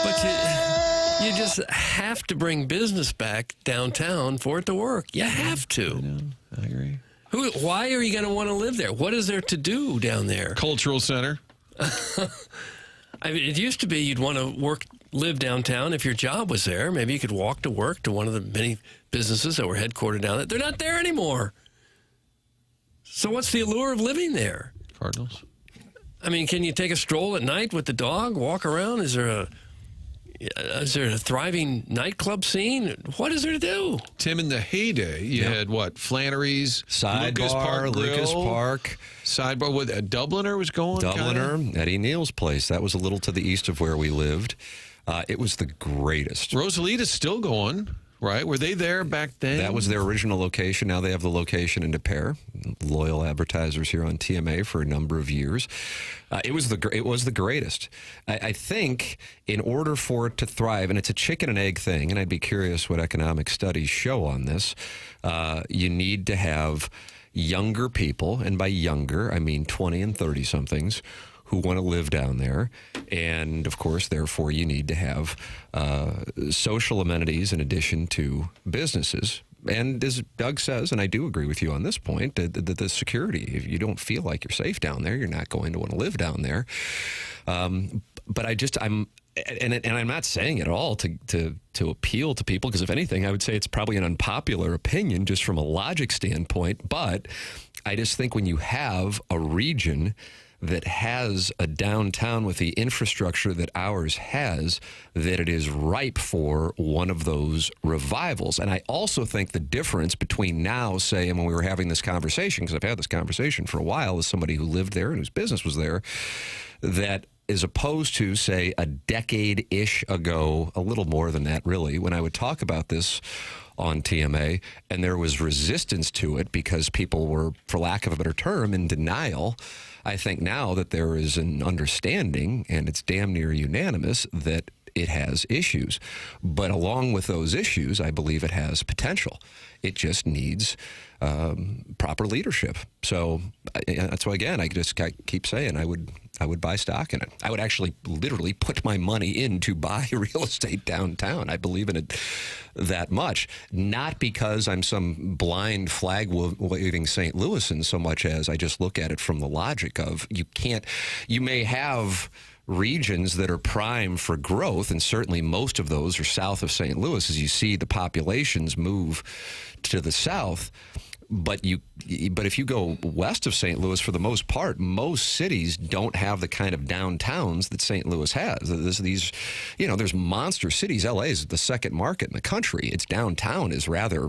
But you just have to bring business back downtown for it to work. You have to. I agree. Why are you going to want to live there? What is there to do down there? Cultural center. I mean, it used to be you'd want to live downtown if your job was there. Maybe you could walk to work to one of the many businesses that were headquartered down there. They're not there anymore. So what's the allure of living there? Cardinals. I mean, can you take a stroll at night with the dog, walk around? Is there a thriving nightclub scene? What is there to do? Tim, in the heyday, you had what? Flannery's, Sidebar, Lucas Park. Sidebar, what? A Dubliner was going? Dubliner, Eddie Neal's place. That was a little to the east of where we lived. It was the greatest. Rosalita's still going, right? Were they there back then? That was their original location. Now they have the location in Des Peres. Loyal advertisers here on TMA for a number of years. It was the greatest. I think in order for it to thrive, and it's a chicken and egg thing, and I'd be curious what economic studies show on this, you need to have younger people, and by younger, I mean 20 and 30-somethings, who want to live down there. And, of course, therefore, you need to have social amenities in addition to businesses. And as Doug says, and I do agree with you on this point, the security, if you don't feel like you're safe down there, you're not going to want to live down there. But I'm not saying it all to appeal to people, because if anything, I would say it's probably an unpopular opinion just from a logic standpoint. But I just think when you have a region that has a downtown with the infrastructure that ours has, that it is ripe for one of those revivals. And I also think the difference between now, say, and when we were having this conversation, because I've had this conversation for a while as somebody who lived there and whose business was there, that as opposed to, say, a decade-ish ago, a little more than that, really, when I would talk about this on TMA, and there was resistance to it because people were, for lack of a better term, in denial. I think now that there is an understanding, and it's damn near unanimous, that it has issues. But along with those issues, I believe it has potential. It just needs proper leadership. So that's why, again, I keep saying I would buy stock in it. I would actually literally put my money in to buy real estate downtown. I believe in it that much. Not because I'm some blind flag-waving St. Louisan so much as I just look at it from the logic of you may have regions that are prime for growth, and certainly most of those are south of St. Louis as you see the populations move to the south. But if you go west of St. Louis, for the most part, most cities don't have the kind of downtowns that St. Louis has. There's monster cities. LA is the second market in the country. Its downtown is rather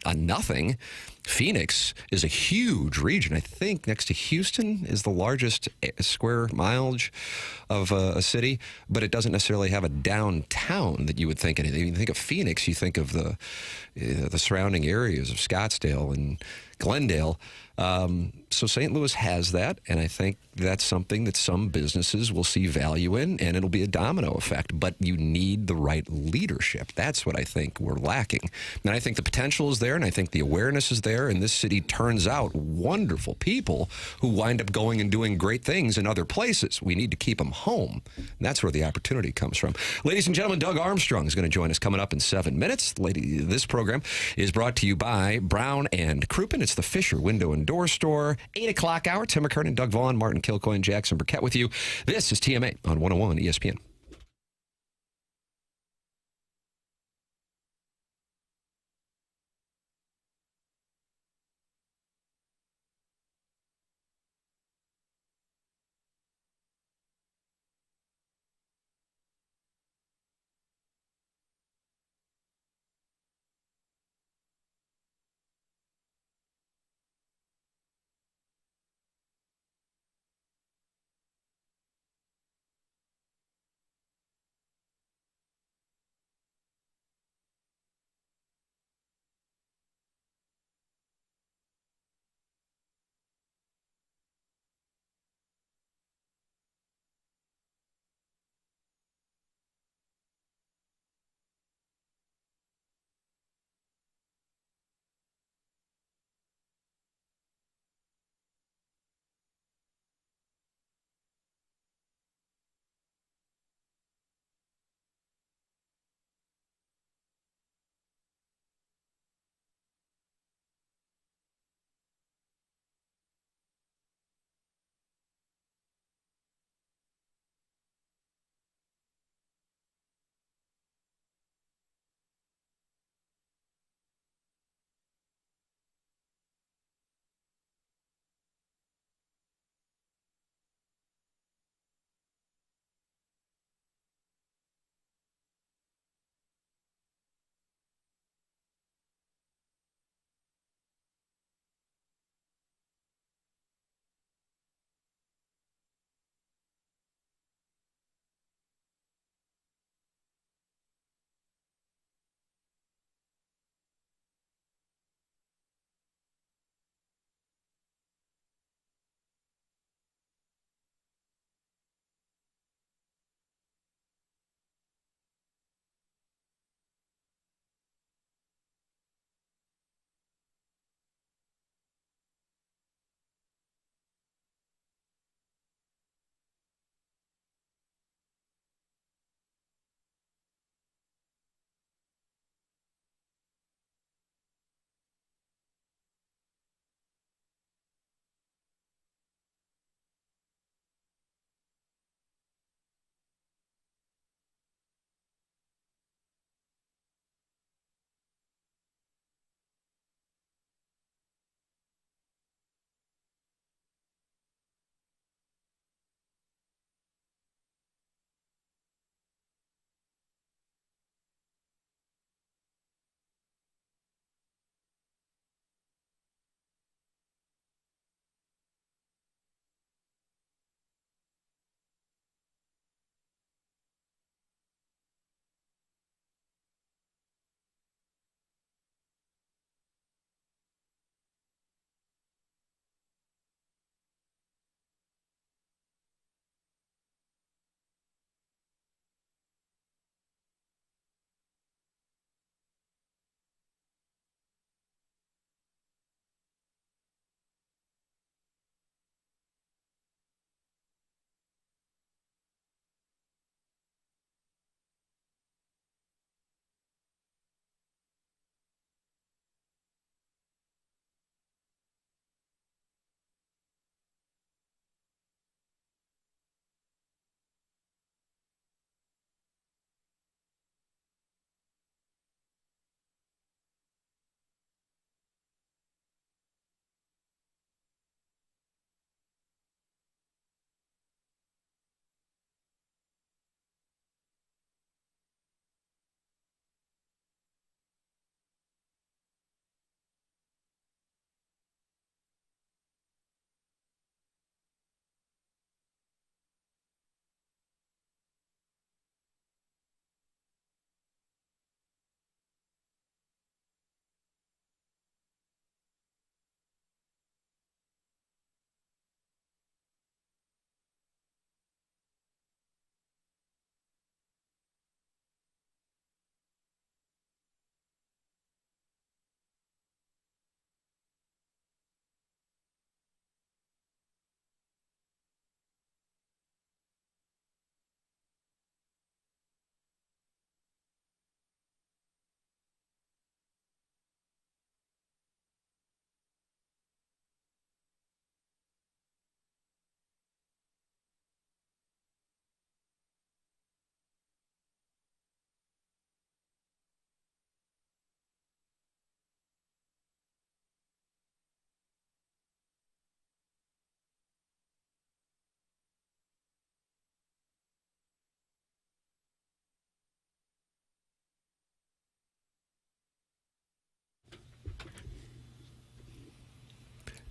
a nothing. Phoenix is a huge region. I think next to Houston is the largest square mileage of a city, but it doesn't necessarily have a downtown that you would think anything. You think of Phoenix, you think of the surrounding areas of Scottsdale and Glendale. So St. Louis has that, and I think that's something that some businesses will see value in, and it'll be a domino effect. But you need the right leadership. That's what I think we're lacking. And I think the potential is there, and I think the awareness is there, and this city turns out wonderful people who wind up going and doing great things in other places. We need to keep them home. And that's where the opportunity comes from. Ladies and gentlemen, Doug Armstrong is going to join us coming up in 7 minutes. This program is brought to you by Brown and Crouppen. It's the Fisher Window and Door Store. 8 o'clock hour. Tim McKernan, Doug Vaughn, Martin Kilcoyne, Jackson Burkett with you. This is TMA on 101 ESPN.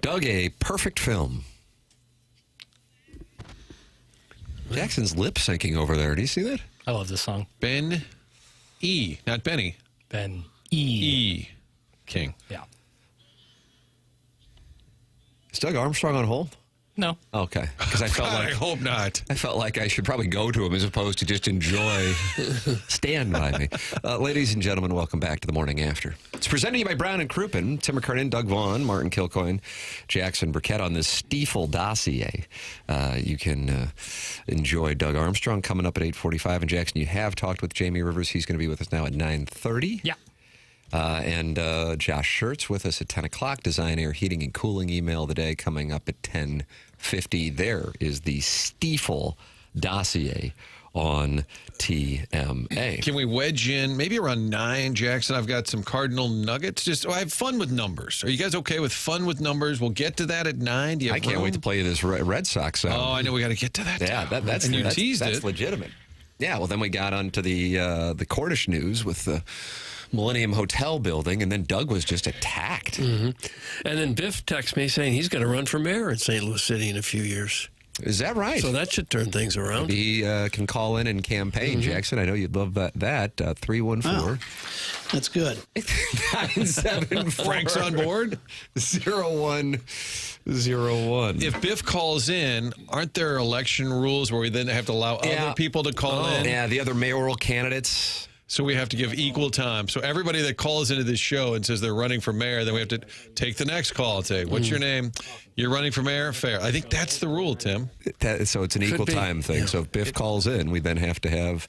Doug, a perfect film. Jackson's lip syncing over there. Do you see that? I love this song. Ben E. Not Benny. Ben E. King. Yeah. Is Doug Armstrong on hold? No. Okay. Because I felt like I hope not. I felt like I should probably go to him as opposed to just enjoy, stand by me. Ladies and gentlemen, welcome back to the Morning After. It's presented to you by Brown and Crouppen, Tim McKernan, Doug Vaughn, Martin Kilcoyne, Jackson Burkett on this Stiefel dossier. You can enjoy Doug Armstrong coming up at 8:45. And Jackson, you have talked with Jamie Rivers. He's going to be with us now at 9:30. Yeah. And Josh Schertz with us at 10 o'clock. Design, Air, Heating, and Cooling email of the day coming up at 10:50. There is the Stiefel dossier on TMA. Can we wedge in maybe around 9, Jackson? I've got some Cardinal Nuggets. I have fun with numbers. Are you guys okay with fun with numbers? We'll get to that at 9. Do you have I can't wait to play this Red Sox sound. Oh, I know we got to get to that. Yeah, that's legitimate. Yeah, well, then we got onto the Cornish news with the Millennium Hotel building, and then Doug was just attacked. Mm-hmm. And then Biff texts me saying he's going to run for mayor in St. Louis City in a few years. Is that right? So that should turn things around. Maybe he can call in and campaign, Jackson. I know you'd love that. 314. That's good. 974. Frank's on board? 0101. If Biff calls in, aren't there election rules where we then have to allow other people to call in? Yeah, the other mayoral candidates. So we have to give equal time. So everybody that calls into this show and says they're running for mayor, then we have to take the next call and say, what's your name? You're running for mayor? Fair. I think that's the rule, Tim. So it's an equal time thing. Yeah. So if Biff calls in, we then have to have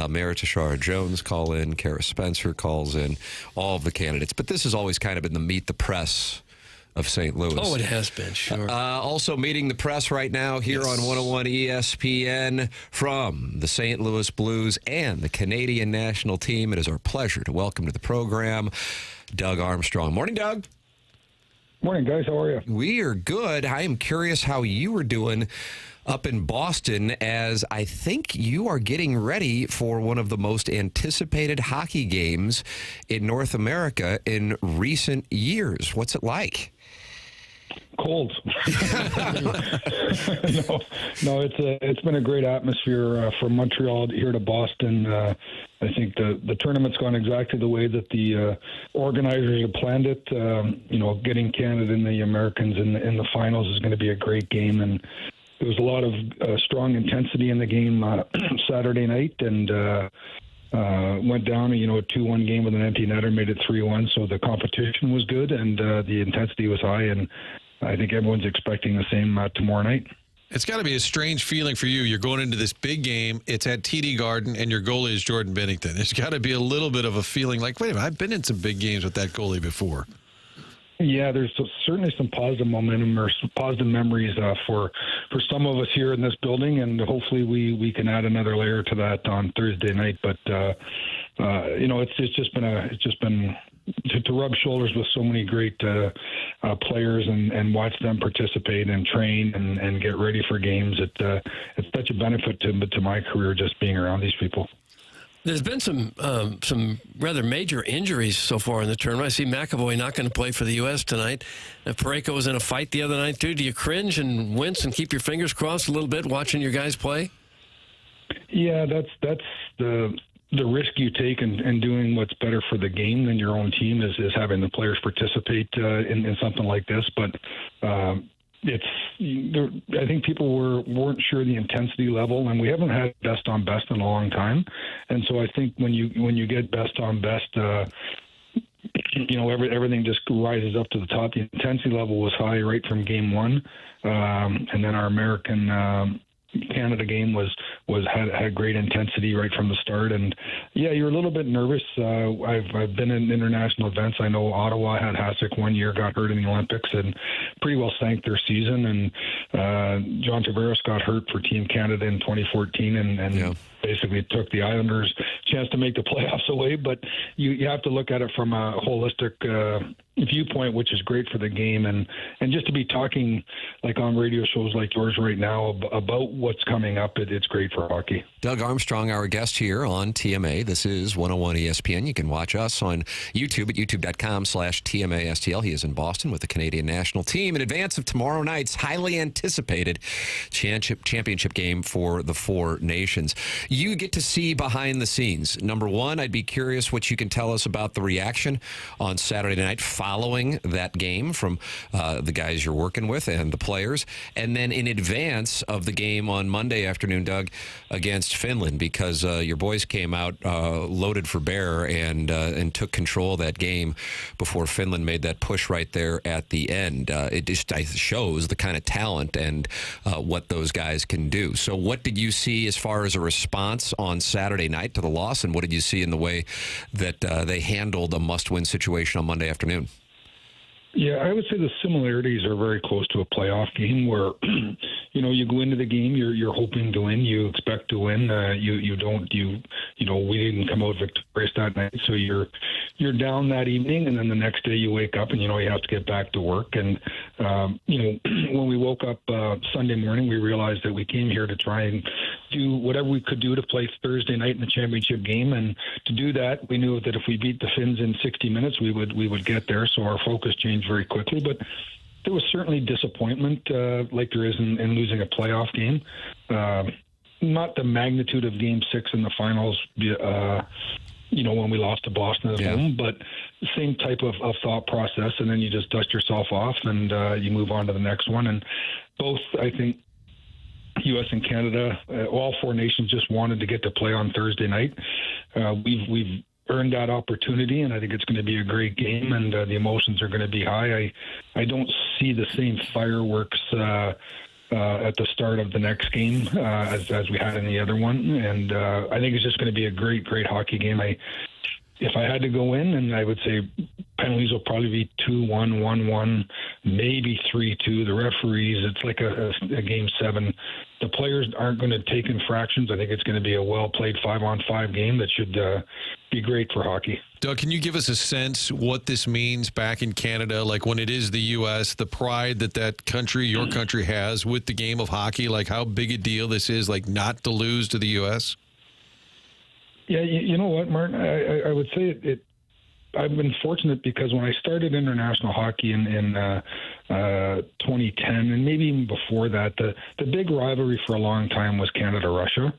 Mayor Tashara Jones call in, Kara Spencer calls in, all of the candidates. But this has always kind of been the meet the press of St. Louis. Oh, it has been, sure. Also meeting the press right now here on 101 ESPN from the St. Louis Blues and the Canadian national team. It is our pleasure to welcome to the program Doug Armstrong. Morning, Doug. Morning, guys. How are you? We are good. I am curious how you were doing up in Boston, as I think you are getting ready for one of the most anticipated hockey games in North America in recent years. What's it like? Cold. No, it's been a great atmosphere from Montreal here to Boston. I think the tournament's gone exactly the way that the organizers have planned it. Getting Canada and the Americans in the finals is going to be a great game, and there was a lot of strong intensity in the game Saturday night, and went down a 2-1 game with an empty netter, made it 3-1. So the competition was good, and the intensity was high, and I think everyone's expecting the same tomorrow night. It's got to be a strange feeling for you. You're going into this big game. It's at TD Garden, and your goalie is Jordan Binnington. There's got to be a little bit of a feeling like, wait a minute, I've been in some big games with that goalie before. Yeah, there's certainly some positive momentum or some positive memories for some of us here in this building, and hopefully we can add another layer to that on Thursday night. But it's just been to rub shoulders with so many great players and watch them participate and train and get ready for games. It's such a benefit to my career just being around these people. There's been some rather major injuries so far in the tournament. I see McAvoy not going to play for the U.S. tonight. Parayko was in a fight the other night, too. Do you cringe and wince and keep your fingers crossed a little bit watching your guys play? Yeah, that's the risk you take in doing what's better for the game than your own team is having the players participate in something like this. But I think people weren't sure the intensity level, and we haven't had best on best in a long time. And so I think when you get best on best, everything just rises up to the top. The intensity level was high right from game one, and then our American Canada game had great intensity right from the start. And yeah, you're a little bit nervous. I've been in international events. I know Ottawa had Hasek one year, got hurt in the Olympics, and pretty well sank their season. And John Tavares got hurt for Team Canada in 2014, and basically took the Islanders' chance to make the playoffs away. But you have to look at it from a holistic viewpoint, which is great for the game, and just to be talking like on radio shows like yours right now about what's coming up, it's great for hockey. Doug Armstrong, our guest here on TMA. This is 101 ESPN. You can watch us on YouTube at youtube.com/TMASTL. He is in Boston with the Canadian national team in advance of tomorrow night's highly anticipated championship game for the Four Nations. You get to see behind the scenes. Number one, I'd be curious what you can tell us about the reaction on Saturday night following that game from the guys you're working with and the players, and then in advance of the game on Monday afternoon, Doug, against Finland, because your boys came out loaded for bear and took control of that game before Finland made that push right there at the end. It just shows the kind of talent and what those guys can do. So what did you see as far as a response on Saturday night to the loss, and what did you see in the way that they handled a must-win situation on Monday afternoon? Yeah, I would say the similarities are very close to a playoff game where, you go into the game, you're hoping to win, you expect to win. We didn't come out victorious that night, so you're down that evening, and then the next day you wake up and you have to get back to work. And when we woke up Sunday morning, we realized that we came here to try and do whatever we could do to play Thursday night in the championship game. And to do that, we knew that if we beat the Finns in 60 minutes, we would get there. So our focus changed very quickly. But there was certainly disappointment, like there is in losing a playoff game. Not the magnitude of Game 6 in the finals, when we lost to Boston at home, but the same type of thought process. And then you just dust yourself off and you move on to the next one. And both, I think, U.S. and Canada, all four nations just wanted to get to play on Thursday night. We've earned that opportunity, and I think it's going to be a great game, and the emotions are going to be high. I don't see the same fireworks at the start of the next game as we had in the other one, and I think it's just going to be a great, great hockey game. If I had to go in, and I would say penalties will probably be 2-1, 1-1, maybe 3-2. The referees, it's like a Game 7. The players aren't going to take infractions. I think it's going to be a well-played 5-on-5 game that should be great for hockey. Doug, can you give us a sense what this means back in Canada, like when it is the U.S., the pride that country, your country has with the game of hockey, like how big a deal this is, like not to lose to the U.S.? Yeah, you know what, Martin? I would say I've been fortunate because when I started international hockey in 2010, and maybe even before that, the big rivalry for a long time was Canada-Russia.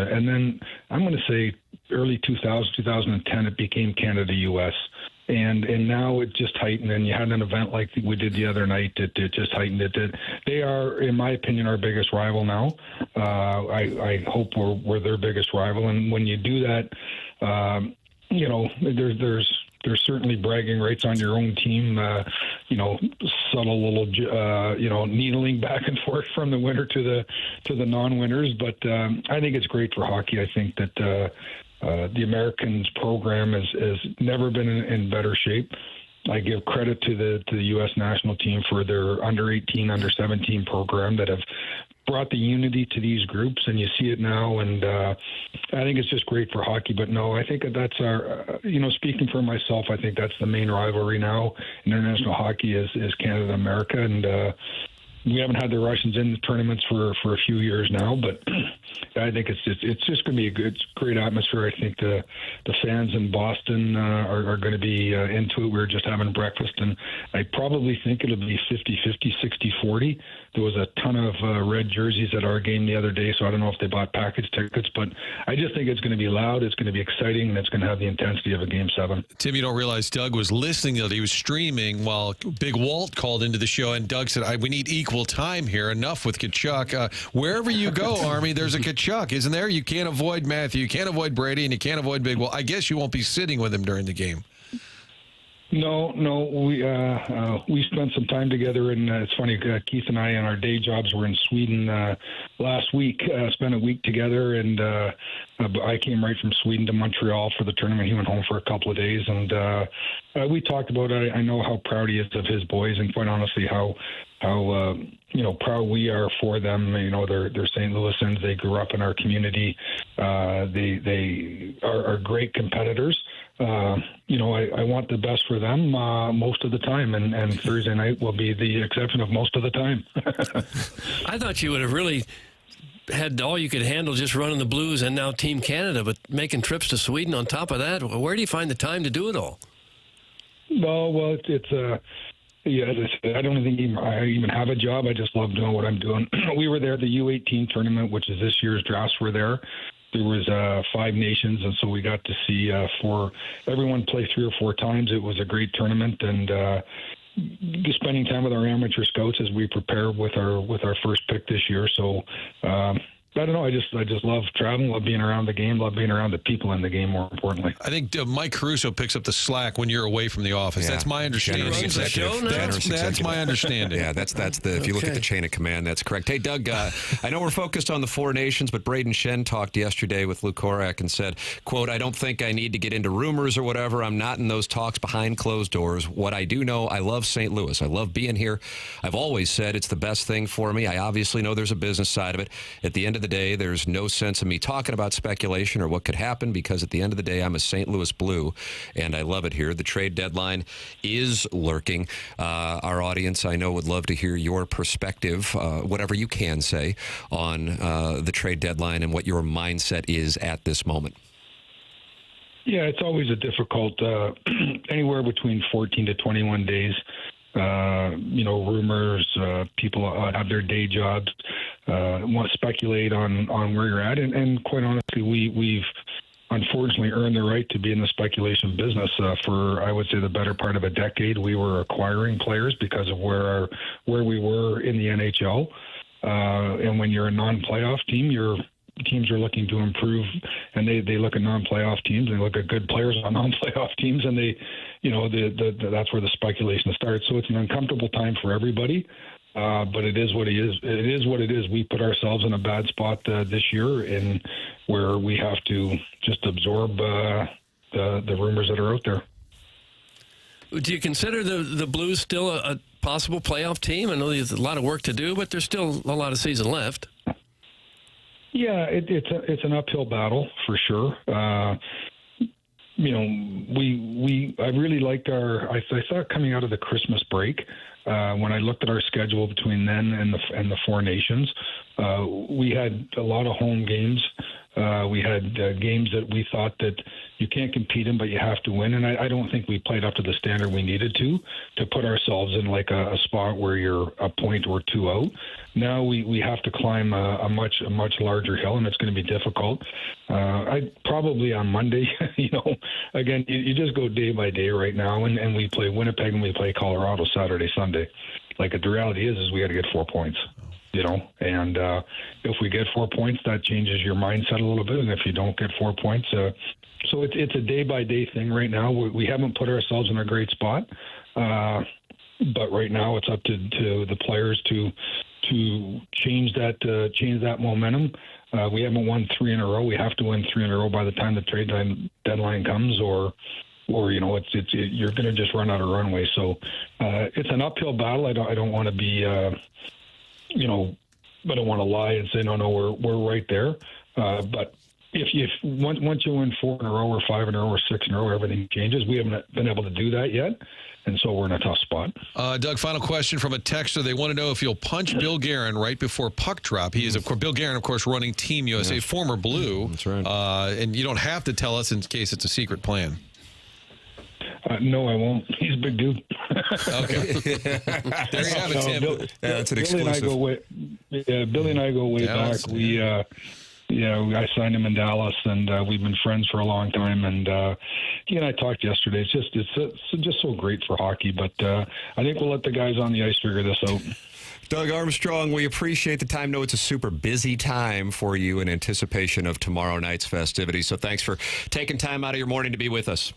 And then I'm going to say early 2010, it became Canada-US. And now it just heightened, and you had an event like we did the other night that just heightened it. They are, in my opinion, our biggest rival now. I hope we're their biggest rival, and when you do that, there's certainly bragging rights on your own team. Subtle little needling back and forth from the winner to the non-winners, but I think it's great for hockey. I think that. The Americans program has never been in better shape. I give credit to the U.S. national team for their under 18, under 17 program that have brought the unity to these groups, and you see it now. And I think it's just great for hockey. But no, I think that's our, speaking for myself, I think that's the main rivalry now in international hockey is Canada, America, and we haven't had the Russians in the tournaments for a few years now, but I think it's just going to be a great atmosphere. I think the fans in Boston are going to be into it. We were just having breakfast, and I probably think it'll be 50-50, 60-40. There was a ton of red jerseys at our game the other day, so I don't know if they bought package tickets, but I just think it's going to be loud, it's going to be exciting, and it's going to have the intensity of a Game 7. Tim, you don't realize Doug was listening. He was streaming while Big Walt called into the show, and Doug said, we need equal time here. Enough with Tkachuk. Wherever you go, Army, there's a Tkachuk, isn't there? You can't avoid Matthew, you can't avoid Brady, and you can't avoid Big Walt. I guess you won't be sitting with him during the game. No, we spent some time together, and it's funny, Keith and I, in our day jobs, were in Sweden last week, spent a week together, and I came right from Sweden to Montreal for the tournament. He went home for a couple of days, and we talked about it. I know how proud he is of his boys, and quite honestly, how proud we are for them. They're St. Louisans. They grew up in our community. They are great competitors. I want the best for them most of the time, and Thursday night will be the exception of most of the time. I thought you would have really had all you could handle just running the Blues and now Team Canada, but making trips to Sweden on top of that. Where do you find the time to do it all? Well, it's as I said, I don't think I even have a job. I just love doing what I'm doing. We were there, the U18 tournament, which is this year's drafts were there. There was 5 nations, and so we got to see everyone play 3 or 4 times. It was a great tournament, and just spending time with our amateur scouts as we prepare with our first pick this year. So I don't know. I just love traveling, love being around the game, love being around the people in the game. More importantly, I think Mike Caruso picks up the slack when you're away from the office. Yeah. That's my understanding. That's my understanding. Yeah, that's the. If you look at the chain of command, that's correct. Hey, Doug, I know we're focused on the 4 nations, but Braden Shen talked yesterday with Luke Korak and said, "quote I don't think I need to get into rumors or whatever. I'm not in those talks behind closed doors. What I do know, I love St. Louis. I love being here. I've always said it's the best thing for me. I obviously know there's a business side of it. At the end of the day, there's no sense of me talking about speculation or what could happen because at the end of the day, I'm a St. Louis Blue, and I love it here. The trade deadline is lurking. Our audience, I know, would love to hear your perspective, whatever you can say, on the trade deadline and what your mindset is at this moment." Yeah, it's always a difficult, anywhere between 14 to 21 days. Rumors, people have their day jobs, want to speculate on where you're at. And quite honestly, we've unfortunately earned the right to be in the speculation business for, I would say, the better part of a decade. We were acquiring players because of where we were in the NHL. And when you're a non-playoff team, teams are looking to improve, and they look at non-playoff teams, and they look at good players on non-playoff teams, and that's where the speculation starts. So it's an uncomfortable time for everybody, but it is what it is. It is what it is. We put ourselves in a bad spot this year, and where we have to just absorb the rumors that are out there. Do you consider the Blues still a possible playoff team? I know there's a lot of work to do, but there's still a lot of season left. Yeah, it's an uphill battle for sure. I really liked I thought coming out of the Christmas break, when I looked at our schedule between then and the 4 nations, we had a lot of home games. We had games that we thought that you can't compete in, but you have to win. And I don't think we played up to the standard we needed to put ourselves in like a spot where you're a point or 2 out. Now we have to climb a much larger hill, and it's going to be difficult. I probably on Monday, again, you just go day by day right now, and we play Winnipeg and we play Colorado Saturday, Sunday. Like the reality is we got to get 4 points. And if we get 4 points, that changes your mindset a little bit. And if you don't get 4 points, so it's a day-by-day thing right now. We haven't put ourselves in a great spot, but right now it's up to the players to change that momentum. We haven't won 3 in a row. We have to win 3 in a row by the time the trade deadline comes, or you're going to just run out of runway. So it's an uphill battle. I don't want to be. I don't want to lie and say no, we're right there. But if once you win 4 in a row or 5 in a row or 6 in a row, everything changes. We haven't been able to do that yet, and so we're in a tough spot. Doug, final question from a texter. They want to know if you'll punch Bill Guerin right before puck drop. He is, of course, Bill Guerin, of course, running Team USA, former Blue. That's right. And you don't have to tell us in case it's a secret plan. No, I won't. He's a big dude. Okay. There you have it, Tim. That's an Billy exclusive. Billy and I go way Dallas, back. I signed him in Dallas, and we've been friends for a long time. And he and I talked yesterday. It's just so great for hockey. But I think we'll let the guys on the ice figure this out. Doug Armstrong, we appreciate the time. No, it's a super busy time for you in anticipation of tomorrow night's festivities. So thanks for taking time out of your morning to be with us.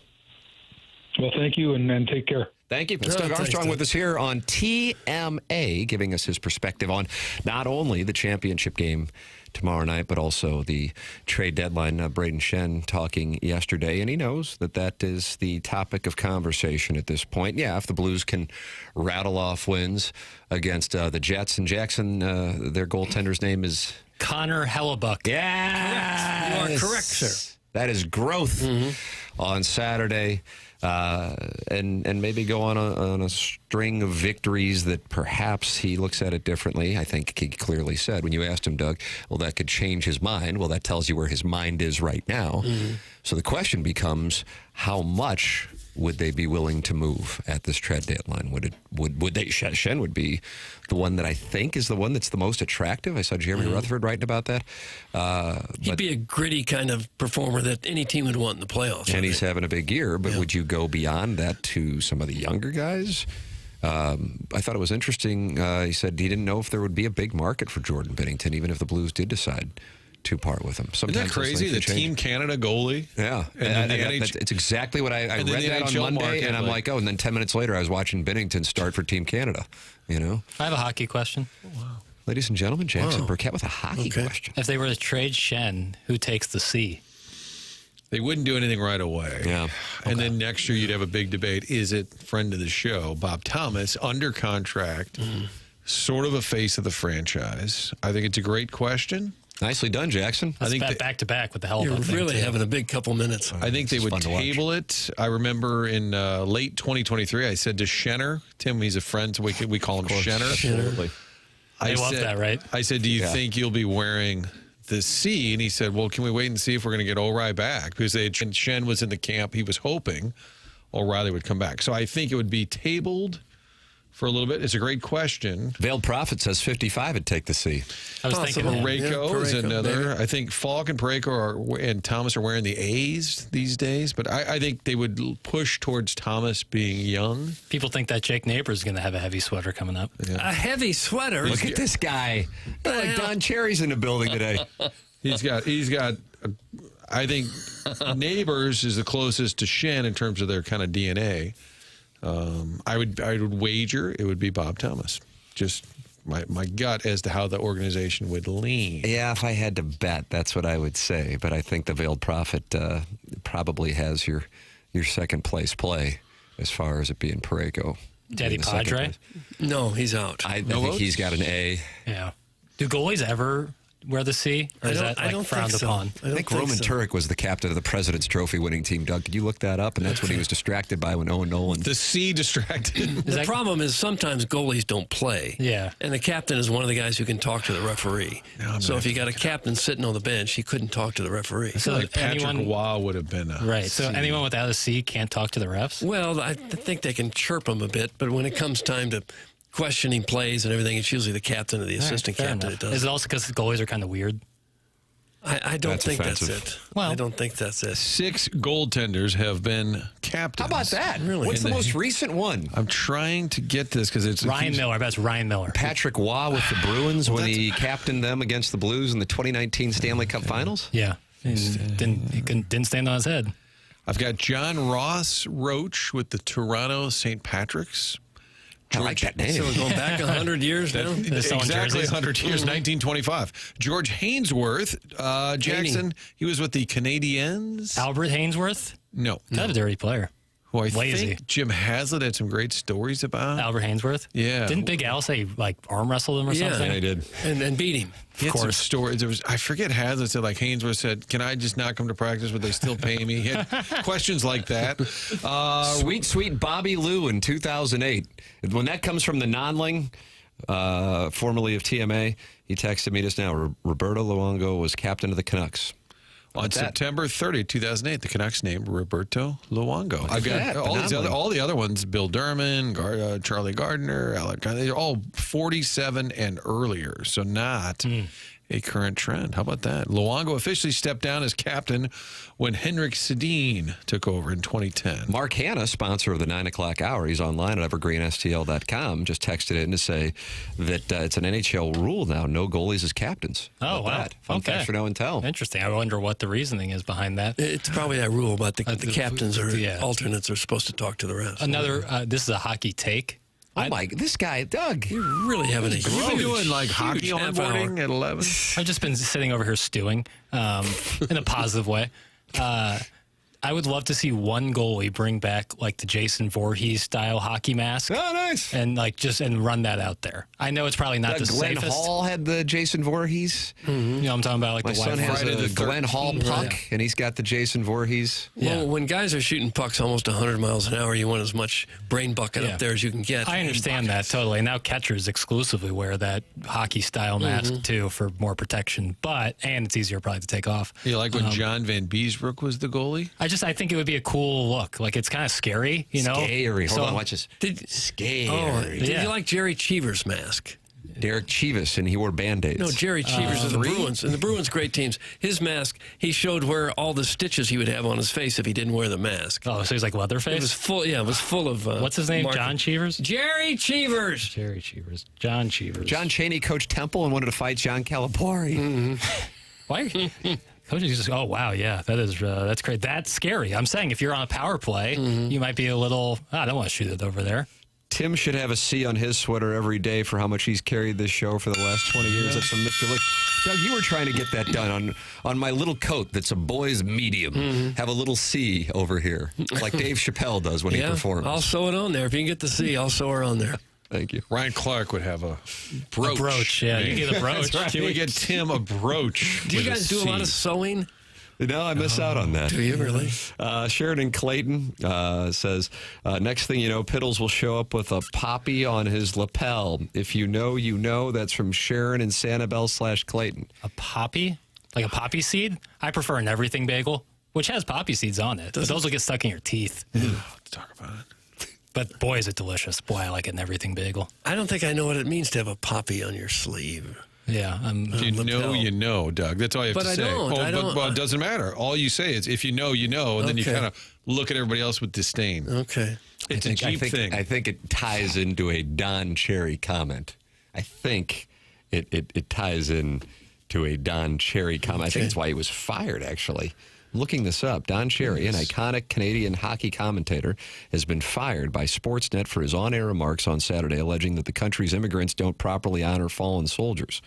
Well, thank you, and take care. Thank you. It's Doug Armstrong with us here on TMA, giving us his perspective on not only the championship game tomorrow night, but also the trade deadline. Braden Shen talking yesterday, and he knows that is the topic of conversation at this point. Yeah, if the Blues can rattle off wins against the Jets and Jackson, their goaltender's name is Connor Hellebuck. Yeah, you are correct, sir. That is growth on Saturday. And maybe go on a string of victories that perhaps he looks at it differently. I think he clearly said when you asked him, Doug, well, that could change his mind. Well, that tells you where his mind is right now. So the question becomes, how much would they be willing to move at this trade deadline? Would they? Shen would be the one that I think is the one that's the most attractive. I saw Jeremy Rutherford writing about that. He'd be a gritty kind of performer that any team would want in the playoffs. And he's having a big year, but would you go beyond that to some of the younger guys? I thought it was interesting. He said he didn't know if there would be a big market for Jordan Binnington, even if the Blues did decide to part with him. Isn't that crazy? The Team Canada goalie? Yeah. It's exactly what I read that on Monday, market, and I'm like, oh, and then 10 minutes later, I was watching Binnington start for Team Canada. You know? I have a hockey question. Oh, wow. Ladies and gentlemen, Jackson Burkett with a hockey question. If they were to trade Shen, who takes the C? They wouldn't do anything right away. Yeah. And then next year, you'd have a big debate. Is it friend of the show, Bob Thomas, under contract, sort of a face of the franchise? I think it's a great question. Nicely done, Jackson. I think back to back with the Hellebuck. You're really having a big couple minutes. I think they would table it. I remember in late 2023, I said to Schenner, Tim, he's a friend, so we call him Schenner. Absolutely. I love that, right? I said, do you think you'll be wearing the C? And he said, well, can we wait and see if we're going to get O'Reilly back? Because Shen was in the camp. He was hoping O'Reilly would come back. So I think it would be tabled for a little bit. It's a great question. Veiled Prophet says 55 would take the C. I was thinking Parayko is another. I think Falk and Parayko and Thomas are wearing the A's these days, but I think they would push towards Thomas being young. People think that Jake Neighbors is going to have a heavy sweater coming up. Yeah. A heavy sweater? Look at this guy. Like Don Cherry's in the building today. He's got I think Neighbors is the closest to Shen in terms of their kind of DNA. I would wager it would be Bob Thomas. Just my gut as to how the organization would lean. Yeah, if I had to bet, that's what I would say. But I think the Veiled Prophet probably has your second place play as far as it being Parayko. Daddy Padre? No, he's out. I think he's got an A. Yeah. Do goalies ever wear the C? Or is that like frowned upon? I think Roman Turek was the captain of the President's Trophy winning team. Doug, could you look that up? And that's what he was distracted by when Owen Nolan. The C distracted. The problem is sometimes goalies don't play. Yeah. And the captain is one of the guys who can talk to the referee. So if you got a captain sitting on the bench, he couldn't talk to the referee. So like Patrick Waugh would have been a right. So C. anyone without a C can't talk to the refs? Well, I think they can chirp them a bit, but when it comes time to questioning plays and everything, it's usually the captain or the assistant captain that does. Is it also because goalies are kind of weird? I don't think offensive. that's it. Well, I don't think that's it. 6 goaltenders have been captains. How about that? Really? What's the most recent one? I'm trying to get this because it's Ryan Miller. That's Ryan Miller. Patrick Waugh with the Bruins when he captained them against the Blues in the 2019 Stanley Cup Finals. Yeah, didn't stand on his head. I've got John Ross Roach with the Toronto St. Patrick's. I like that name. So we're going back 100 years now? Exactly 100 years, 1925. George Hainsworth, Jackson, he was with the Canadiens. Albert Hainsworth? No. Kind of a dirty player. Who I Lazy. think Jim Hazlitt had some great stories about. Albert Hainsworth? Yeah. Didn't Big Al say, like, arm wrestled him or something? Yeah, he did. And beat him. He had some stories. There was, I forget, Hazlitt said, like, Hainsworth said, can I just not come to practice, but they still pay me? He had questions like that. Sweet Bobby Lou in 2008. When that comes from the Nonling, formerly of TMA, he texted me just now. Roberto Luongo was captain of the Canucks. On September 30, 2008, the Canucks named Roberto Luongo. I've got all the other ones: Bill Derman, Charlie Gardner, Alec. They're all 47 and earlier, so not a current trend. How about that? Luongo officially stepped down as captain when Henrik Sedin took over in 2010. Mark Hanna, sponsor of the 9 o'clock hour, he's online at evergreenstl.com, just texted in to say that it's an NHL rule now, no goalies as captains. Oh, wow. Fun fact for no and tell. Interesting. I wonder what the reasoning is behind that. It's probably that rule about the captains or alternates are supposed to talk to the rest. This is a hockey take. This guy, Doug. You're really having a huge, You've been doing like hockey onboarding at 11. I've just been sitting over here stewing in a positive way. I would love to see one goalie bring back like the Jason Voorhees style hockey mask. Oh, nice! And and run that out there. I know it's probably not the Glenn safest. Hall had the Jason Voorhees. You know, I'm talking about like My the son white has a Glenn Hall puck, and he's got the Jason Voorhees. Well, when guys are shooting pucks almost 100 miles an hour, you want as much brain bucket up there as you can get. I understand that totally. And now catchers exclusively wear that hockey style mask too for more protection. And it's easier probably to take off. You like when John Van Beesbrook was the goalie? I think it would be a cool look. Like it's kind of scary, you know. Scary. Hold on, watch this. Scary. Oh, did you like Jerry Cheever's mask? Derek Chivas, and he wore Band-Aids. No, Jerry Cheevers of the Bruins. And the Bruins, great teams. His mask, he showed where all the stitches he would have on his face if he didn't wear the mask. Oh, so he's like Leatherface? It was full, it was full of... What's his name? John Cheevers? Jerry Cheevers! Jerry Cheevers. John Cheevers. John Chaney coached Temple and wanted to fight John Calipari. Why? Coaches just, oh, wow, yeah, that's great. That's scary. I'm saying if you're on a power play, you might be a little, I don't want to shoot it over there. Tim should have a C on his sweater every day for how much he's carried this show for the last 20 years. That's from Mr. Lick. Doug, you were trying to get that done on my little coat that's a boy's medium. Have a little C over here, like Dave Chappelle does when he performs. I'll sew it on there. If you can get the C, I'll sew her on there. Thank you. Ryan Clark would have a brooch. A brooch, yeah. You get a brooch. Right. Can we get Tim a brooch? Do you guys do a lot of sewing? No, I miss out on that. Do you really? Sheridan Clayton says, next thing you know, Piddles will show up with a poppy on his lapel. If you know, you know. That's from Sharon and Sanibel/Clayton. A poppy? Like a poppy seed? I prefer an everything bagel, which has poppy seeds on it. But those will get stuck in your teeth. Let's talk about it. But boy, is it delicious. Boy, I like an everything bagel. I don't think I know what it means to have a poppy on your sleeve. Yeah. You know, Doug. That's all you have to say. I don't. Well, it doesn't matter. All you say is, if you know, you know, and then you kind of look at everybody else with disdain. Okay. It's a cheap thing. I think it ties into a Don Cherry comment. I think it ties in to a Don Cherry comment. I think it's why he was fired, actually. I'm looking this up. Don Cherry, an iconic Canadian hockey commentator, has been fired by Sportsnet for his on-air remarks on Saturday, alleging that the country's immigrants don't properly honor fallen soldiers.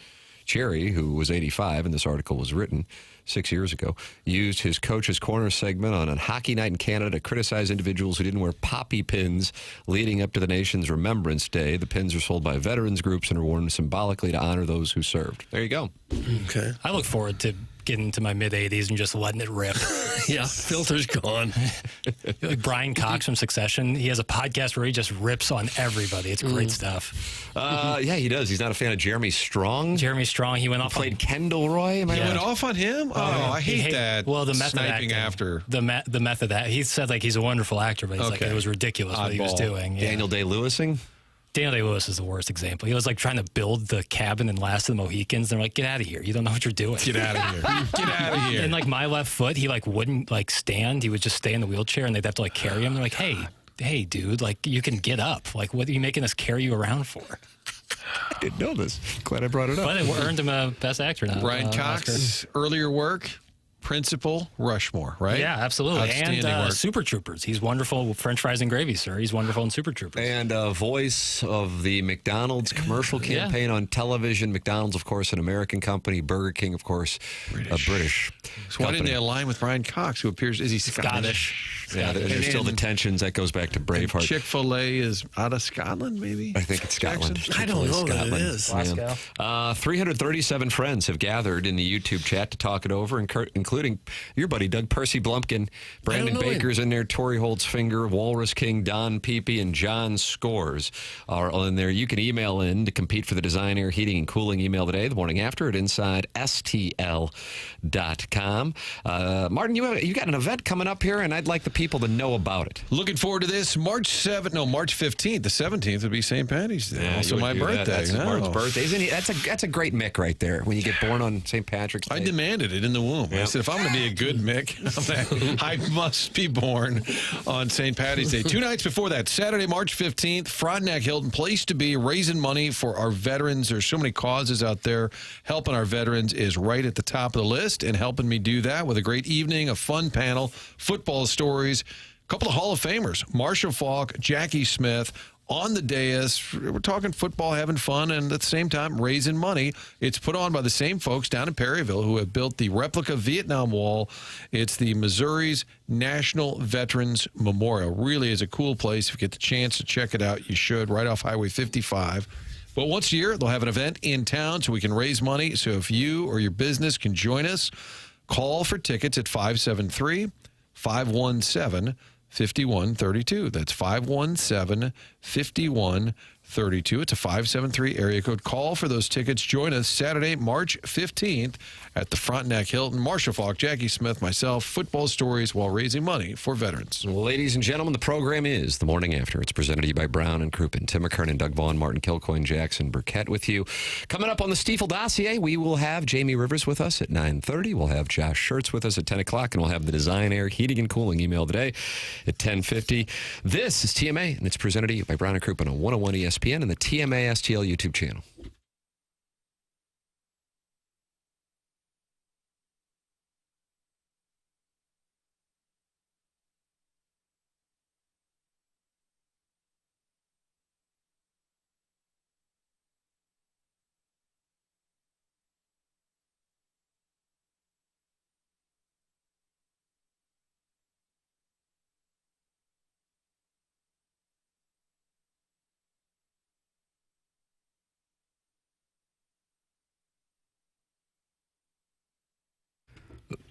Cherry, who was 85, and this article was written 6 years ago, used his Coach's Corner segment on a hockey night in Canada to criticize individuals who didn't wear poppy pins leading up to the nation's Remembrance Day. The pins are sold by veterans groups and are worn symbolically to honor those who served. There you go. Okay. I look forward to getting to my mid-80s and just letting it rip. Yeah, filter's gone. Like Brian Cox from Succession, he has a podcast where he just rips on everybody. It's great stuff. Yeah, he does. He's not a fan of Jeremy Strong. Jeremy Strong, he went off played Kendall Roy. He went off on him? Oh, I hate that. Well, the method sniping acting, after. The method that he said, like, he's a wonderful actor, but he's like, it was ridiculous what he was doing. Yeah. Daniel Day-Lewising? Daniel Day-Lewis is the worst example. He was like trying to build the cabin in Last of the Mohicans. They're like, get out of here. You don't know what you're doing. Get out of here. Get out of here. And like my left foot, he like wouldn't like stand. He would just stay in the wheelchair and they'd have to like carry him. They're like, hey, dude, like you can get up. Like, what are you making us carry you around for? I didn't know this. Glad I brought it up. But it earned him a Best Actor now. Brian Cox's earlier work, Principal, Rushmore, right? Yeah, absolutely. Outstanding and work. Super Troopers. He's wonderful. French fries and gravy, sir. He's wonderful in Super Troopers. And voice of the McDonald's commercial campaign on television. McDonald's, of course, an American company. Burger King, of course, a British So why didn't they align with Brian Cox, who appears, is he Scottish? Yeah, there's still the tensions. That goes back to Braveheart. Chick-fil-A is out of Scotland, maybe? I think it's Scotland. I don't know that it is. Yeah. 337 friends have gathered in the YouTube chat to talk it over, including your buddy Doug Percy Blumpkin, Brandon Baker's in there, Tori Holtzfinger, Walrus King, Don Peepy, and John Scores are all in there. You can email in to compete for the Design Air Heating and Cooling email today, the morning after at InsideSTL.com. Martin, you got an event coming up here, and I'd like the people to know about it? Looking forward to this. March 15th. The 17th would be St. Patty's Day. Yeah, also my birthday. That's Mark's birthday. Isn't he? That's a great Mick right there. When you get born on St. Patrick's Day. I demanded it in the womb. I said, if I'm going to be a good Mick, I must be born on St. Patty's Day. 2 nights before that, Saturday, March 15th, Frontenac Hilton, place to be, raising money for our veterans. There's so many causes out there. Helping our veterans is right at the top of the list, and helping me do that with a great evening, a fun panel, football stories, a couple of Hall of Famers, Marshall Faulk, Jackie Smith, on the dais. We're talking football, having fun, and at the same time raising money. It's put on by the same folks down in Perryville who have built the replica Vietnam Wall. It's the Missouri's National Veterans Memorial. Really is a cool place. If you get the chance to check it out, you should, right off Highway 55. But once a year, they'll have an event in town so we can raise money. So if you or your business can join us, call for tickets at 573-517-5132. That's 517-5132. It's a 573 area code. Call for those tickets. Join us Saturday, March 15th at the Frontenac Hilton. Marshall Faulk, Jackie Smith, myself, football stories while raising money for veterans. Ladies and gentlemen, the program is The Morning After. It's presented to you by Brown and Crouppen. Tim McKernan, Doug Vaughn, Martin Kilcoyne, Jackson Burkett with you. Coming up on the Stiefel Dossier, we will have Jamie Rivers with us at 9:30. We'll have Josh Schertz with us at 10 o'clock, and we'll have the Design Air Heating and Cooling email today at 10:50. This is TMA, and it's presented to you by Brown and Crouppen on 101 ESPN and the TMA STL YouTube channel.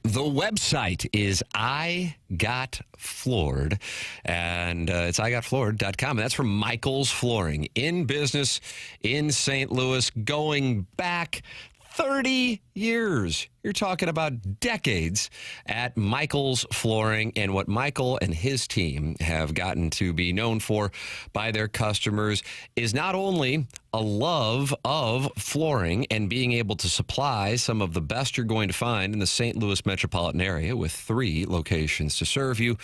The website is I Got Floored, and it's igotfloored.com. And that's from Michael's Flooring, in business in St. Louis, going back 30 years. You're talking about decades at Michael's Flooring, and what Michael and his team have gotten to be known for by their customers is not only a love of flooring and being able to supply some of the best you're going to find in the St. Louis metropolitan area with 3 locations to serve you,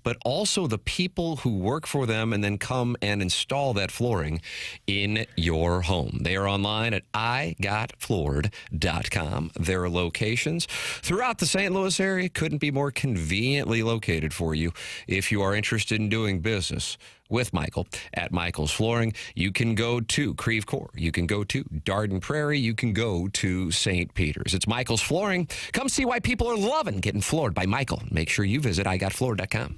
but also the people who work for them and then come and install that flooring in your home. They are online at igotfloored.com. Their locations throughout the St. Louis area couldn't be more conveniently located for you. If you are interested in doing business with Michael at Michael's Flooring, you can go to Creve Coeur, you can go to Darden Prairie, you can go to St. Peter's. It's Michael's Flooring. Come see why people are loving getting floored by Michael. Make sure you visit igotfloored.com.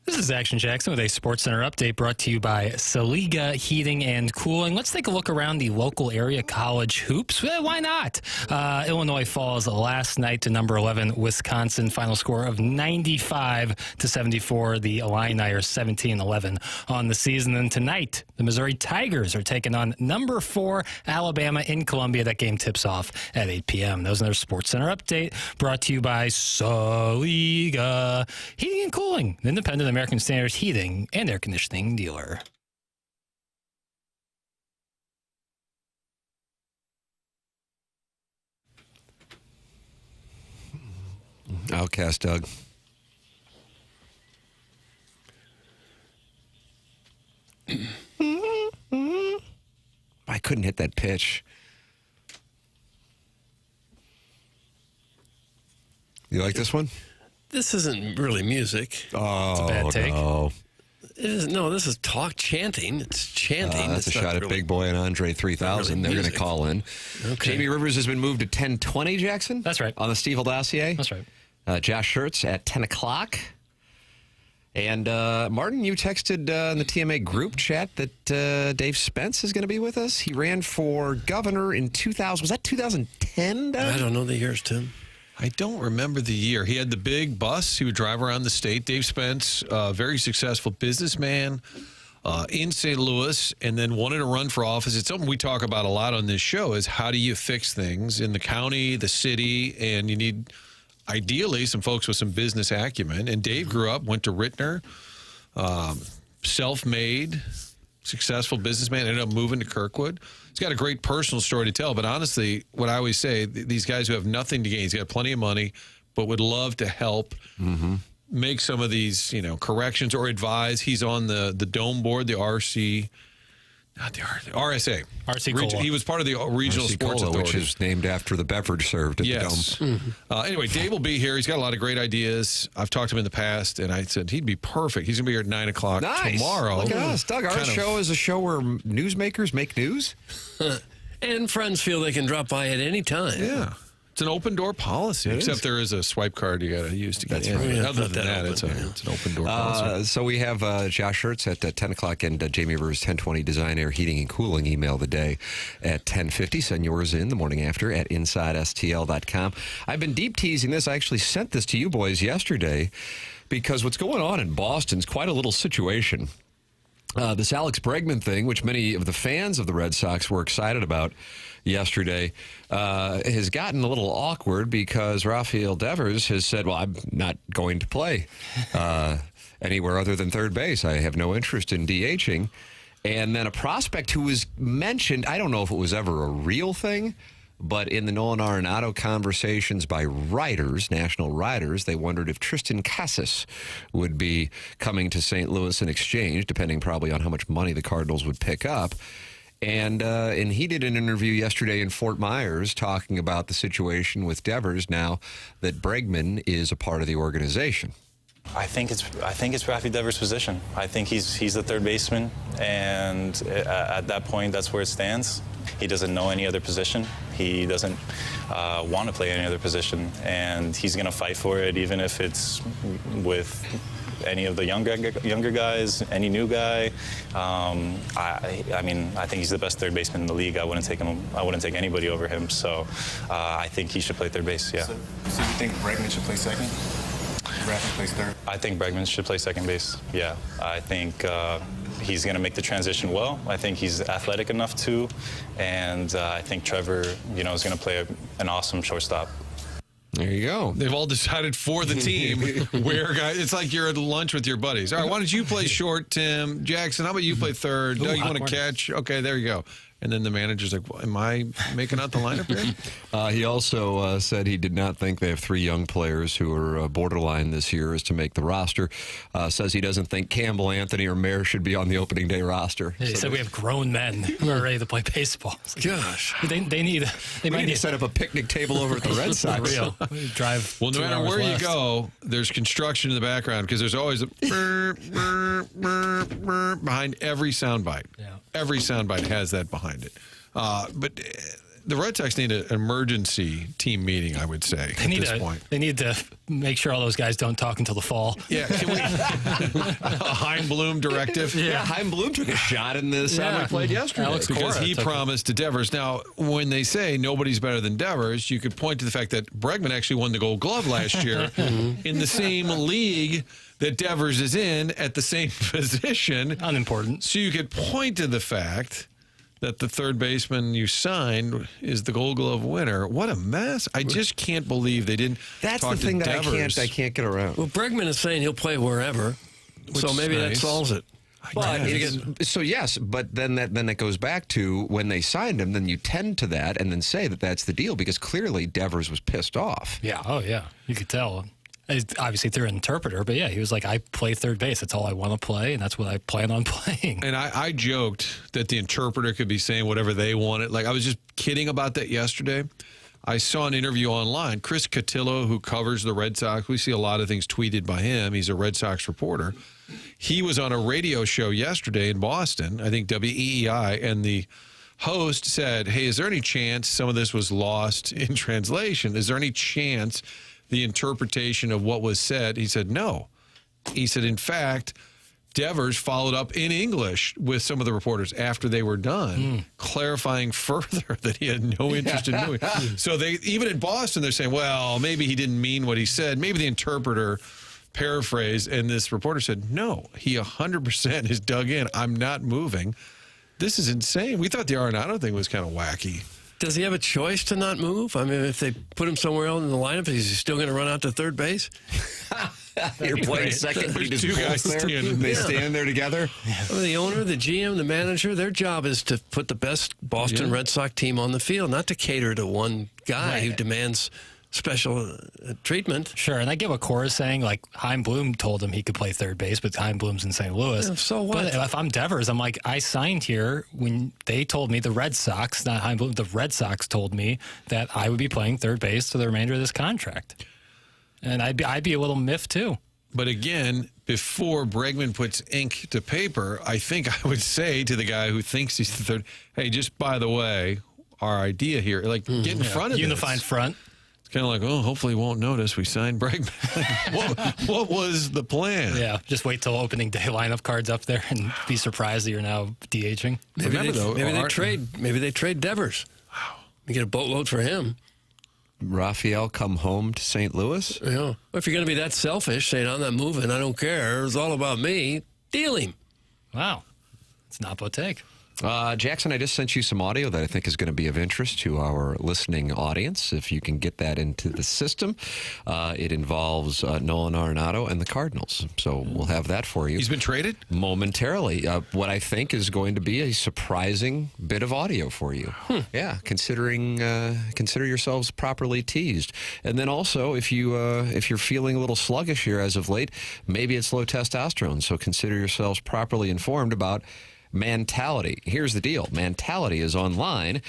This is Jackson with a SportsCenter update brought to you by Saliga Heating and Cooling. Let's take a look around the local area college hoops. Why not? Illinois falls last night to number 11 Wisconsin. Final score of 95-74. The Illini are 17-11 on the season. And tonight, the Missouri Tigers are taking on number 4 Alabama in Columbia. That game tips off at 8 p.m. That was another SportsCenter update brought to you by Saliga Heating and Cooling, independent American Standard heating and air conditioning dealer. Outcast, Doug. I couldn't hit that pitch. You like this one? This isn't really music. Oh, it's a bad take. No. It is, no, this is talk chanting. It's chanting. That's it's a shot at Big Boy and Andre 3000. They're going to call in. Okay. Jamie Rivers has been moved to 10:20, Jackson? That's right. On the Stiefel dossier? That's right. Josh Schertz at 10 o'clock. And Martin, you texted in the TMA group chat that Dave Spence is going to be with us. He ran for governor in 2000. Was that 2010, Doug? I don't know the years, Tim. I don't remember the year. He had the big bus. He would drive around the state. Dave Spence, very successful businessman in St. Louis, and then wanted to run for office. It's something we talk about a lot on this show is how do you fix things in the county, the city, and you need, ideally, some folks with some business acumen. And Dave grew up, went to Rittner, self-made, successful businessman, ended up moving to Kirkwood. He's got a great personal story to tell, but honestly, what I always say, these guys who have nothing to gain, he's got plenty of money, but would love to help make some of these, corrections or advise. He's on the Dome board, the RC, not the RSA. RC Cola. He was part of the Regional RC Sports Cola, Authority. which is named after the beverage served at the Dome. Anyway, Dave will be here. He's got a lot of great ideas. I've talked to him in the past, and I said he'd be perfect. He's going to be here at 9 o'clock tomorrow. Look at us. Doug, our show is a show where newsmakers make news. And friends feel they can drop by at any time. Yeah. It's an open door policy, except there is a swipe card you got to use to get in. right. Other than that, it's an open door policy. So we have Josh Schertz at 10 o'clock and Jamie Rivers 10:20 Design Air Heating and Cooling email the day at 10:50. Send yours in the morning after at InsideSTL.com. I've been deep teasing this. I actually sent this to you boys yesterday because what's going on in Boston is quite a little situation. This Alex Bregman thing, which many of the fans of the Red Sox were excited about yesterday, has gotten a little awkward because Rafael Devers has said, well, I'm not going to play anywhere other than third base. I have no interest in DHing. And then a prospect who was mentioned, I don't know if it was ever a real thing, but in the Nolan Arenado conversations by writers, national writers, they wondered if Tristan Casas would be coming to St. Louis in exchange, depending probably on how much money the Cardinals would pick up. And he did an interview yesterday in Fort Myers talking about the situation with Devers now that Bregman is a part of the organization. I think it's Rafi Devers' position. I think he's the third baseman, and at that point, that's where it stands. He doesn't know any other position. He doesn't want to play any other position, and he's going to fight for it, even if it's with any of the younger guys, any new guy. I mean, I think he's the best third baseman in the league. I wouldn't take him. I wouldn't take anybody over him. So I think he should play third base. Yeah. So you think Bregman should play second? Rafi plays third. I think Bregman should play second base. Yeah, I think he's going to make the transition well. I think he's athletic enough to, and I think Trevor, is going to play an awesome shortstop. There you go. They've all decided for the team where guys. It's like you're at lunch with your buddies. All right, why don't you play short, Tim? Jackson, how about you play third? Doug, you want to catch? Okay, there you go. And then the manager's like, well, am I making out the lineup here? He also said he did not think they have three young players who are borderline this year as to make the roster. Says he doesn't think Campbell, Anthony, or Mayer should be on the opening day roster. Yeah, he said we have grown men who are ready to play baseball. Gosh. They might need to set up a picnic table over at the Red Sox. Real. Drive. Well, no matter where you go, there's construction in the background because there's always a behind every soundbite. Yeah. Every soundbite has that behind it. But the Red Sox need an emergency team meeting, I would say, at this point. They need to make sure all those guys don't talk until the fall. Yeah, can we a Chaim Bloom directive? Yeah, Chaim Bloom took a shot in the sound we played yesterday. Because he promised to Devers. Now, when they say nobody's better than Devers, you could point to the fact that Bregman actually won the Gold Glove last year in the same league that Devers is in at the same position. Unimportant. So you could point to the fact that the third baseman you signed is the Gold Glove winner. What a mess. I just can't believe they didn't That's talk the thing to that Devers. I can't get around. Well, Bregman is saying he'll play wherever, so maybe that solves it. But yes, but then that goes back to when they signed him. Then you tend to that and then say that that's the deal because clearly Devers was pissed off. Yeah. Oh, yeah. You could tell. Obviously, they're an interpreter, but yeah, he was like, I play third base. That's all I want to play, and that's what I plan on playing. And I joked that the interpreter could be saying whatever they wanted. Like, I was just kidding about that yesterday. I saw an interview online. Chris Cotillo, who covers the Red Sox, we see a lot of things tweeted by him. He's a Red Sox reporter. He was on a radio show yesterday in Boston, I think WEEI, and the host said, hey, is there any chance some of this was lost in translation? Is there any chance the interpretation of what was said? He said, no. He said, in fact, Devers followed up in English with some of the reporters after they were done, clarifying further that he had no interest in doing it. So they, even in Boston, they're saying, well, maybe he didn't mean what he said. Maybe the interpreter paraphrased, and this reporter said, no, he 100% is dug in. I'm not moving. This is insane. We thought the Arenado thing was kind of wacky. Does he have a choice to not move? I mean, if they put him somewhere else in the lineup, is he still going to run out to third base? You're playing second. There's two guys standing. They stand there together. Well, the owner, the GM, the manager, their job is to put the best Boston Red Sox team on the field, not to cater to one guy who demands special treatment. Sure, and I get what Cora's saying. Like, Chaim Bloom told him he could play third base, but Chaim Bloom's in St. Louis. Yeah, so what? But if I'm Devers, I'm like, I signed here when they told me, the Red Sox, not Chaim Bloom, the Red Sox told me that I would be playing third base for the remainder of this contract. And I'd be a little miffed, too. But again, before Bregman puts ink to paper, I think I would say to the guy who thinks he's the third, hey, just by the way, our idea here, like, get in front of this. Unified front. Kind of like, oh, hopefully he won't notice we signed Bregman. what was the plan? Yeah, just wait till opening day lineup cards up there and be surprised that you're now DHing. Maybe they trade Devers. Wow, you get a boatload for him. Rafael come home to St. Louis? Yeah. Well, if you're going to be that selfish, saying I'm not moving, I don't care, it's all about me, deal him. Wow, it's not what take. Jackson, I just sent you some audio that I think is going to be of interest to our listening audience. If you can get that into the system, it involves Nolan Arenado and the Cardinals. So we'll have that for you. He's been traded? Momentarily. What I think is going to be a surprising bit of audio for you. Yeah, consider yourselves properly teased. And then also, if you're feeling a little sluggish here as of late, maybe it's low testosterone. So consider yourselves properly informed about Mentality. Here's the deal. Mentality is online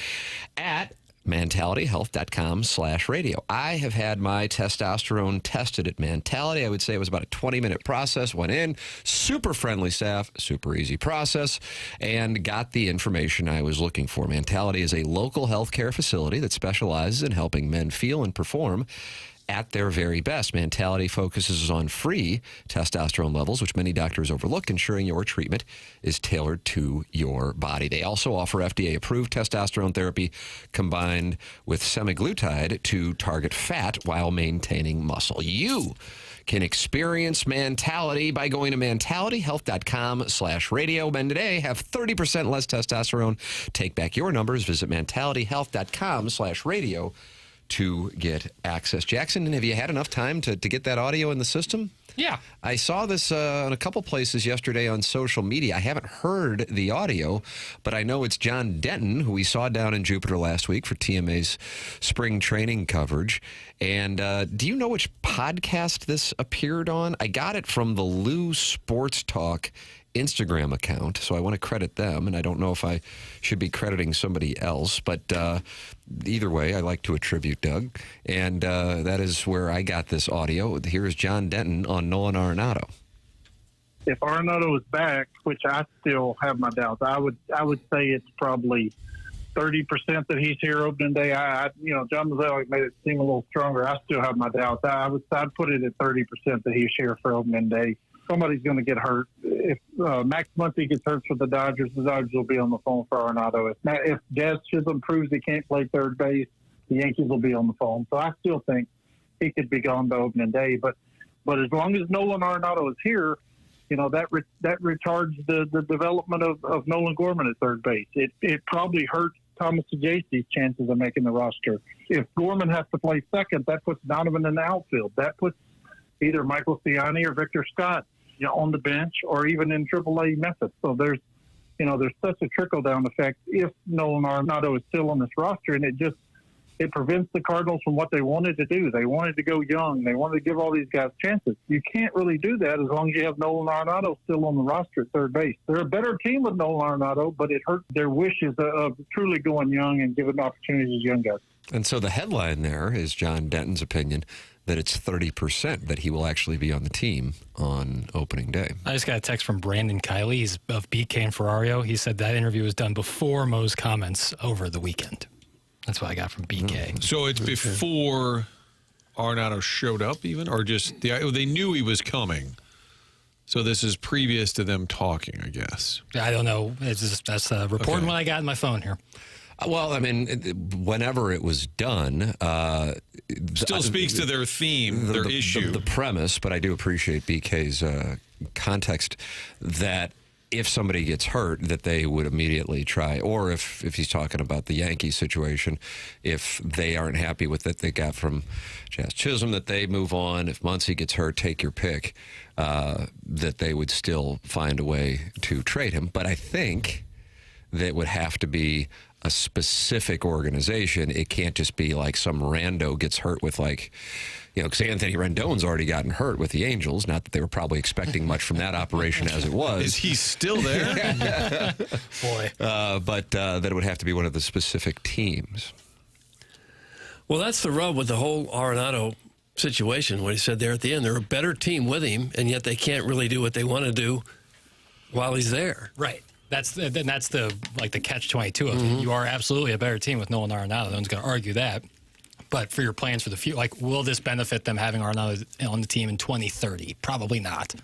at mentalityhealth.com/radio. I have had my testosterone tested at Mentality. I would say it was about a 20-minute process. Went in, super friendly staff, super easy process, and got the information I was looking for. Mentality is a local healthcare facility that specializes in helping men feel and perform at their very best. Mentality focuses on free testosterone levels, which many doctors overlook, ensuring your treatment is tailored to your body. They also offer FDA-approved testosterone therapy combined with semaglutide to target fat while maintaining muscle. You can experience Mentality by going to mentalityhealth.com/radio. Men today have 30% less testosterone. Take back your numbers. Visit mentalityhealth.com/radio to get access. Jackson, have you had enough time to get that audio in the system? Yeah. I saw this in a couple places yesterday on social media. I haven't heard the audio, but I know it's John Denton, who we saw down in Jupiter last week for TMA's spring training coverage. And do you know which podcast this appeared on? I got it from the Lou Sports Talk Instagram account, so I want to credit them, and I don't know if I should be crediting somebody else, but either way, I like to attribute Doug, and that is where I got this audio. Here is John Denton on Nolan Arenado. If Arenado is back, which I still have my doubts, I would say it's probably 30% that he's here opening day. John Mozeliak made it seem a little stronger. I still have my doubts. I'd put it at 30% that he's here for opening day. Somebody's going to get hurt. If Max Muncy gets hurt for the Dodgers will be on the phone for Arenado. If Jazz Chisholm proves he can't play third base, the Yankees will be on the phone. So I still think he could be gone to opening day. But as long as Nolan Arenado is here, that retards the development of Nolan Gorman at third base. It probably hurts Thomas Saggesi's chances of making the roster. If Gorman has to play second, that puts Donovan in the outfield. That puts either Michael Ciani or Victor Scott on the bench, or even in AAA Memphis. So there's such a trickle-down effect if Nolan Arenado is still on this roster, and it prevents the Cardinals from what they wanted to do. They wanted to go young. They wanted to give all these guys chances. You can't really do that as long as you have Nolan Arenado still on the roster at third base. They're a better team with Nolan Arenado, but it hurts their wishes of truly going young and giving opportunities to young guys. And so the headline there is John Denton's opinion that it's 30% that he will actually be on the team on opening day. I just got a text from Brandon Kiley. He's of BK and Ferrario. He said that interview was done before Mo's comments over the weekend. That's what I got from BK. So it's before Arenado showed up even? Or just they knew he was coming? So this is previous to them talking, I guess. I don't know. That's a reporting what I got in my phone here. Well, I mean, whenever it was done, still speaks to their theme, their issue, the premise. But I do appreciate BK's context that if somebody gets hurt, that they would immediately try, or if he's talking about the Yankees situation, if they aren't happy with it, they got from Jazz Chisholm that they move on. If Muncy gets hurt, take your pick. That they would still find a way to trade him. But I think that would have to be a specific organization. It can't just be like some rando gets hurt with because Anthony Rendon's already gotten hurt with the Angels. Not that they were probably expecting much from that operation as it was. Is he still there? Boy. But that it would have to be one of the specific teams. Well, that's the rub with the whole Arenado situation, what he said there at the end. They're a better team with him, and yet they can't really do what they want to do while he's there. Right. That's the catch-22 of it. You are absolutely a better team with Nolan Arenado. No one's going to argue that. But for your plans for the future, will this benefit them having Arenado on the team in 2030? Probably not.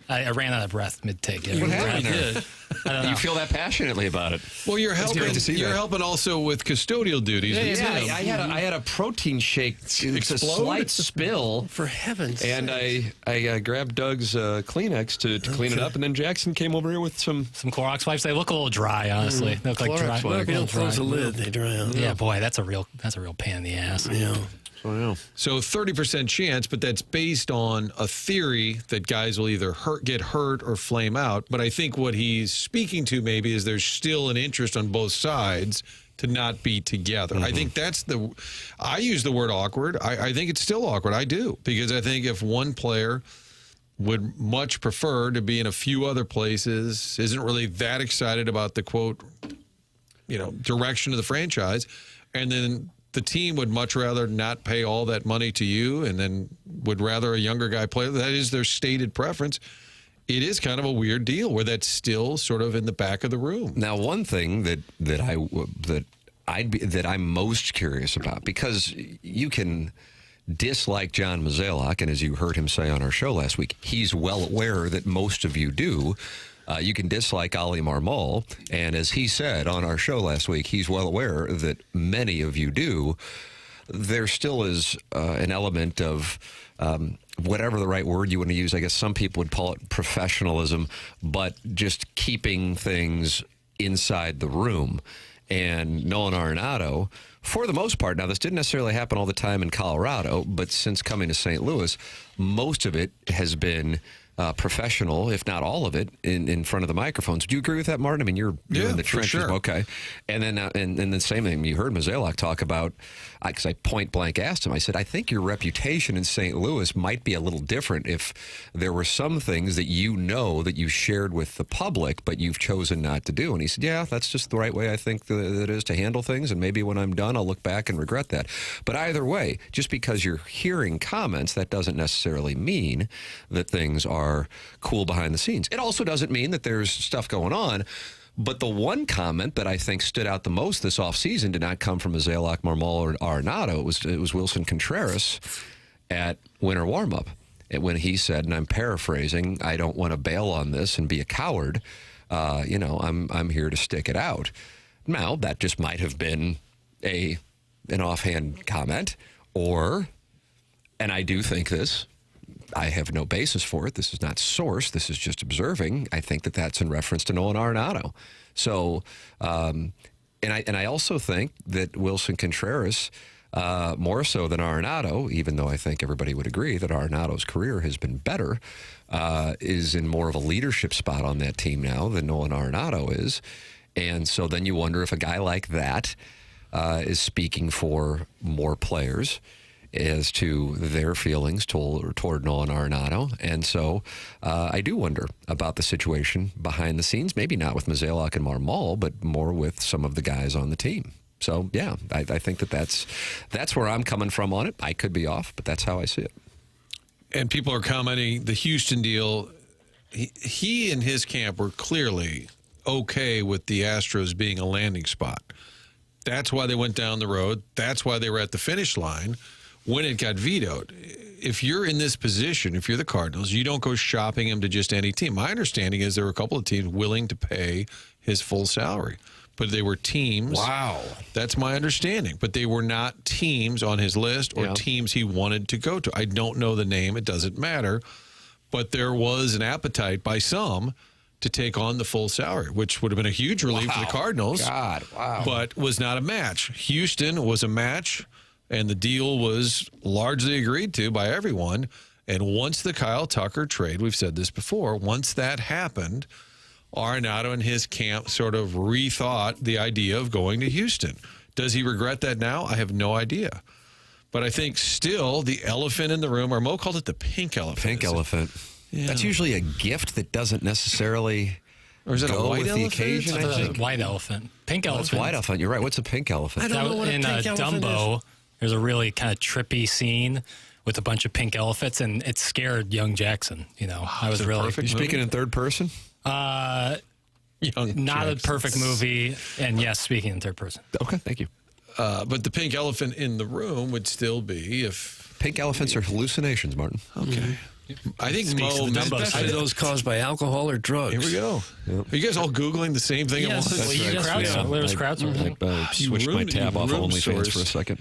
I ran out of breath mid-take. What happened there? I don't know. You feel that passionately about it. Well, you're helping. You're helping also with custodial duties. I had a protein shake. It's a slight spill. For heaven's And I grabbed Doug's Kleenex to clean it up, and then Jackson came over here with some Clorox wipes. They look a little dry, honestly. They look like dry. If you don't close the lid, they dry out. Yeah, boy, that's a real pain in the ass. Yeah. So 30% chance, but that's based on a theory that guys will either get hurt or flame out. But I think what he's speaking to maybe is there's still an interest on both sides to not be together. I think I use the word awkward. I think it's still awkward. I do. Because I think if one player would much prefer to be in a few other places, isn't really that excited about the quote, direction of the franchise, and then the team would much rather not pay all that money to you and then would rather a younger guy play. That is their stated preference. It is kind of a weird deal where that's still sort of in the back of the room. Now, one thing that I'm most curious about, because you can dislike John Mozeliak, and as you heard him say on our show last week, he's well aware that most of you do. You can dislike Ali Marmol, and as he said on our show last week, he's well aware that many of you do. There still is an element of whatever the right word you want to use. I guess some people would call it professionalism, but just keeping things inside the room. And Nolan Arenado, for the most part, now this didn't necessarily happen all the time in Colorado, but since coming to St. Louis, most of it has been professional, if not all of it, in front of the microphones. Do you agree with that, Martin? I mean, you're in the trenches. Sure. Okay. And then and the same thing you heard Mozeliak talk about, because I point blank asked him, I said, I think your reputation in St. Louis might be a little different if there were some things that that you shared with the public, but you've chosen not to do. And he said, yeah, that's just the right way I think that it is to handle things, and maybe when I'm done, I'll look back and regret that. But either way, just because you're hearing comments, that doesn't necessarily mean that things are cool behind the scenes. It also doesn't mean that there's stuff going on, But the one comment that I think stood out the most this offseason did not come from Mazalak, Marmol, or Arenado. It was Wilson Contreras at winter warmup. When he said, and I'm paraphrasing, I don't want to bail on this and be a coward. I'm here to stick it out. Now, that just might have been an offhand comment, and I do think this, I have no basis for it. This is not sourced. This is just observing. I think that that's in reference to Nolan Arenado. So, and I also think that Wilson Contreras, more so than Arenado, even though I think everybody would agree that Arenado's career has been better, is in more of a leadership spot on that team now than Nolan Arenado is. And so then you wonder if a guy like that is speaking for more players as to their feelings toward Nolan Arenado. And so I do wonder about the situation behind the scenes, maybe not with Mazalak and Marmol, but more with some of the guys on the team. So, yeah, I think that's where I'm coming from on it. I could be off, but that's how I see it. And people are commenting, the Houston deal, he and his camp were clearly okay with the Astros being a landing spot. That's why they went down the road. That's why they were at the finish line when it got vetoed. If you're in this position, if you're the Cardinals, you don't go shopping him to just any team. My understanding is there were a couple of teams willing to pay his full salary. But they were teams. Wow. That's my understanding. But they were not teams on his list or teams he wanted to go to. I don't know the name. It doesn't matter. But there was an appetite by some to take on the full salary, which would have been a huge relief for the Cardinals. God, wow. But was not a match. Houston was a match, and the deal was largely agreed to by everyone. And once the Kyle Tucker trade, we've said this before, once that happened, Arenado and his camp sort of rethought the idea of going to Houston. Does he regret that now? I have no idea. But I think still the elephant in the room, or Mo called it the pink elephant. Pink elephant. Yeah. That's usually a gift that doesn't necessarily or is it go a white with elephant? the occasion. I think. White elephant. Pink elephant. That's white elephant. You're right. What's a pink elephant? I don't know what a pink elephant Dumbo, is. There's a really kind of trippy scene with a bunch of pink elephants, and it scared young Jackson. I was really... You're speaking in third person? Not Jackson. a perfect movie, and yes, speaking in third person. Okay, thank you. But the pink elephant in the room would still be if... Pink elephants are hallucinations, Martin. Okay. I think Mo... Especially those caused by alcohol or drugs. Here we go. Yep. Are you guys all Googling the same thing at once? There's crowdsourcing. I switched my tab off OnlyFans for a second.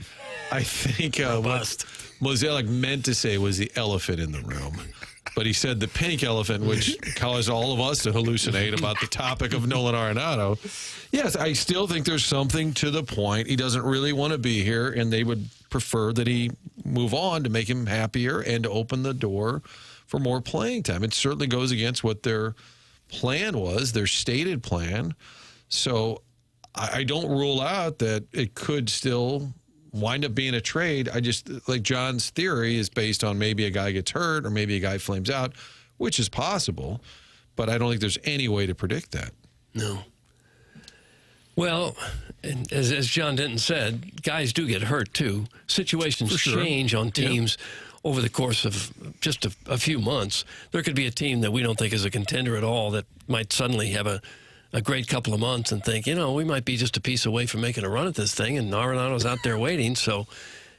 I think what Mozeliak meant to say was the elephant in the room. But he said the pink elephant, which caused all of us to hallucinate about the topic of Nolan Arenado. Yes, I still think there's something to the point. He doesn't really want to be here, and they would prefer that he move on to make him happier and to open the door for more playing time. It certainly goes against what their plan was, their stated plan. So I don't rule out that it could still wind up being a trade. I just, like John's theory is based on maybe a guy gets hurt or maybe a guy flames out, which is possible, but I don't think there's any way to predict that. No. Well, as John Denton said, guys do get hurt too. Situations change on teams over the course of just a few months. There could be a team that we don't think is a contender at all that might suddenly have a great couple of months and think, we might be just a piece away from making a run at this thing, and Arenado's out there waiting. So,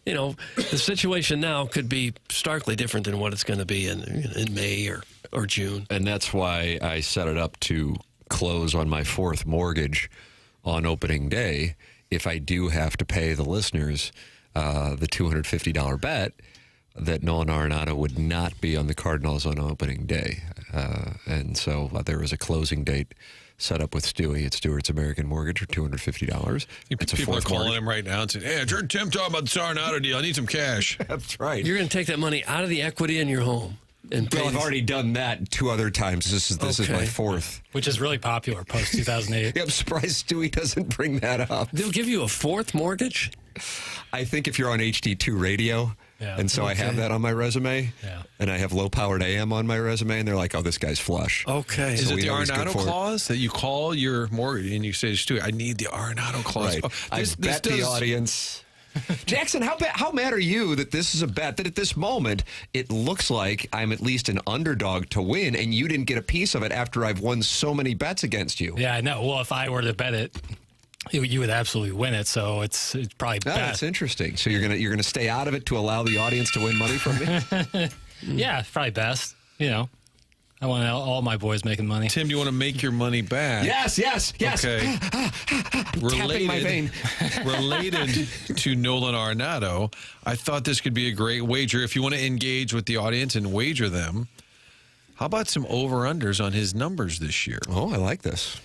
the situation now could be starkly different than what it's going to be in May or June. And that's why I set it up to close on my fourth mortgage on opening day if I do have to pay the listeners the $250 bet that Nolan Arenado would not be on the Cardinals on opening day. And so there was a closing date set up with Stewie at Stewart's American Mortgage for $250. People are calling him right now and saying, hey, I heard Tim talking about the Arenado deal. I need some cash. That's right. You're going to take that money out of the equity in your home. Well, I've already done that 2 other times. This is my fourth. Which is really popular post-2008. Yeah, I'm surprised Stewie doesn't bring that up. They'll give you a fourth mortgage? I think if you're on HD2 radio, and so I have that on my resume, and I have low-powered AM on my resume, and they're like, oh, this guy's flush. Okay. So is it the Arenado clause that you call your mortgage and you say to Stewie, I need the Arenado clause? Right. Oh, I bet the audience Jackson, how mad are you that this is a bet that at this moment it looks like I'm at least an underdog to win, and you didn't get a piece of it after I've won so many bets against you? Yeah, I know. Well, if I were to bet it, you would absolutely win it. So it's probably best. That's interesting. So you're gonna stay out of it to allow the audience to win money from me? Yeah, it's probably best. I want all my boys making money. Tim, do you want to make your money back? Yes. Okay. Tapping my vein. Related to Nolan Arenado, I thought this could be a great wager. If you want to engage with the audience and wager them, how about some over-unders on his numbers this year? Oh, I like this.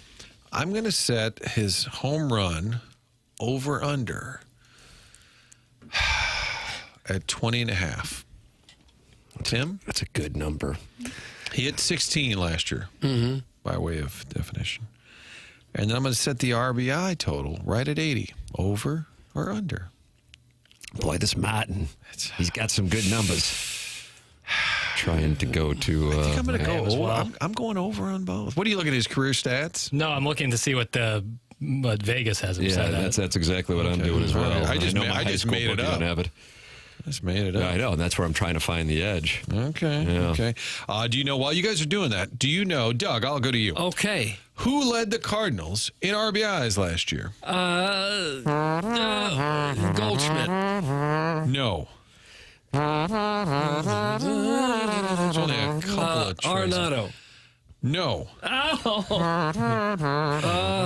I'm going to set his home run over-under at 20.5. Tim? That's a good number. He hit 16 last year, by way of definition. And then I'm going to set the RBI total right at 80. Over or under? Boy, this Martin, he's got some good numbers. Trying to go to... I think I'm going to go as over. well. I'm going over on both. What are you looking at, his career stats? No, I'm looking to see what Vegas has him set at. That's exactly what I'm doing as well. Right. I just made it up. Don't have it. Just made it up. Yeah, I know, and that's where I'm trying to find the edge. Okay. Yeah. Okay. Do you know, while you guys are doing that, do you know, Doug, I'll go to you. Okay. Who led the Cardinals in RBIs last year? Goldschmidt. No. There's only a couple of choices. Arenado. No. Oh.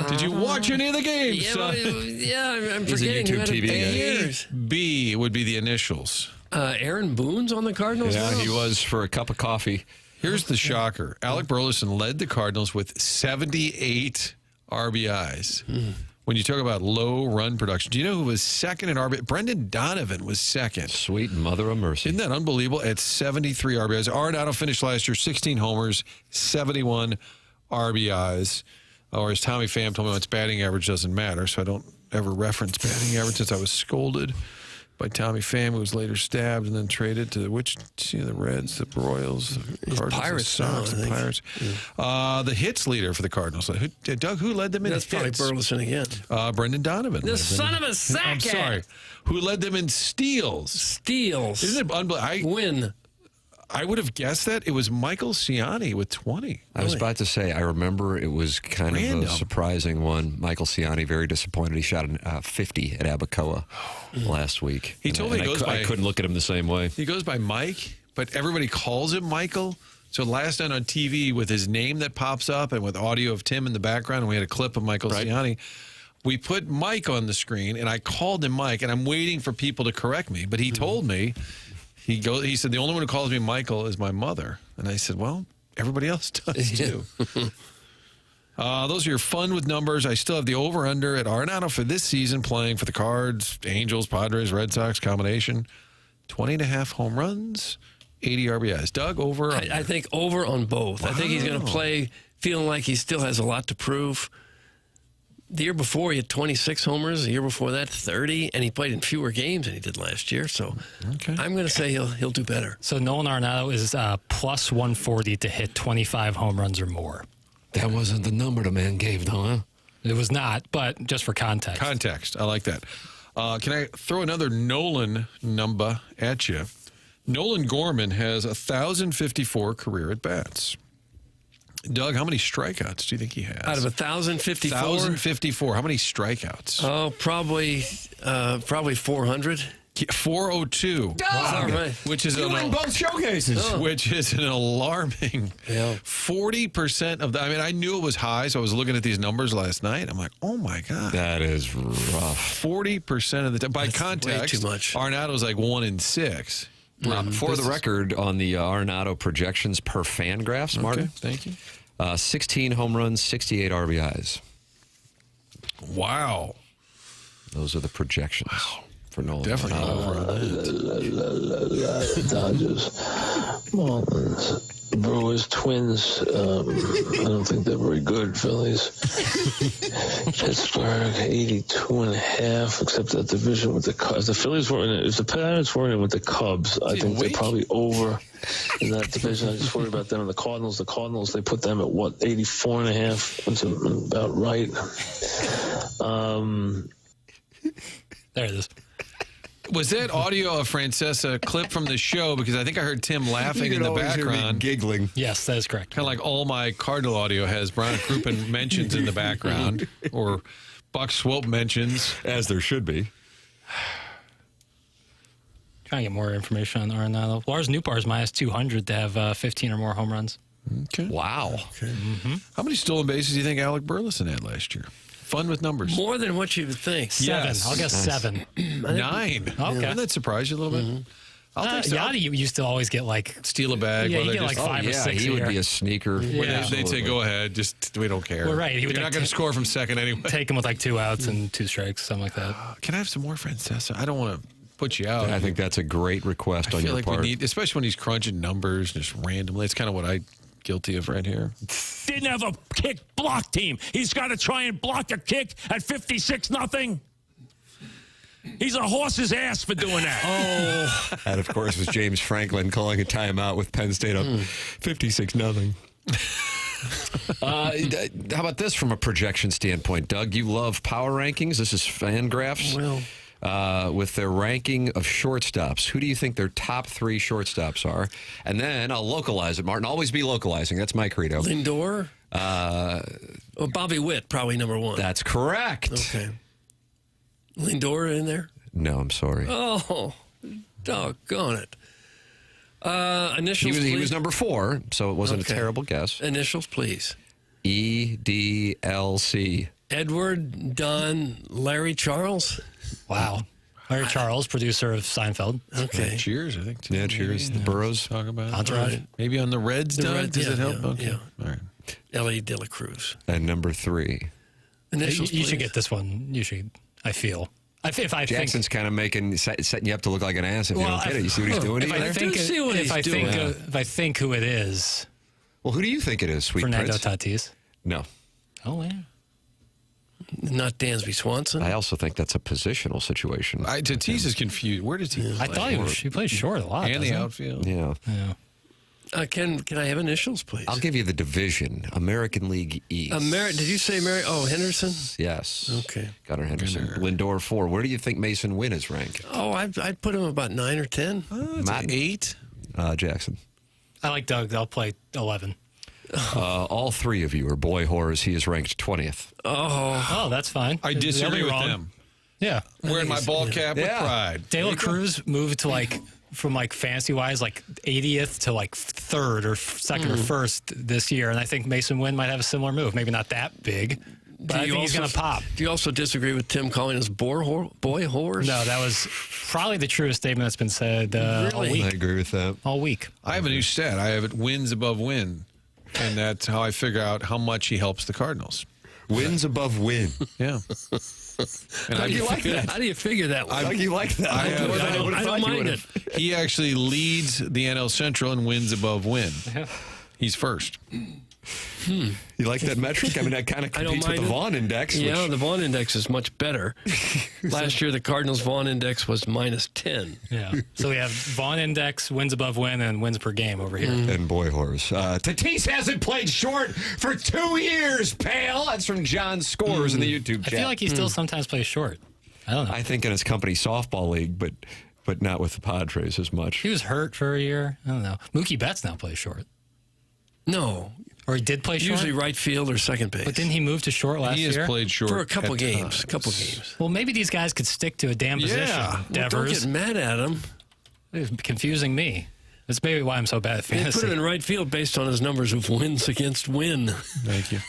Did you watch any of the games? I'm He's a forgetting. YouTube TV guy. Years. B would be the initials. Aaron Boone's on the Cardinals? Yeah, he was for a cup of coffee. Here's the shocker. Alec Burleson led the Cardinals with 78 RBIs. When you talk about low run production, do you know who was second in RBI? Brendan Donovan was second. Sweet mother of mercy. Isn't that unbelievable? At 73 RBIs. Arenado finished last year, 16 homers, 71 RBIs. Or as Tommy Pham told me, its batting average doesn't matter, so I don't ever reference batting average since I was scolded by Tommy Pham, who was later stabbed and then traded to the Reds, the Royals, the Cardinals, Pirates, the Sox, the Pirates. The hits leader for the Cardinals. Doug, who led them in That's hits? probably Burleson again. Brendan Donovan. The son of a sack. I'm sorry. Who led them in steals? Steals. Isn't it unbelievable? Win. I would have guessed that it was Michael Ciani with 20. I was about to say, I remember it was kind of a surprising one. Michael Ciani, very disappointed. He shot a 50 at Abacoa last week. He told me I couldn't look at him the same way. He goes by Mike, but everybody calls him Michael. So last night on TV with his name that pops up and with audio of Tim in the background, and we had a clip of Michael Ciani. We put Mike on the screen, and I called him Mike, and I'm waiting for people to correct me. But he told me, he said, the only one who calls me Michael is my mother. And I said, well, everybody else does too. Those are your fun with numbers. I still have the over-under at Arenado for this season, playing for the Cards, Angels, Padres, Red Sox combination. 20.5 home runs, 80 RBIs. Doug, over? I think over on both. Wow. I think he's going to play feeling like he still has a lot to prove. The year before, he had 26 homers. The year before that, 30. And he played in fewer games than he did last year. So I'm going to say he'll do better. So Nolan Arenado is plus 140 to hit 25 home runs or more. That wasn't the number the man gave, though, huh? It was not, but just for context. Context. I like that. Can I throw another Nolan number at you? Nolan Gorman has 1,054 career at-bats. Doug, how many strikeouts do you think he has? Out of 1,054? 1,054. How many strikeouts? Oh, probably 400. 402. Wow. Right. Which is you win both showcases. Which is an alarming 40% of the. I mean, I knew it was high, so I was looking at these numbers last night. I'm like, oh my God. That is rough. 40% of the time. By context, way too much. Arenado's like 1 in 6. For the record, on the Arenado projections per Fangraphs, Martin. Thank you. 16 home runs, 68 RBIs. Wow. Those are the projections for Nolan. Definitely over on that. Dodgers, Marlins, Brewers, Twins. I don't think they're very good. Phillies, Pittsburgh, 82.5. Except that division with the Cubs. The Phillies were in it. If the Pirates were in it with the Cubs, I think they're probably over in that division. I just worry about them and the Cardinals. The Cardinals, they put them at 84.5. Which is about right. There it is. Was that audio of Francesa clip from the show? Because I think I heard Tim laughing in the background. Giggling. Yes, that is correct. Kind of like all my Cardinal audio has Brian Crouppen mentions in the background, or Buck Swope mentions. As there should be. Trying to get more information on Arenado. Lars Nootbaar's minus 200 to have 15 or more home runs. Okay. Wow. Okay. Mm-hmm. How many stolen bases do you think Alec Burleson had last year? Fun with numbers. More than what you would think. 7. Yes. I'll guess 7. 9. Okay. Doesn't that surprise you a little bit? I'll take Yachty used to always get like... Steal a bag. Yeah, you get like 5 or 6 he would be a sneaker. Yeah. They'd say, go ahead. Just, we don't care. Well, right. You're not going to score from second anyway. Take him with like 2 outs and 2 strikes, something like that. Can I have some more, Francesa? I don't want to put you out. I think that's a great request on your part. We need, especially when he's crunching numbers just randomly. It's kind of what I'm guilty of right here. Didn't have a kick block team. He's got to try and block a kick at 56-0. He's a horse's ass for doing that. Oh. That, of course, was James Franklin calling a timeout with Penn State up 56-0. How about this from a projection standpoint, Doug? You love power rankings. This is Fangraphs. Well, with their ranking of shortstops. Who do you think their top 3 shortstops are? And then I'll localize it, Martin. Always be localizing. That's my credo. Lindor? Bobby Witt, probably number 1. That's correct. Okay. Lindor in there? No, I'm sorry. Oh, doggone it. Initials, he was number 4, so it wasn't a terrible guess. Initials, please. EDLC. Edward Don Larry Charles. Wow. Larry Charles, producer of Seinfeld. Okay. Cheers, I think. Too. Yeah, Cheers. The Burrows. Talk about Entourage. Maybe on the Reds, Doug? Does it help? Okay. Yeah. All right. L.A. De La Cruz. And number 3. Initials, you should get this one. You should. I feel. Jackson's kind of setting you up to look like an ass if you don't get it. You see what he's doing if I think who it is. Well, who do you think it is, Sweet Fernando Prince? Tatis. No. Oh, yeah. Not Dansby Swanson. I also think that's a positional situation. Tatis is confused. Where does he play? I thought he plays short a lot. And the outfield. Yeah. Can I have initials, please? I'll give you the division. American League East. Did you say Henderson? Yes. Okay. Gunnar Henderson. Lindor 4. Where do you think Mason Wynn is ranked? Oh, I'd put him about 9 or 10. Not 8. Jackson. I like Doug. I'll play 11. All 3 of you are boy whores. He is ranked 20th. Oh, that's fine. I disagree with them. Yeah. Wearing my ball cap with pride. De La Cruz moved to from fantasy wise 80th to 3rd or 2nd or 1st this year, and I think Mason Wynn might have a similar move. Maybe not that big, but I think he's going to pop. Do you also disagree with Tim calling us boy whores? No, that was probably the truest statement that's been said all week. I agree with that. All week. I have a new stat. I have it wins above win, and that's how I figure out how much he helps the Cardinals. Wins above win. Yeah. And How do you like that? How do you figure that one? How do you like that? I don't mind it. He actually leads the NL Central and wins above win. He's first. You like that metric? I mean, that kind of competes with the Vaughn Index. Yeah, the Vaughn Index is much better. Last year, the Cardinals' Vaughn Index was -10. Yeah. So we have Vaughn Index, wins above win, and wins per game over here. And boy whores. Tatis hasn't played short for 2 years, pal. That's from John Scores in the YouTube chat. I feel like he still sometimes plays short. I don't know. I think in his company softball league, but not with the Padres as much. He was hurt for a year. I don't know. Mookie Betts now plays short. No. Or he did play short? Usually right field or second base. But didn't he move to short last year? He has played short for a couple games. Times. Well, maybe these guys could stick to a damn position. Well, Devers. don't get mad at him. It's confusing me. That's maybe why I'm so bad at fantasy. They put him in right field based on his numbers of wins against win. Thank you.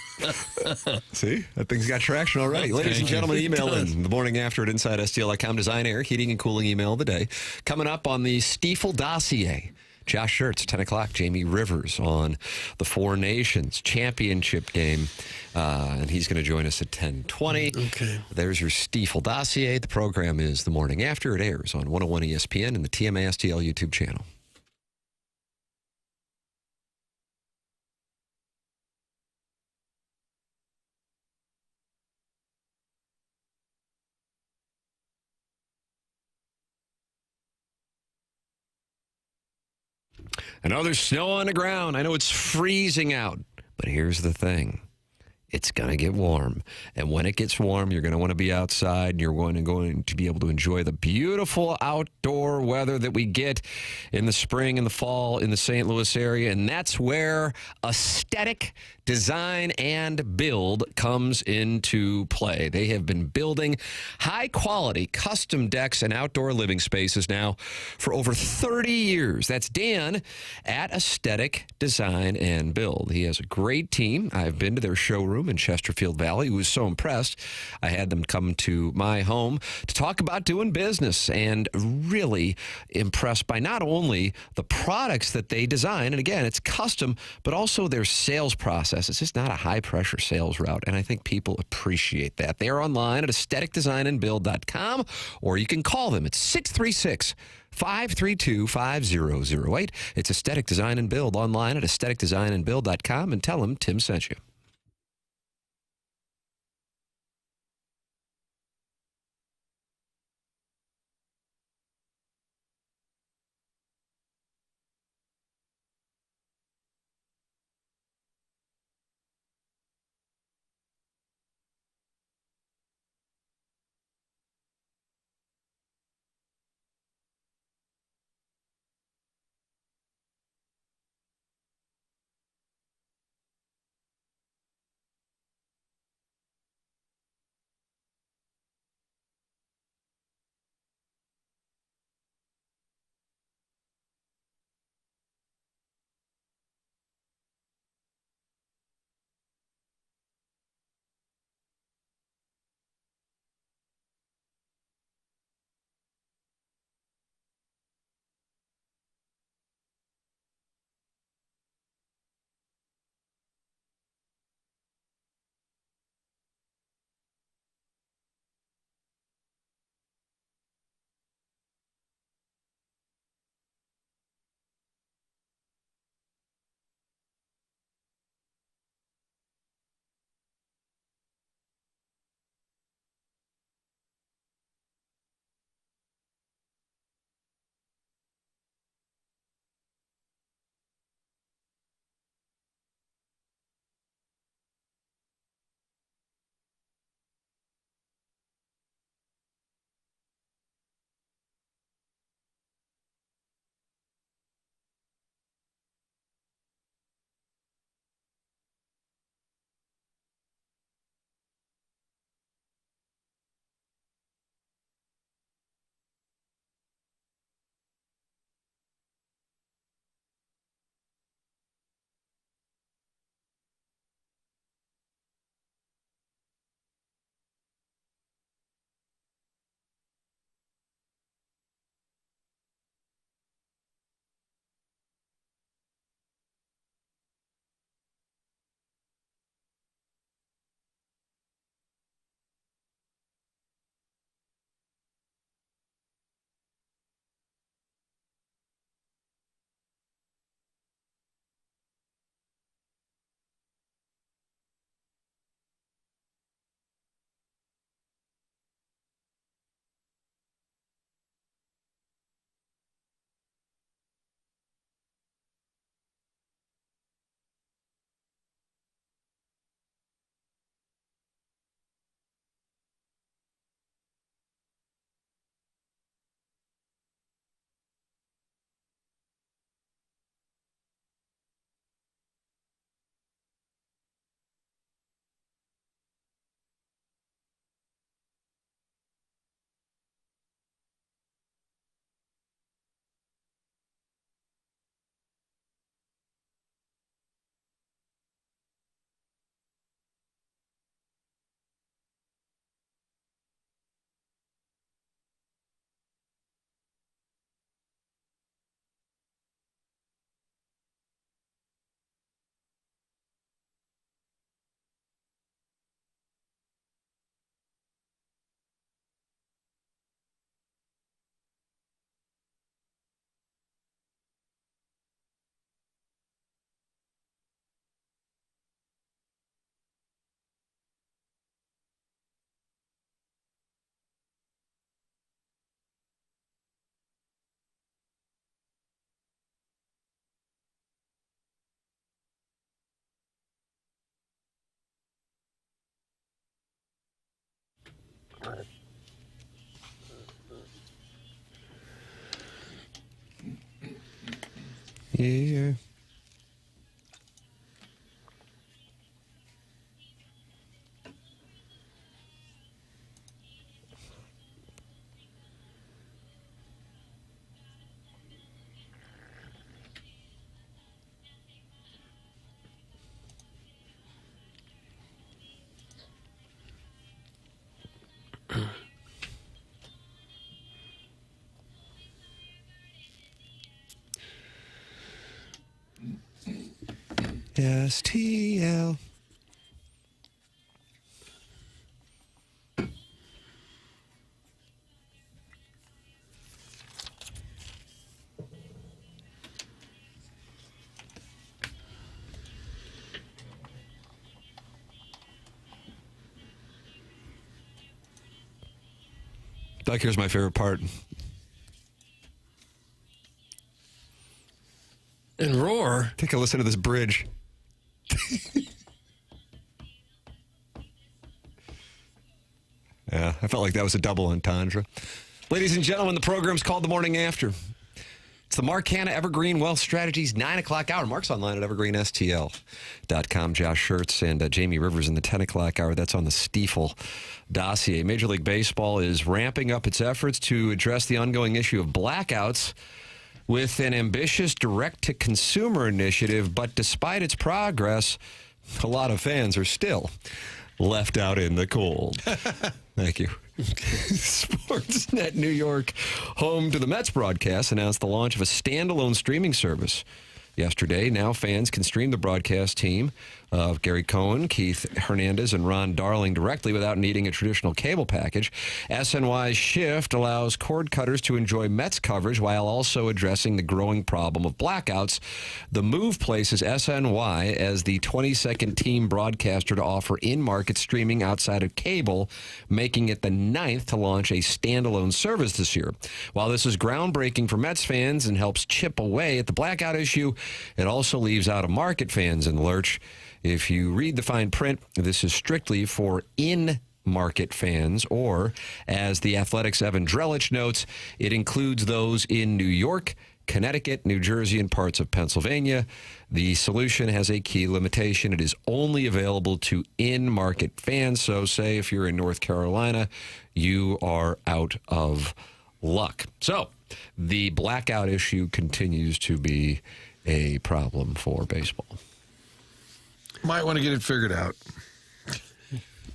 See? That thing's got traction already. Ladies and gentlemen, email in the morning after at InsideSTL.com. Design, air, heating, and cooling email of the day. Coming up on the Stiefel dossier. Josh Schertz, 10 o'clock. Jamie Rivers on the Four Nations Championship game. And he's going to join us at 10:20. Okay. There's your Stiefel dossier. The program is The Morning After. It airs on 101 ESPN and the TMASTL YouTube channel. I know there's snow on the ground. I know it's freezing out. But here's the thing. it's going to get warm. And when it gets warm, you're going to want to be outside, and you're going to be able to enjoy the beautiful outdoor weather that we get in the spring and the fall in the St. Louis area. And that's where aesthetic design and build comes into play. They have been building high-quality custom decks and outdoor living spaces now for over 30 years. That's Dan at Aesthetic Design and Build. He has a great team. I've been to their showroom in Chesterfield Valley. Who was so impressed. I had them come to my home to talk about doing business, and really impressed by not only the products that they design, and again, it's custom, but also their sales process. It's just not a high-pressure sales route, and I think people appreciate that. They are online at aestheticdesignandbuild.com, or you can call them at 636-532-5008. It's Aesthetic Design and Build online at aestheticdesignandbuild.com, and tell them Tim sent you. Yeah. STL. Doug, here's my favorite part. And roar. Take a listen to this bridge. Yeah, I felt like that was a double entendre. Ladies and gentlemen, the program's called The Morning After. It's the Mark Hanna Evergreen Wealth Strategies 9 o'clock hour. Mark's online at evergreenstl.com. Josh Schertz and Jamie Rivers in the 10 o'clock hour. That's on the Stiefel dossier. Major League Baseball is ramping up its efforts to address the ongoing issue of blackouts with an ambitious direct-to-consumer initiative. But despite its progress, a lot of fans are still left out in the cold. Thank you. Sportsnet New York, home to the Mets broadcast, announced the launch of a standalone streaming service yesterday. Now fans can stream the broadcast team of Gary Cohen, Keith Hernandez, and Ron Darling directly without needing a traditional cable package. SNY's shift allows cord cutters to enjoy Mets coverage while also addressing the growing problem of blackouts. The move places SNY as the 22nd team broadcaster to offer in-market streaming outside of cable, making it the 9th to launch a standalone service this year. While this is groundbreaking for Mets fans and helps chip away at the blackout issue, it also leaves out-of-market fans in the lurch. If you read the fine print, this is strictly for in-market fans, or, as the Athletics' Evan Drellich notes, it includes those in New York, Connecticut, New Jersey, and parts of Pennsylvania. The solution has a key limitation. It is only available to in-market fans. So, say if you're in North Carolina, you are out of luck. So, the blackout issue continues to be a problem for baseball. Might want to get it figured out.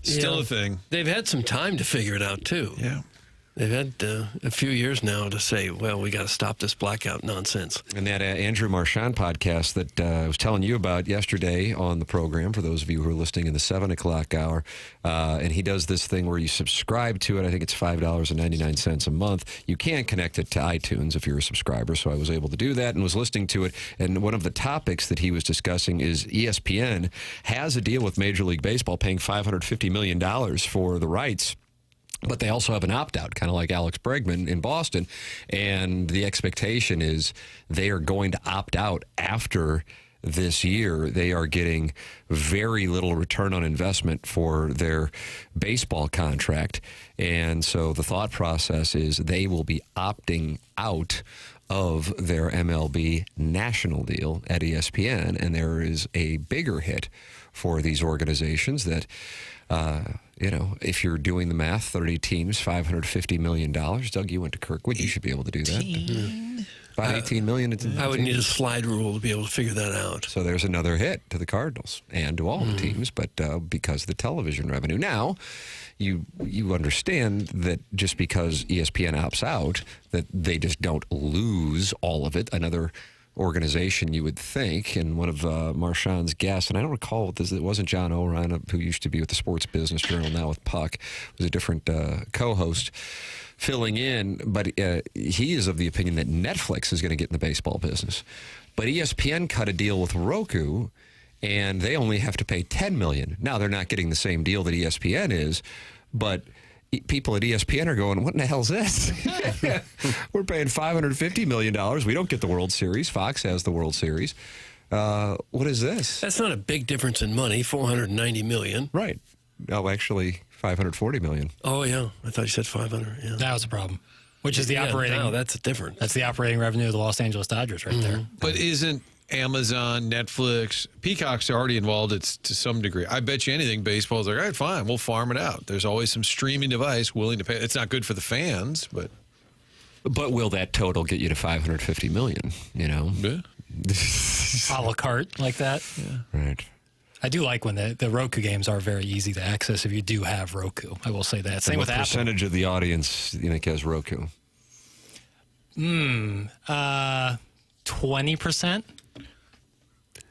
Still a thing. They've had some time to figure it out, too. Yeah. They've had a few years now to say, well, we got to stop this blackout nonsense. And that Andrew Marchand podcast that I was telling you about yesterday on the program, for those of you who are listening in the 7 o'clock hour, and he does this thing where you subscribe to it. I think it's $5.99 a month. You can connect it to iTunes if you're a subscriber, so I was able to do that and was listening to it. And one of the topics that he was discussing is ESPN has a deal with Major League Baseball paying $550 million for the rights. But they also have an opt-out, kind of like Alex Bregman in Boston. And the expectation is they are going to opt out after this year. They are getting very little return on investment for their baseball contract. And so the thought process is they will be opting out of their MLB national deal at ESPN. And there is a bigger hit for these organizations that... if you're doing the math, 30 teams, $550 million. Doug, you went to Kirkwood. You should be able to do that. About $18 million. I would need a slide rule to be able to figure that out. So there's another hit to the Cardinals and to all the teams, but because of the television revenue. Now, you understand that just because ESPN opts out, that they just don't lose all of it. Another organization, you would think, and one of Marchand's guests, and I don't recall what this, it wasn't John O'Ryan, who used to be with the Sports Business Journal, now with Puck, was a different co-host filling in, but he is of the opinion that Netflix is going to get in the baseball business. But ESPN cut a deal with Roku, and they only have to pay $10 million. Now, they're not getting the same deal that ESPN is, but people at ESPN are going, what in the hell is this? We're paying $550 million. We don't get the World Series. Fox has the World Series. What is this? That's not a big difference in money, $490 million. Right. Oh, actually, $540 million. Oh, yeah. I thought you said 500. Yeah. That was a problem. Which is the operating. No, that's different. That's the operating revenue of the Los Angeles Dodgers right there. But isn't Amazon, Netflix, Peacock's already involved to some degree? I bet you anything, baseball's like, all right, fine, we'll farm it out. There's always some streaming device willing to pay. It's not good for the fans, but will that total get you to $550 million? You know, a la carte like that. Yeah. Right. I do like when the Roku games are very easy to access if you do have Roku. I will say that. Same with Apple. What percentage of the audience you think has Roku? 20%.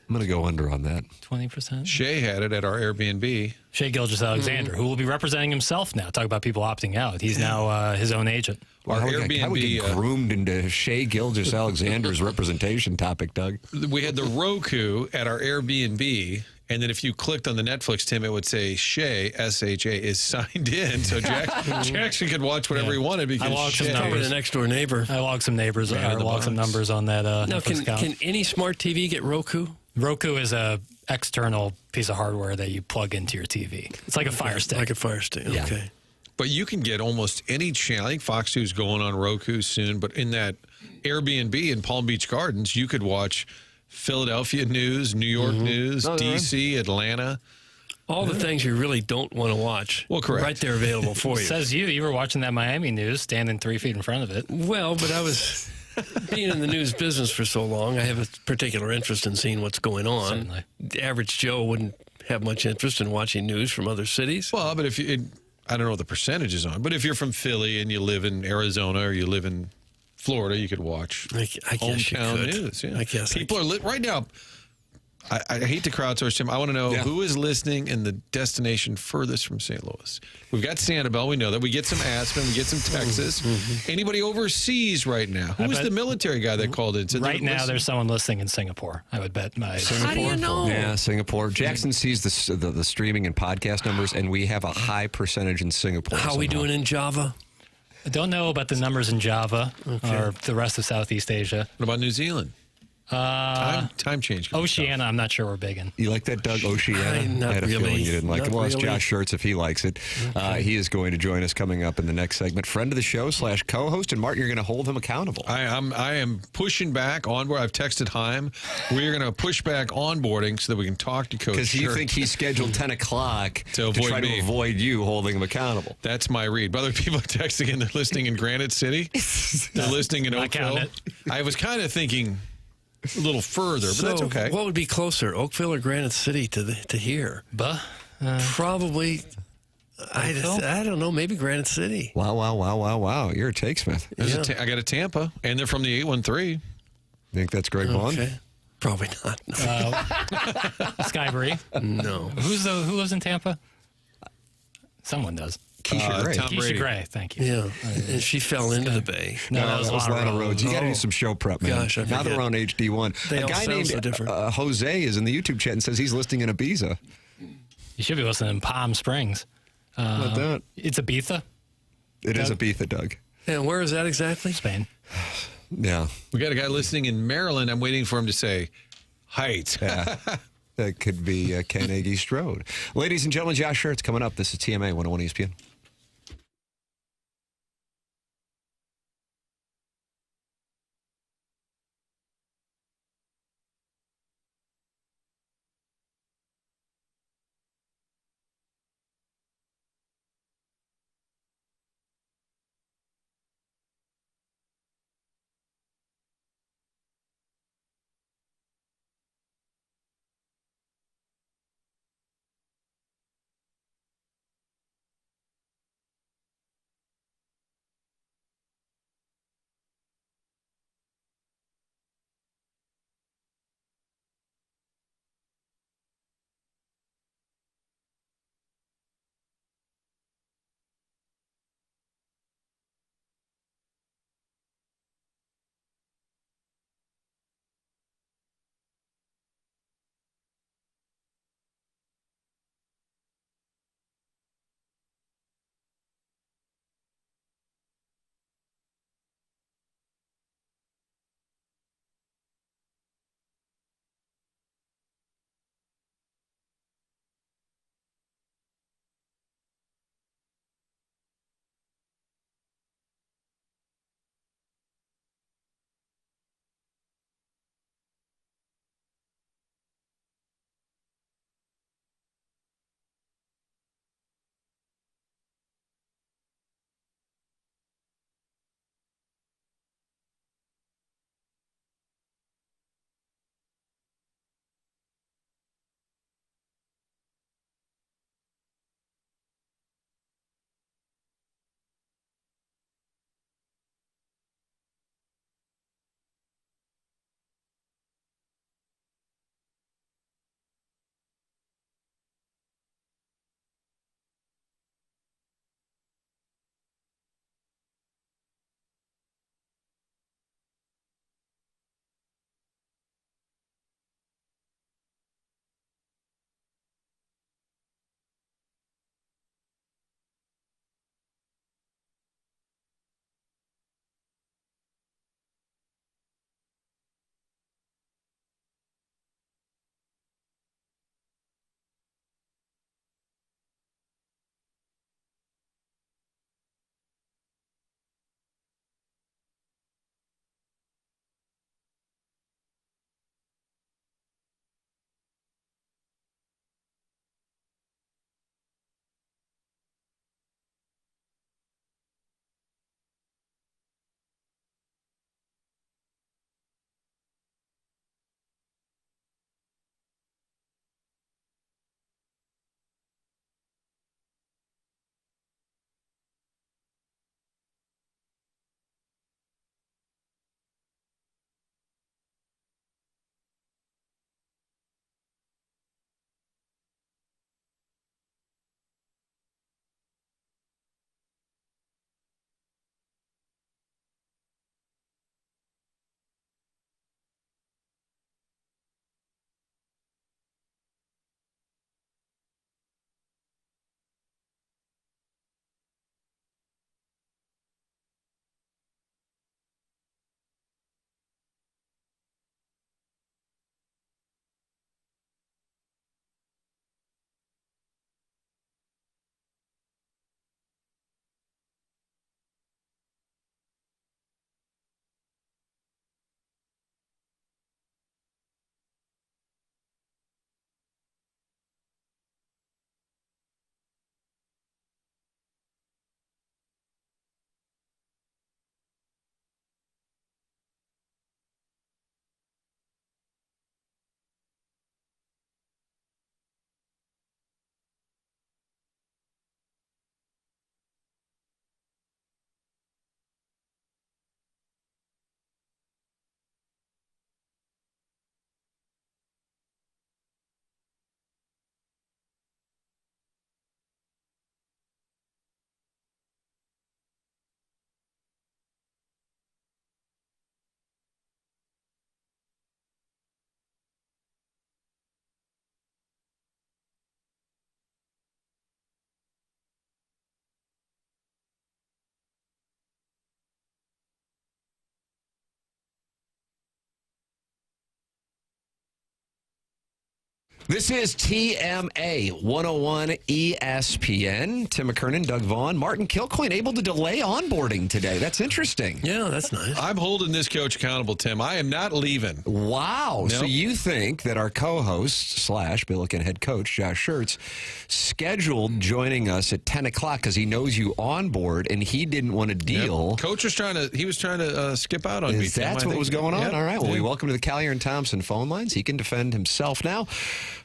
I'm going to go under on that. 20%. Shea had it at our Airbnb. Shea Gilgeous-Alexander, who will be representing himself now. Talk about people opting out. He's now his own agent. How we get groomed into Shea Gilgeous-Alexander's representation topic, Doug? We had the Roku at our Airbnb, and then if you clicked on the Netflix, Tim, it would say Shea, S-H-A, is signed in. So Jackson could watch whatever he wanted because I logged some Probably the next door neighbor. I logged some neighbors. I logged some numbers on that. Now, can any smart TV get Roku? Roku is a external piece of hardware that you plug into your TV. It's like a Fire Stick. Like a Fire Stick, Yeah. Okay. But you can get almost any channel. I think Fox 2 is going on Roku soon, but in that Airbnb in Palm Beach Gardens, you could watch Philadelphia news, New York news, D.C., Atlanta. All the things you really don't want to watch. Well, correct. Right there available for you. Says you were watching that Miami news standing 3 feet in front of it. Well, but I was being in the news business for so long, I have a particular interest in seeing what's going on. Certainly. The average Joe wouldn't have much interest in watching news from other cities. Well, but if you, I don't know what the percentage is on, but if you're from Philly and you live in Arizona or you live in Florida, you could watch I guess hometown you could. news. Yeah. I guess people are right now. I hate to crowdsource him. I want to know who is listening in the destination furthest from St. Louis. We've got Sanibel. We know that. We get some Aspen. We get some Texas. Anybody overseas right now? Who was the military guy that called in? Right now, there's someone listening in Singapore. I would bet my How do you know? Yeah, Singapore. Jackson sees the streaming and podcast numbers, and we have a high percentage in Singapore. How are we doing in Java? I don't know about the numbers in Java or the rest of Southeast Asia. What about New Zealand? Time change. Oceania, I'm not sure we're big in. You like that, Doug? Oceania? Not I had a really. feeling you didn't like it. Well, it's really. Josh Schertz if he likes it. He is going to join us coming up in the next segment. Friend of the show / co-host. And Martin, you're going to hold him accountable. I am pushing back onboard. I've texted Heim. We're going to push back onboarding so that we can talk to Coach Because you Schertz. think he scheduled 10 o'clock to try to avoid you holding him accountable. That's my read. But other people are texting and they're listening in Granite City. They're listening in Oakville. I was kind of thinking a little further, but that's okay. What would be closer, Oakville or Granite City to here? Probably, I don't know, maybe Granite City. Wow. You're a takesmith. I got a Tampa, and they're from the 813. Think that's Greg Vaughn? Okay. Probably not. No. Skybury. No. Who lives in Tampa? Someone does. Keisha Gray. Keisha Gray, thank you. Yeah, and she fell into the bay. No, that was Lana Rhodes. You got to do some show prep, man. Gosh, I now that we're on HD1. They a all guy sound named so different. Jose is in the YouTube chat and says he's listening in Ibiza. You should be listening in Palm Springs. What that? It's Ibiza. It is Ibiza, Doug. And where is that exactly? Spain. Yeah. We got a guy listening in Maryland. I'm waiting for him to say Heights. Yeah. That could be Carnegie Strode. Ladies and gentlemen, Josh Schertz coming up. This is TMA 101 ESPN. This is TMA 101 ESPN. Tim McKernan, Doug Vaughn, Martin Kilcoyne able to delay onboarding today. That's interesting. Yeah, that's nice. I'm holding this coach accountable, Tim. I am not leaving. Wow. Nope. So you think that our co-host / Billiken head coach, Josh Schertz, scheduled joining us at 10 o'clock because he knows you on board and he didn't want to deal. Yep. Coach was trying to skip out on me, Tim. That's what was going on? Yep. All right. Well, we welcome to the Callier and Thompson phone lines. He can defend himself now.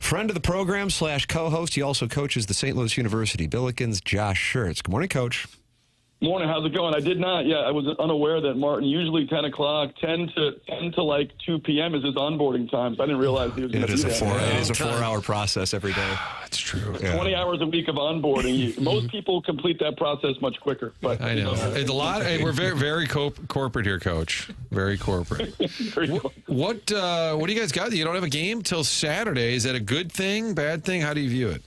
Friend of the program / co-host. He also coaches the St. Louis University Billikens, Josh Schertz. Good morning, Coach. Morning. How's it going? I did not. Yeah, I was unaware that Martin usually 10 o'clock, 10 to like 2 p.m. is his onboarding time. So I didn't realize he was going to do that. It is a 4-hour process every day. That's true. 20 hours a week of onboarding. Most people complete that process much quicker. But I know. It's a lot. We're very, very corporate here, Coach. Very corporate. What do you guys got? You don't have a game till Saturday. Is that a good thing, bad thing? How do you view it?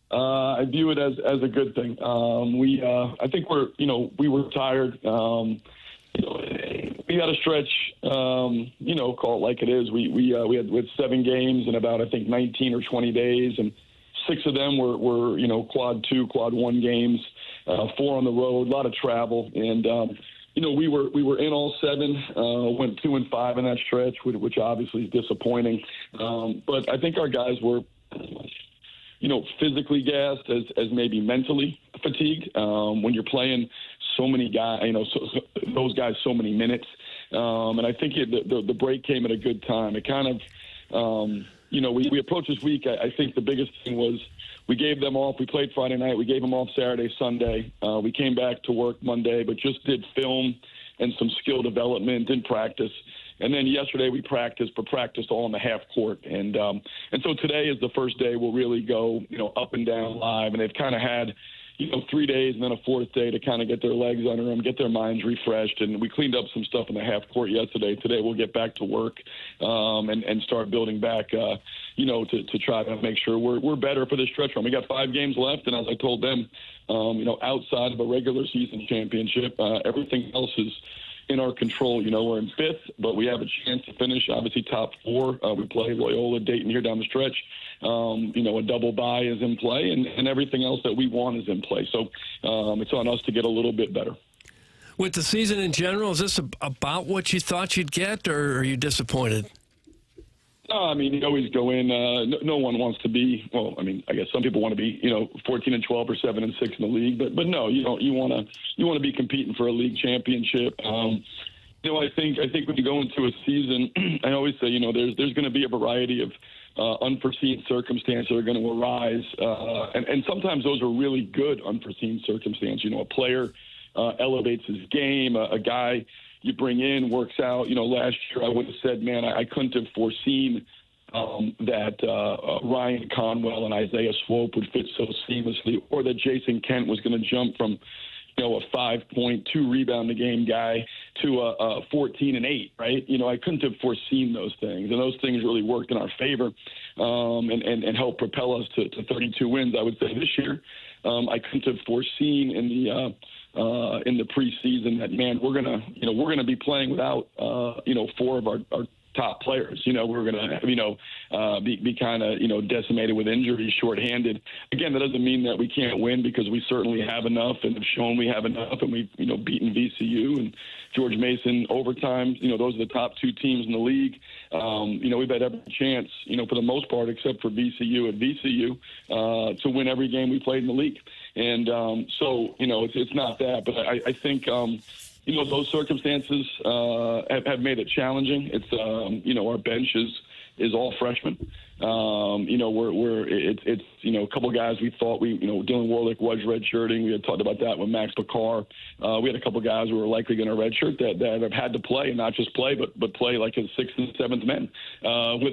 I view it as a good thing. I think we were tired. We had a stretch, call it like it is. We had 7 games in about, I think, 19 or 20 days, and 6 of them were quad 2, quad 1 games, 4 on the road, a lot of travel, and we were in all 7, went 2 and 5 in that stretch, which obviously is disappointing. But I think our guys were physically gassed as maybe mentally fatigued. When you're playing so many guys, those guys so many minutes. And I think the break came at a good time. It kind of, we approached this week. I think the biggest thing was we gave them off. We played Friday night. We gave them off Saturday, Sunday. We came back to work Monday, but just did film and some skill development, didn't practice. And then yesterday we practiced, but practiced all in the half court. And so today is the first day we'll really go, up and down live. And they've kind of had, 3 days and then a 4th day to kind of get their legs under them, get their minds refreshed. And we cleaned up some stuff in the half court yesterday. Today we'll get back to work and start building back, to try to make sure we're better for this stretch run. We got 5 games left. And as I told them, outside of a regular season championship, everything else is in our control. We're in 5th, but we have a chance to finish, obviously, top 4. We play Loyola, Dayton here down the stretch. A double bye is in play, and everything else that we want is in play. So it's on us to get a little bit better. With the season in general, is this about what you thought you'd get, or are you disappointed? No, I mean, you always go in. No one wants to be. Well, I mean, I guess some people want to be, 14 and 12 or 7 and 6 in the league. But no, you don't. You want to be competing for a league championship. I think when you go into a season, I always say, there's going to be a variety of unforeseen circumstances that are going to arise, and sometimes those are really good unforeseen circumstances. A player elevates his game. A guy you bring in works out. Last year I would have said, man, I couldn't have foreseen that Ryan Conwell and Isaiah Swope would fit so seamlessly, or that Jason Kent was going to jump from a 5.2 rebound a game guy to a 14 and 8, right? I couldn't have foreseen those things, and those things really worked in our favor and helped propel us to 32 wins. I would say this year, I couldn't have foreseen in the preseason that, man, we're gonna be playing without 4 of our top players. We're gonna be kind of decimated with injuries, shorthanded. Again, that doesn't mean that we can't win, because we certainly have enough and have shown we have enough, and we've beaten VCU and George Mason overtime. Those are the top 2 teams in the league. We've had every chance, for the most part, except for VCU to win every game we played in the league. And so it's not that, but I think those circumstances have made it challenging. It's our bench is all freshmen. It's a couple guys we thought Dylan Warlick was redshirting. We had talked about that with Max Bakar. We had a couple guys who were likely going to redshirt that have had to play, and not just play, but play like as 6th and 7th men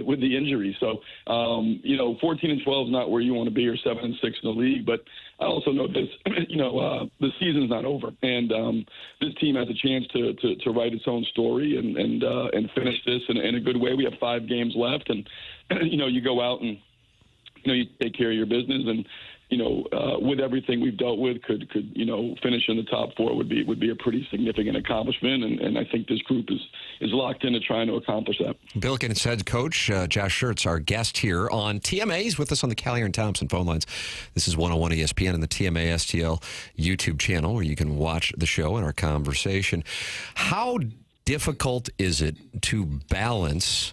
with the injuries. So 14 and 12 is not where you want to be, or 7 and 6 in the league. But I also know this, the season's not over, and this team has a chance to write its own story and finish this in a good way. We have 5 games left, and you go out and you take care of your business, and with everything we've dealt with, could finish in the top 4 would be a pretty significant accomplishment, and I think this group is locked into trying to accomplish that. Billiken's head coach Josh Schertz, our guest here on TMA. He's with us on the Callier and Thompson phone lines. This is 101 ESPN and the TMA STL YouTube channel, where you can watch the show and our conversation. How difficult is it to balance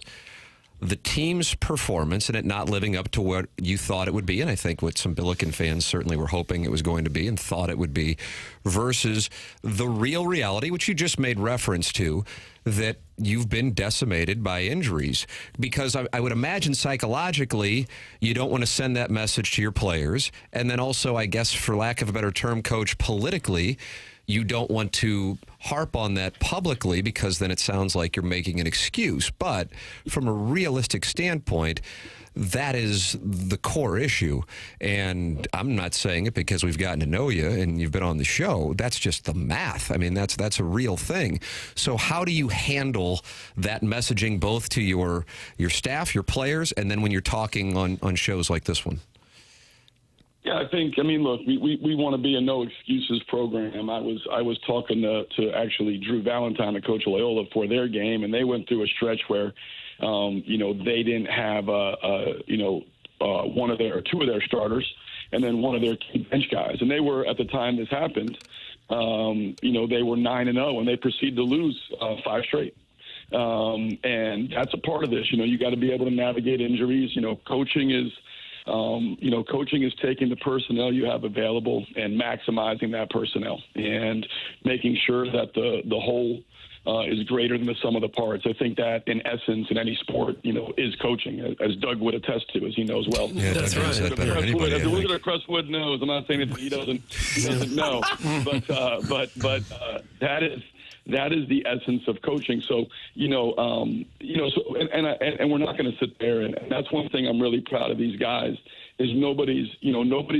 the team's performance and it not living up to what you thought it would be, and I think what some Billiken fans certainly were hoping it was going to be and thought it would be, versus the real reality, which you just made reference to, that you've been decimated by injuries? Because I would imagine psychologically you don't want to send that message to your players, and then also, I guess, for lack of a better term, Coach, politically, you don't want to harp on that publicly, because then it sounds like you're making an excuse. But from a realistic standpoint, that is the core issue. And I'm not saying it because we've gotten to know you and you've been on the show. That's just the math. I mean, that's a real thing. So how do you handle that messaging both to your staff, your players, and then when you're talking on shows like this one? Yeah, I mean, look, we want to be a no excuses program. I was talking to actually Drew Valentine and Coach Loyola for their game, and they went through a stretch where, they didn't have two of their starters, and then one of their key bench guys, and they were, at the time this happened, they were 9-0, and they proceeded to lose 5 straight. And that's a part of this. You got to be able to navigate injuries. Coaching is taking the personnel you have available and maximizing that personnel and making sure that the whole is greater than the sum of the parts. I think that, in essence, in any sport, is coaching, as Doug would attest to, as he knows well. Yeah, that's right. As a Wizard of Crestwood knows. I'm not saying that he doesn't know, but that is the essence of coaching. So, and we're not going to sit there. And that's one thing I'm really proud of these guys is nobody's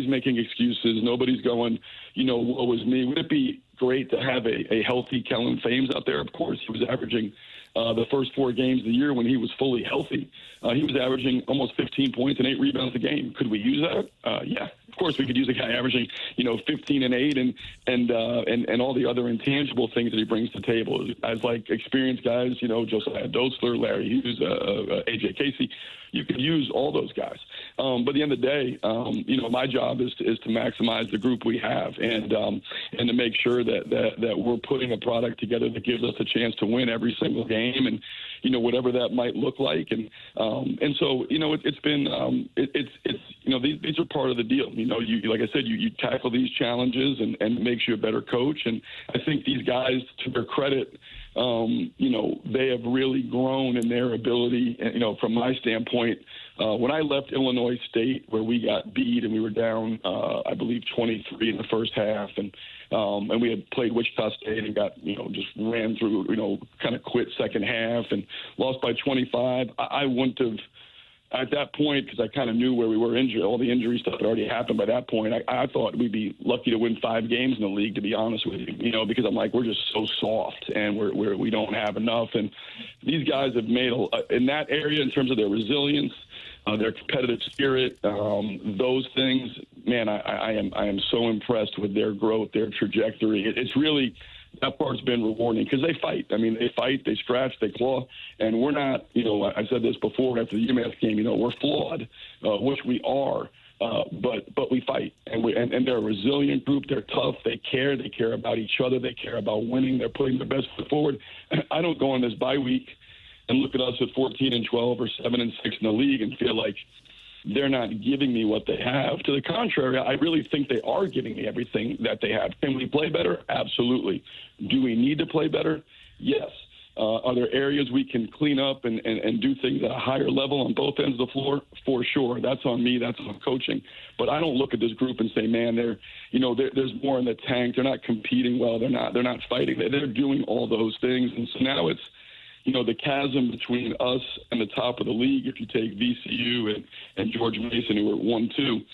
making excuses. Nobody's going, woe is me. Would it be great to have a healthy Kellen Fames out there? Of course, he was averaging the first 4 games of the year when he was fully healthy. He was averaging almost 15 points and 8 rebounds a game. Could we use that? Yeah. Of course, we could use a guy averaging, 15 and 8 and all the other intangible things that he brings to the table. As like experienced guys, Josiah Dotzler, Larry Hughes, AJ Casey, you could use all those guys. But at the end of the day, my job is to maximize the group we have and to make sure that we're putting a product together that gives us a chance to win every single game, and whatever that might look like. And so it's been these are part of the deal. You like I said, you tackle these challenges and it makes you a better coach. And I think these guys, to their credit, they have really grown in their ability. From my standpoint, when I left Illinois State, where we got beat and we were down, I believe 23 in the first half, and we had played Wichita State and got, just ran through, kind of quit second half and lost by 25. I wouldn't have, at that point, because I kind of knew where we were injured, all the injury stuff had already happened by that point. I thought we'd be lucky to win 5 games in the league, to be honest with you, because I'm like, we're just so soft and we don't have enough. And these guys have made, in that area, in terms of their resilience, their competitive spirit, those things, man, I am so impressed with their growth, their trajectory. It's really, that part's been rewarding because they fight. I mean, they fight, they scratch, they claw, and we're not, I said this before after the UMass game, we're flawed, which we are, but we fight, and they're a resilient group. They're tough. They care about each other. They care about winning. They're putting their best foot forward. I don't go on this bye week and look at us at 14-12 or 7-6 in the league and feel like they're not giving me what they have. To the contrary, I really think they are giving me everything that they have. Can we play better? Absolutely. Do we need to play better? Yes. Are there areas we can clean up and do things at a higher level on both ends of the floor? For sure. That's on me. That's on coaching. But I don't look at this group and say, man, there's more in the tank. They're not competing well. They're not fighting. They're doing all those things. And so now it's, the chasm between us and the top of the league, if you take VCU and George Mason, who were 1-2,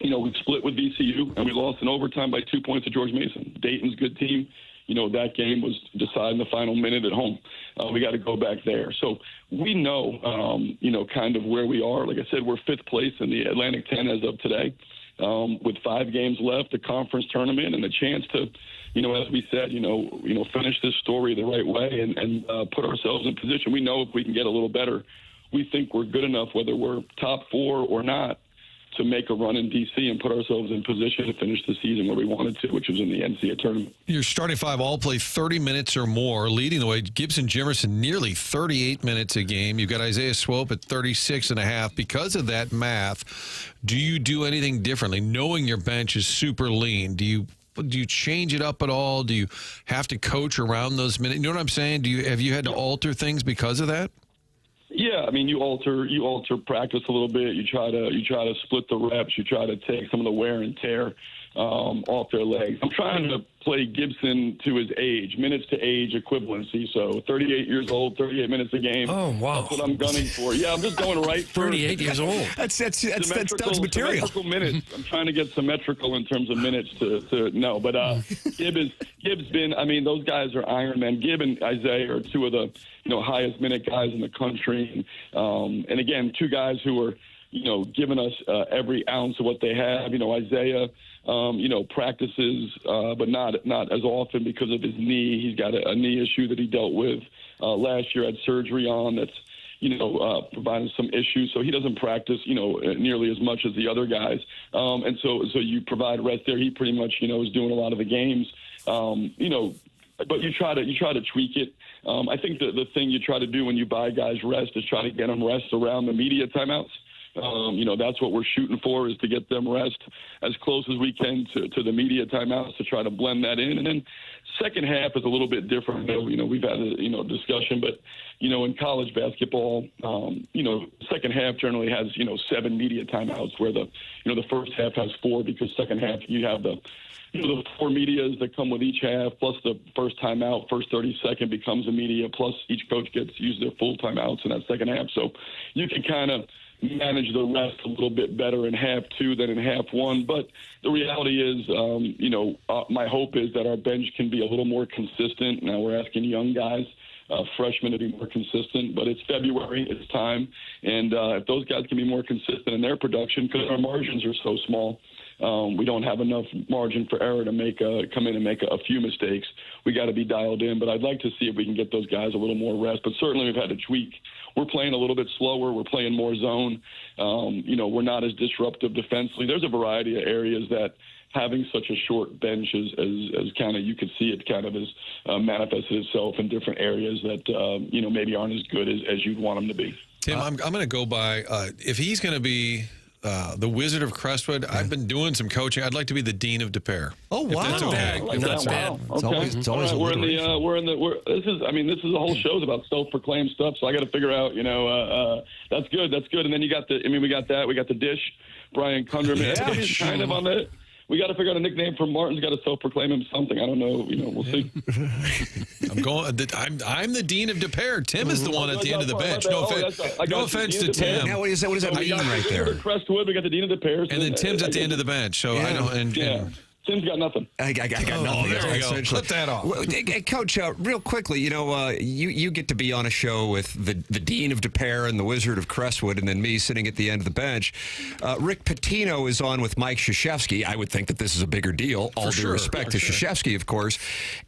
we split with VCU, and we lost in overtime by 2 points to George Mason. Dayton's a good team. that game was decided in the final minute at home. We got to go back there. So we know, kind of where we are. Like I said, we're 5th place in the Atlantic 10 as of today, with 5 games left, the conference tournament, and a chance to, as we said, finish this story the right way and put ourselves in position. We know if we can get a little better, we think we're good enough, whether we're top 4 or not, to make a run in D.C. and put ourselves in position to finish the season where we wanted to, which was in the NCAA tournament. Your starting 5 all play 30 minutes or more, leading the way. Gibson Jimerson nearly 38 minutes a game. You've got Isaiah Swope at 36.5. Because of that math, do you do anything differently? Knowing your bench is super lean, do you change it up at all? Do you have to coach around those minutes? You know what I'm saying? Have you had to alter things because of that? Yeah, I mean, you alter practice a little bit. You try to split the reps. You try to take some of the wear and tear off their legs. I'm trying to play Gibson to his age, minutes to age equivalency. So 38 years old, 38 minutes a game. Oh, wow. That's what I'm gunning for. Yeah, I'm just going right for 38 years old. That's Doug's material. Symmetrical minutes. I'm trying to get symmetrical in terms of minutes to no. But Gibb's been, I mean, those guys are Iron Men. Gibb and Isaiah are 2 of the highest minute guys in the country. And again, 2 guys who are, giving us every ounce of what they have. Isaiah, practices, but not as often because of his knee. He's got a knee issue that he dealt with last year, had surgery on that's, providing some issues. So he doesn't practice, nearly as much as the other guys. And so you provide rest there. He pretty much, is doing a lot of the games, but you try to tweak it. I think the thing you try to do when you buy guys rest is try to get them rest around the media timeouts. That's what we're shooting for, is to get them rest as close as we can to the media timeouts, to try to blend that in. And then second half is a little bit different. We've had a discussion, but in college basketball, second half generally has 7 media timeouts, where the first half has 4, because second half you have the 4 medias that come with each half, plus the first timeout, first 30-second becomes a media, plus each coach gets to use their full timeouts in that second half. So you can kind of manage the rest a little bit better in half 2 than in half 1. But the reality is, my hope is that our bench can be a little more consistent. Now we're asking young guys, freshmen, to be more consistent, but it's February, it's time. And if those guys can be more consistent in their production, because our margins are so small, we don't have enough margin for error to come in and make a few mistakes. We got to be dialed in, but I'd like to see if we can get those guys a little more rest. But certainly we've had to tweak. We're playing a little bit slower. We're playing more zone. We're not as disruptive defensively. There's a variety of areas that having such a short bench as kind of, you could see it kind of as manifested itself in different areas that, maybe aren't as good as you'd want them to be. Tim, I'm going to go by, if he's going to be the Wizard of Crestwood, I've been doing some coaching. I'd like to be the Dean of DePere. Oh, wow. That's okay. Not bad. It's always this is the whole show's about self-proclaimed stuff. So I got to figure out, that's good. And then we got the dish, Brian Kunderman. Yeah, he's kind of on that. We got to figure out a nickname for Martin's got to self-proclaim him something. I don't know. We'll see. I'm the Dean of DePere. Tim is the one at the end of the bench. No offense to Tim. Now, what does that mean right there? Crestwood, we got the Dean of DePere. And then Tim's at the end of the bench. So I know. Tim's got nothing. I got nothing. There we go. Clip that off. Coach, real quickly, you get to be on a show with the Dean of DePere and the Wizard of Crestwood, and then me sitting at the end of the bench. Rick Pitino is on with Mike Krzyzewski. I would think that this is a bigger deal, all due respect to Krzyzewski, of course.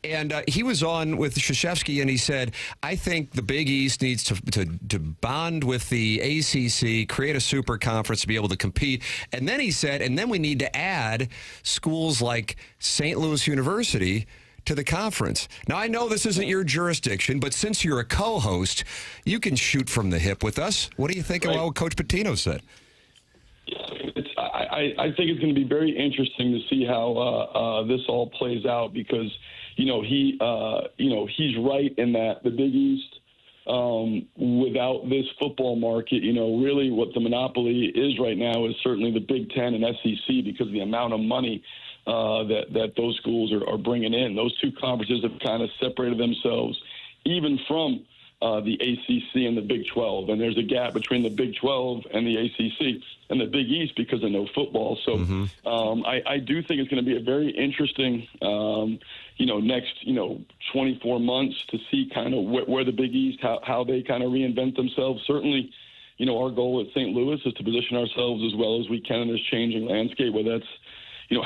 And he was on with Krzyzewski, and he said, I think the Big East needs to bond with the ACC, create a super conference to be able to compete. And then he said, and then we need to add schools like St. Louis University to the conference. Now, I know this isn't your jurisdiction, but since you're a co-host, you can shoot from the hip with us. What do you think about what Coach Pitino said? I think it's going to be very interesting to see how this all plays out, because, he's right in that the Big East, without this football market, really what the monopoly is right now is certainly the Big Ten and SEC, because of the amount of money that those schools are bringing in. Those two conferences have kind of separated themselves even from the ACC and the Big 12, and there's a gap between the Big 12 and the ACC and the Big East because of no football. So I do think it's going to be a very interesting, next 24 months to see kind of where the Big East, how they kind of reinvent themselves. Certainly, our goal at St. Louis is to position ourselves as well as we can in this changing landscape, whether that's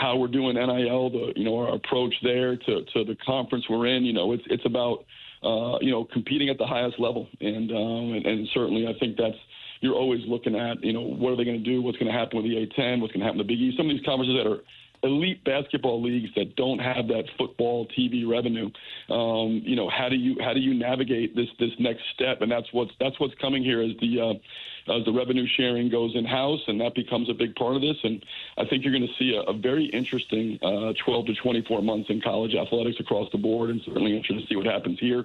how we're doing NIL, our approach there to the conference we're in. It's about competing at the highest level, and certainly I think that's, you're always looking at what are they going to do, what's going to happen with the A10, what's going to happen with the Big East. Some of these conferences that are elite basketball leagues that don't have that football TV revenue. How do you navigate this next step? And that's what's coming here as the revenue sharing goes in house, and that becomes a big part of this. And I think you're going to see a very interesting 12 to 24 months in college athletics across the board, and certainly interested to see what happens here.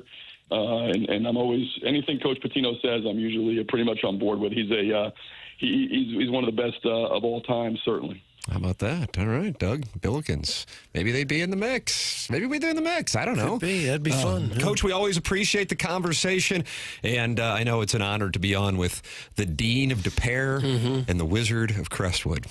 And I'm always, anything Coach Pitino says, I'm usually pretty much on board with. He's one of the best of all time, certainly. How about that? All right, Doug, Billikens. Maybe they'd be in the mix. Maybe we'd be in the mix. I don't know. Could be. That'd be fun. Yeah. Coach, we always appreciate the conversation. And I know it's an honor to be on with the Dean of DePere and the Wizard of Crestwood.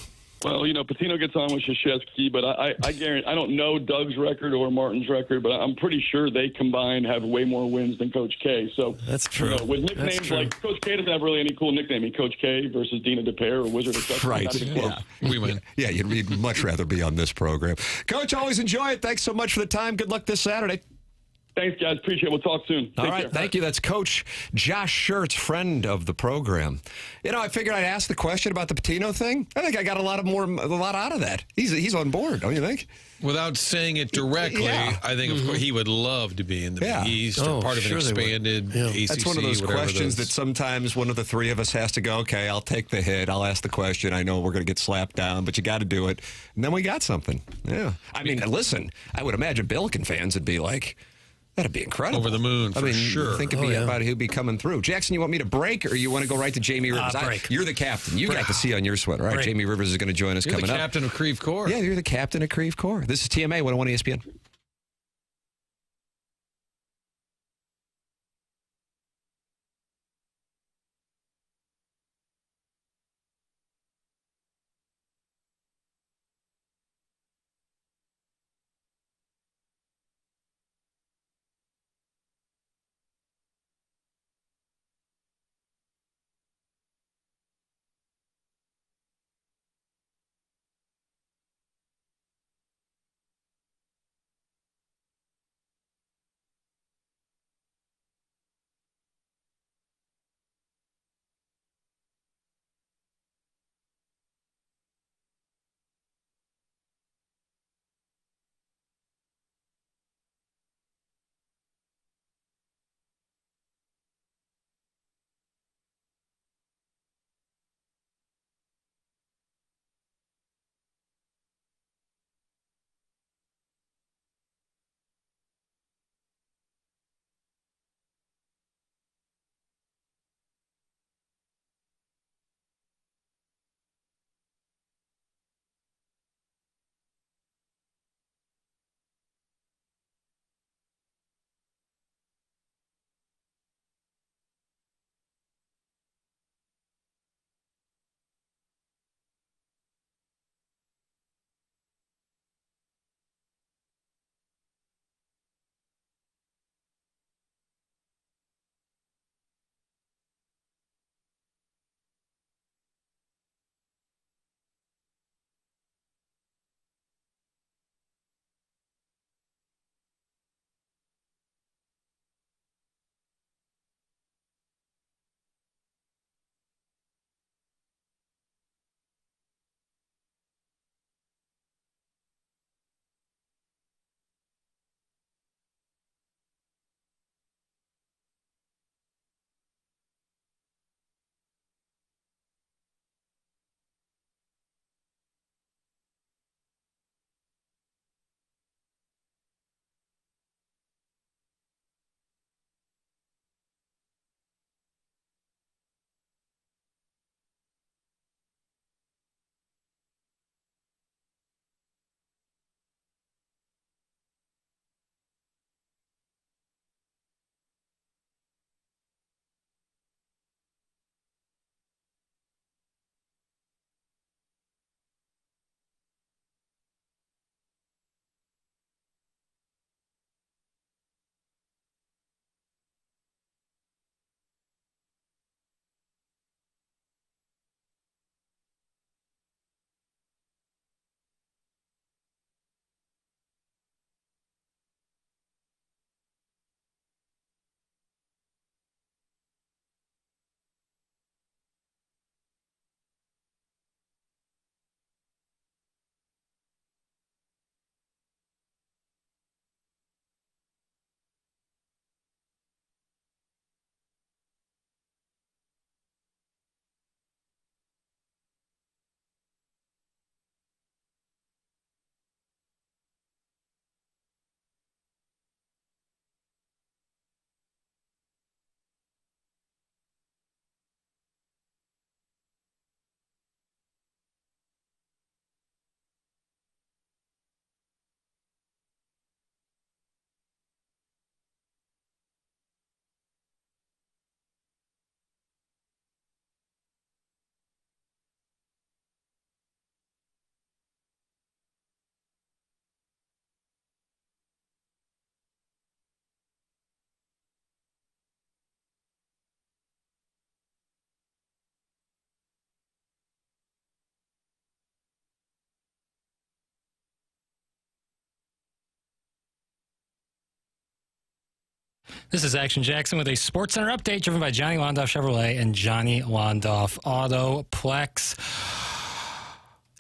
Well, Pitino gets on with Krzyzewski, but I guarantee, I don't know Doug's record or Martin's record, but I'm pretty sure they combined have way more wins than Coach K. So that's true. With nicknames like Coach K doesn't have really any cool nickname. I mean, Coach K versus Dean of DePere or Wizard of Crestwood. Right. Yeah. We win. Yeah, you'd much rather be on this program. Coach, always enjoy it. Thanks so much for the time. Good luck this Saturday. Thanks, guys. Appreciate it. We'll talk soon. All right. Thank you. That's Coach Josh Schertz, friend of the program. I figured I'd ask the question about the Pitino thing. I think I got a lot out of that. He's on board, don't you think? Without saying it directly, I think of course he would love to be in the Big East or part of an expanded ACC. That's one of those questions those. that sometimes one of the three of us has to go, okay, I'll take the hit. I'll ask the question. I know we're going to get slapped down, but you got to do it. And then we got something. Yeah. I mean, listen, I would imagine Billiken fans would be like, that'd be incredible. Over the moon, for sure. Think about who'd be coming through. Jackson, you want me to break, or you want to go right to Jamie Rivers? Break. You're the captain. You got the C on your sweater, right? Jamie Rivers is going to join us coming up. You're the captain of Creve Coeur. Yeah, you're the captain of Creve Coeur. This is TMA 101 ESPN. This is Action Jackson with a Sports Center update driven by Johnny Londoff Chevrolet and Johnny Londoff Autoplex.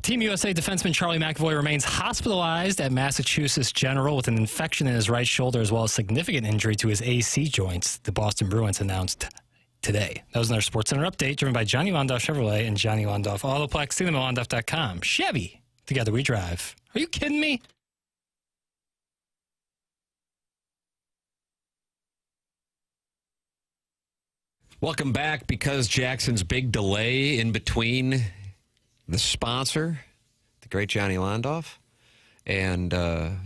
Team USA defenseman Charlie McAvoy remains hospitalized at Massachusetts General with an infection in his right shoulder as well as significant injury to his AC joints, the Boston Bruins announced today. That was another Sports Center update driven by Johnny Londoff Chevrolet and Johnny Londoff Autoplex. See them at Londoff.com. Chevy, together we drive. Are you kidding me? Welcome back. Because Jackson's big delay in between the sponsor, the great Johnny Londoff, and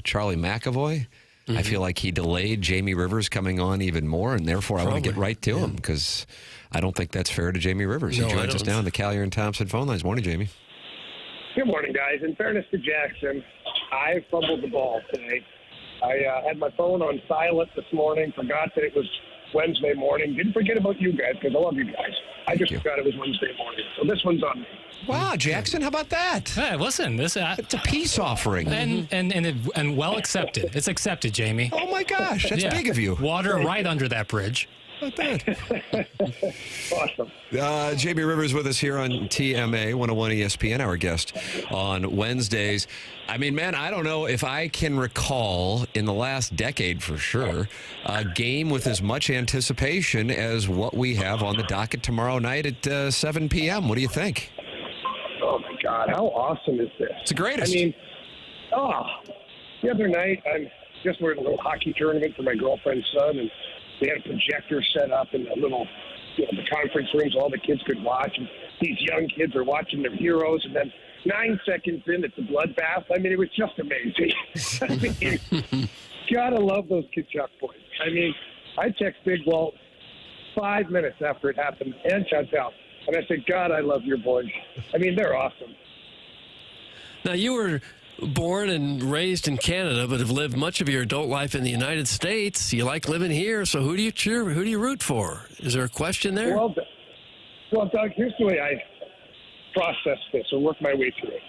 Charlie McAvoy, I feel like he delayed Jamie Rivers coming on even more, and therefore I want to get right to him because I don't think that's fair to Jamie Rivers. He joins us now on the Callier and Thompson phone lines. Morning, Jamie. Good morning, guys. In fairness to Jackson, I fumbled the ball today. I had my phone on silent this morning, forgot that it was Wednesday morning. Didn't forget about you guys because I love you guys. I just forgot it was Wednesday morning. So this one's on me. Wow, Jackson, how about that? Hey, listen, it's a peace offering. And well accepted. It's accepted, Jamie. Oh, my gosh. That's big of you. Water right under that bridge. Not bad. Awesome. Jamie Rivers with us here on TMA 101 ESPN, our guest on Wednesdays. I mean, man, I don't know if I can recall in the last decade for sure a game with as much anticipation as what we have on the docket tomorrow night at 7 p.m. What do you think? Oh, my God. How awesome is this? It's the greatest. I mean, the other night, we're at a little hockey tournament for my girlfriend's son, and they had a projector set up in the little, the conference rooms all the kids could watch. And these young kids are watching their heroes. And then 9 seconds in, it's a bloodbath. I mean, it was just amazing. I mean, gotta love those Kachuk boys. I mean, I text Big Walt 5 minutes after it happened and Chantel. And I said, God, I love your boys. I mean, they're awesome. Now, you were born and raised in Canada, but have lived much of your adult life in the United States. You like living here, so who do you cheer? Who do you root for? Is there a question there? Well, Doug, here's the way I process this or work my way through it.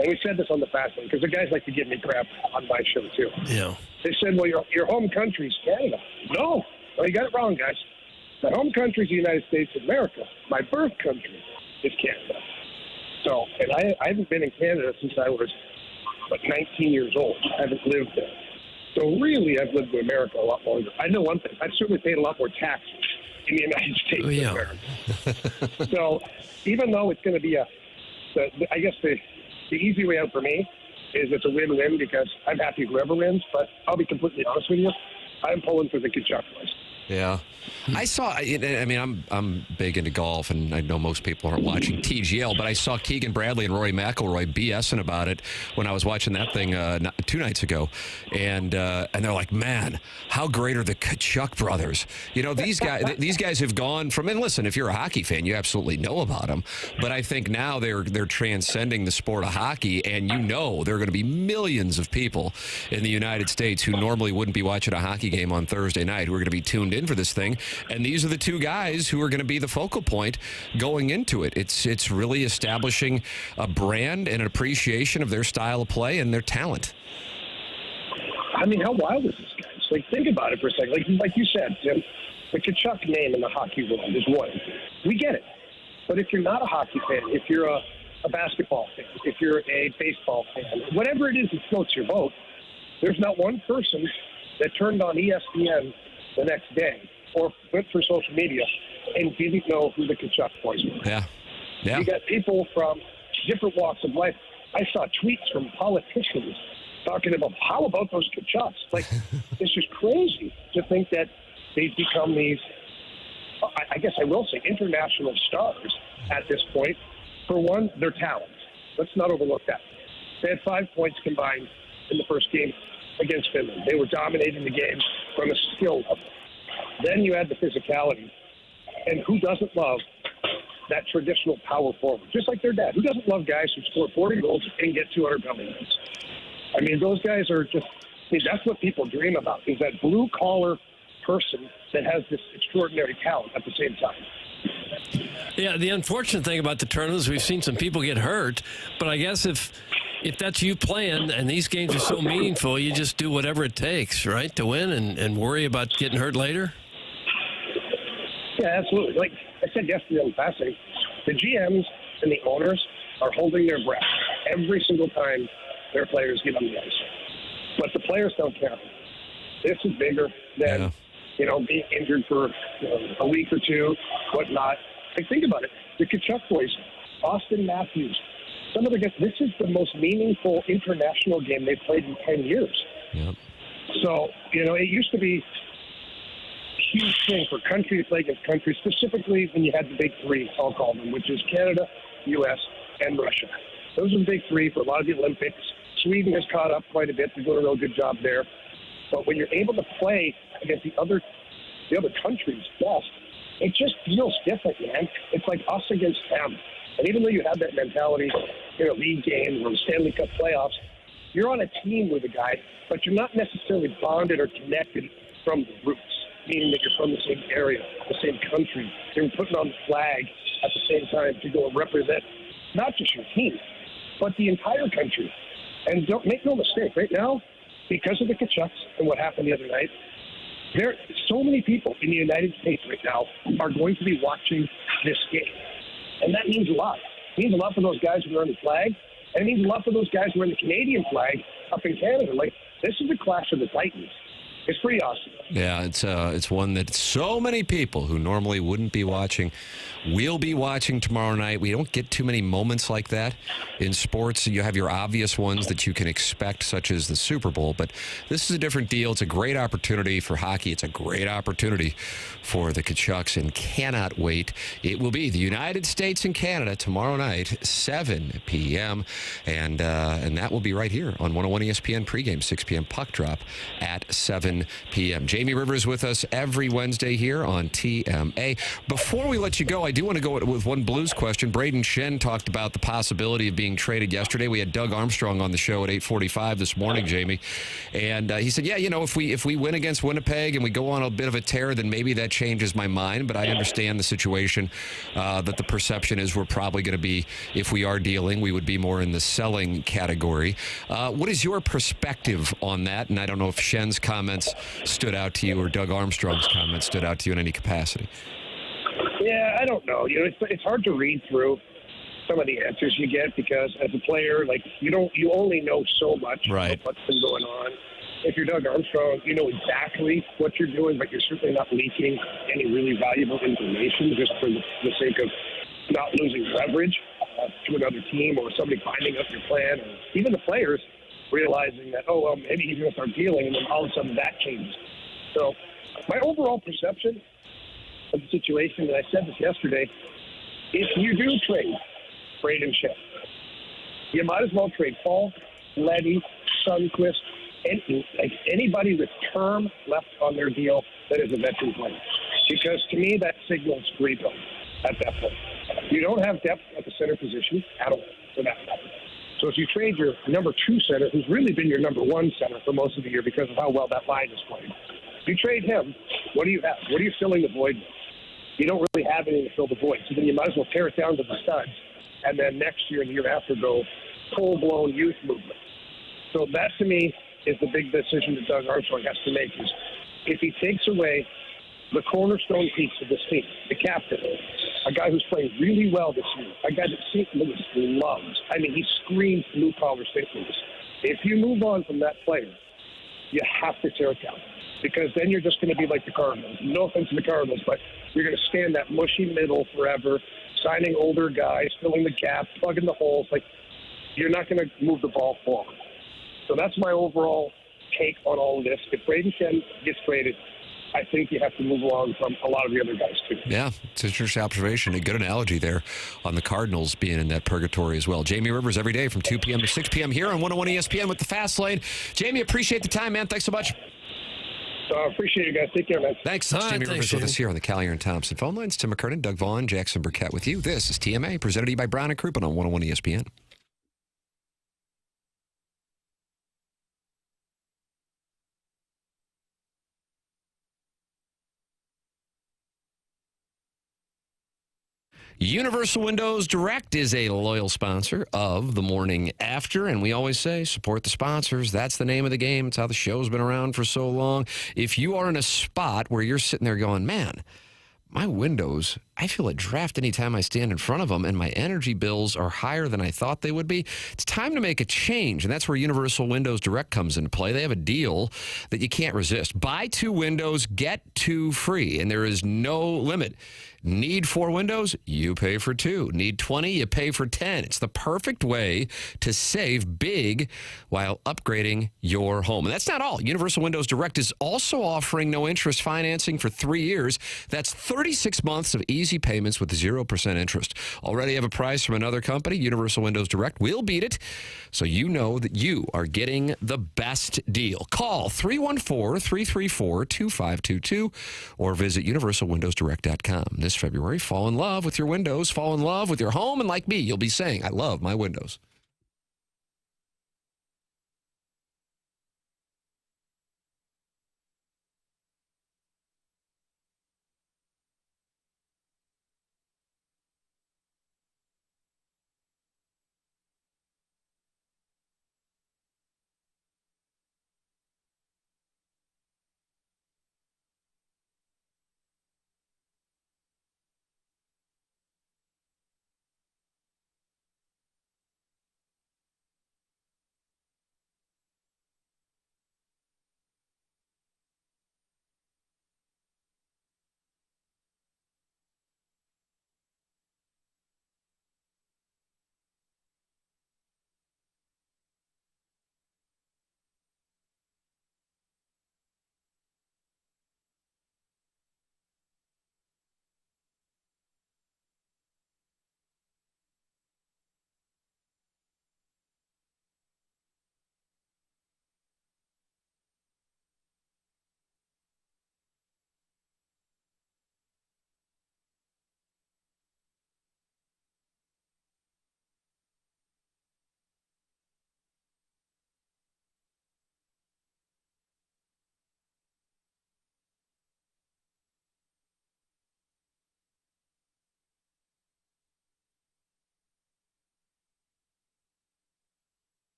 And we said this on the Fast Lane because the guys like to give me crap on my show too. Yeah. They said, well, your home country's Canada. No, you got it wrong, guys. My home country's the United States of America. My birth country is Canada. So, and I haven't been in Canada since I was 19 years old. I haven't lived there. So really, I've lived in America a lot longer. I know one thing. I've certainly paid a lot more taxes in the United States than America. So even though it's going to be I guess the easy way out for me is it's a win-win because I'm happy whoever wins, but I'll be completely honest with you. I'm pulling for the Kachuk boys. Yeah. I mean, I'm big into golf, and I know most people aren't watching TGL, but I saw Keegan Bradley and Rory McIlroy BSing about it when I was watching that thing 2 nights ago. And they're like, man, how great are the Kachuk brothers? You know, these guys have gone from, and listen, if you're a hockey fan, you absolutely know about them. But I think now they're transcending the sport of hockey, and there are going to be millions of people in the United States who normally wouldn't be watching a hockey game on Thursday night who are going to be tuned in for this thing. And these are the two guys who are going to be the focal point going into it. It's really establishing a brand and an appreciation of their style of play and their talent. I mean, how wild is this, guys? Like, think about it for a second. Like you said, Tim, the Kachuk name in the hockey world is one. We get it. But if you're not a hockey fan, if you're a basketball fan, if you're a baseball fan, whatever it is that floats your boat, there's not one person that turned on ESPN the next day or went for social media and didn't know who the Kachuk boys were. Yeah. You got people from different walks of life. I saw tweets from politicians talking about, how about those Kachucks? Like, it's just crazy to think that they've become these, I guess I will say, international stars at this point. For one, their talent. Let's not overlook that. They had 5 points combined in the first game against Finland. They were dominating the game from a skill level. Then you add the physicality. And who doesn't love that traditional power forward? Just like their dad. Who doesn't love guys who score 40 goals and get 200 penalty minutes? I mean, those guys are just, that's what people dream about, is that blue-collar person that has this extraordinary talent at the same time. Yeah, the unfortunate thing about the tournament is we've seen some people get hurt, but I guess if if that's you playing and these games are so meaningful, you just do whatever it takes, right, to win and worry about getting hurt later? Yeah, absolutely. Like I said yesterday on passing, the GMs and the owners are holding their breath every single time their players get on the ice. But the players don't care. This is bigger than, being injured for a week or two, whatnot. Like, think about it. The Tkachuk boys, Austin Matthews, some of the guys, this is the most meaningful international game they've played in 10 years. Yep. So, it used to be a huge thing for country to play against country, specifically when you had the big three, I'll call them, which is Canada, U.S., and Russia. Those are the big three for a lot of the Olympics. Sweden has caught up quite a bit. They're doing a real good job there. But when you're able to play against the other countries best, it just feels different, man. It's like us against them. And even though you have that mentality in a league game or the Stanley Cup playoffs, you're on a team with a guy, but you're not necessarily bonded or connected from the roots, meaning that you're from the same area, the same country. You're putting on the flag at the same time to go and represent not just your team, but the entire country. And don't make no mistake, right now, because of the Tkachuks and what happened the other night, so many people in the United States right now are going to be watching this game. And that means a lot. It means a lot for those guys who are on the flag, and it means a lot for those guys who are in the Canadian flag up in Canada. Like, this is the clash of the Titans. It's pretty awesome. Yeah, it's one that so many people who normally wouldn't be watching will be watching tomorrow night. We don't get too many moments like that in sports. You have your obvious ones that you can expect, such as the Super Bowl, but this is a different deal. It's a great opportunity for hockey. It's a great opportunity for the Tkachuks, and cannot wait. It will be the United States and Canada tomorrow night, 7 p.m., and that will be right here on 101 ESPN pregame, 6 p.m. puck drop at 7 p.m. Jamie Rivers with us every Wednesday here on TMA. Before we let you go, I do want to go with one Blues question. Braden Shen talked about the possibility of being traded yesterday. We had Doug Armstrong on the show at 8:45 this morning, Jamie, and he said, yeah, if we win against Winnipeg and we go on a bit of a tear, then maybe that changes my mind, but I understand the situation, that the perception is we're probably going to be, if we are dealing, we would be more in the selling category. What is your perspective on that? And I don't know if Shen's comments stood out to you or Doug Armstrong's comments stood out to you in any capacity. Yeah, I don't know. It's hard to read through some of the answers you get because as a player, like you only know so much of what's been going on. If you're Doug Armstrong, you know exactly what you're doing, but you're certainly not leaking any really valuable information just for the sake of not losing leverage to another team or somebody finding out your plan, or even the players realizing that, maybe he's going to start dealing, and then all of a sudden that changes. So my overall perception of the situation, and I said this yesterday, if you do trade Braden Shen, you might as well trade Paul, Leddy, Sundqvist, anybody with term left on their deal that is a veteran player. Because to me, that signals rebuild at that point. You don't have depth at the center position at all for that matter. So if you trade your number 2 center, who's really been your number 1 center for most of the year because of how well that line is played, if you trade him, what do you have? What are you filling the void with? You don't really have anything to fill the void. So then you might as well tear it down to the studs, and then next year and the year after go full-blown youth movement. So that, to me, is the big decision that Doug Armstrong has to make, is if he takes away the cornerstone piece of this team, the captain, a guy who's playing really well this year, a guy that St. Louis loves. I mean, he screams blue-collar St. Louis. If you move on from that player, you have to tear it down, because then you're just going to be like the Cardinals. No offense to the Cardinals, but you're going to stay in that mushy middle forever, signing older guys, filling the gap, plugging the holes. Like, you're not going to move the ball forward. So that's my overall take on all of this. If Braden Shen gets traded, I think you have to move along from a lot of the other guys, too. Yeah, it's an interesting observation. A good analogy there on the Cardinals being in that purgatory as well. Jamie Rivers every day from 2 p.m. to 6 p.m. here on 101 ESPN with the Fast Lane. Jamie, appreciate the time, man. Thanks so much. Appreciate you guys. Take care, man. Thanks. Jamie Rivers with us here on the Cale and Thompson phone lines. Tim McKernan, Doug Vaughn, Jackson Burkett with you. This is TMA, presented to you by Brown & Crouppen on 101 ESPN. Universal Windows Direct is a loyal sponsor of The Morning After, and we always say support the sponsors. That's the name of the game. It's how the show's been around for so long. If you are in a spot where you're sitting there going, man, my windows, I feel a draft anytime I stand in front of them, and my energy bills are higher than I thought they would be. It's time to make a change, and that's where Universal Windows Direct comes into play. They have a deal that you can't resist. Buy 2 windows, get 2 free, and there is no limit. Need 4 windows? You pay for 2. Need 20? You pay for 10. It's the perfect way to save big while upgrading your home. And that's not all. Universal Windows Direct is also offering no-interest financing for 3 years. That's 36 months of easy payments with 0% interest. Already have a price from another company. Universal Windows Direct will beat it, so you know that you are getting the best deal. Call 314-334-2522 or visit universalwindowsdirect.com. This February, fall in love with your windows, fall in love with your home, and like me, you'll be saying, I love my windows.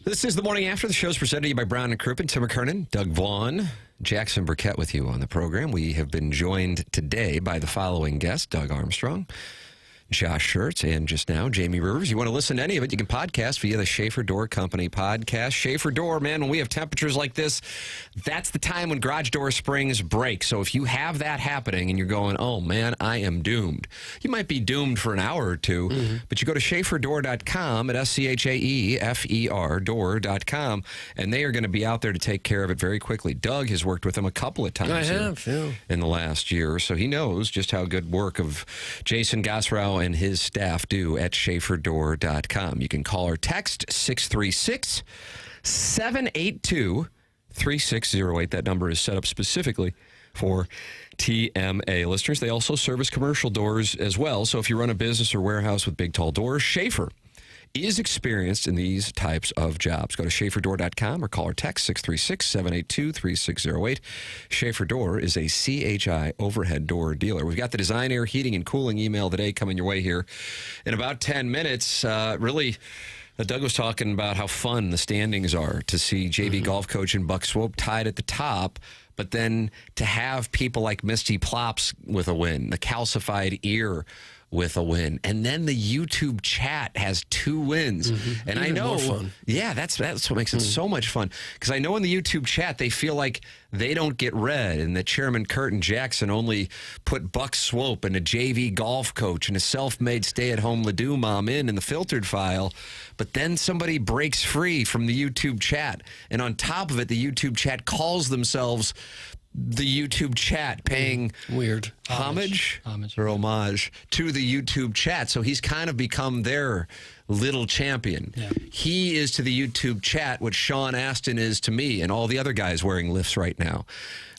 This is the morning after. The show's presented to you by Brown and Crouppen, Tim McKernan, Doug Vaughn, Jackson Burkett with you on the program. We have been joined today by the following guests: Doug Armstrong, Josh Schertz, and just now, Jamie Rivers. You want to listen to any of it, you can podcast via the Schaefer Door Company podcast. Schaefer Door, man, when we have temperatures like this, that's the time when garage door springs break. So if you have that happening and you're going, oh, man, I am doomed. You might be doomed for an hour or two, but you go to schaeferdoor.com at SCHAEFER door.com, and they are going to be out there to take care of it very quickly. Doug has worked with them a couple of times in the last year, so he knows just how good work of Jason Gosrow and his staff do at schaeferdoor.com. You can call or text 636-782-3608. That number is set up specifically for TMA listeners. They also service commercial doors as well. So if you run a business or warehouse with big, tall doors, Schaefer is experienced in these types of jobs. Go to schaeferdoor.com or call or text 636-782-3608. Schaefer Door is a CHI overhead door dealer. We've got the Design Air Heating and Cooling email of the day coming your way here in about 10 minutes. Doug was talking about how fun the standings are to see JV golf coach and Buck Swope tied at the top, but then to have people like Misty Plops with a win, the calcified ear with a win, and then the YouTube chat has 2 wins. And even I know, more fun. Yeah, that's what makes it so much fun, because I know in the YouTube chat they feel like they don't get read, and that Chairman Curtin Jackson only put Buck Swope and a JV golf coach and a self-made stay-at-home Ladue mom in the filtered file, but then somebody breaks free from the YouTube chat, and on top of it, the YouTube chat calls themselves the YouTube chat, paying weird homage to the YouTube chat. So he's kind of become their little champion. Yeah. He is to the YouTube chat what Sean Astin is to me and all the other guys wearing lifts right now.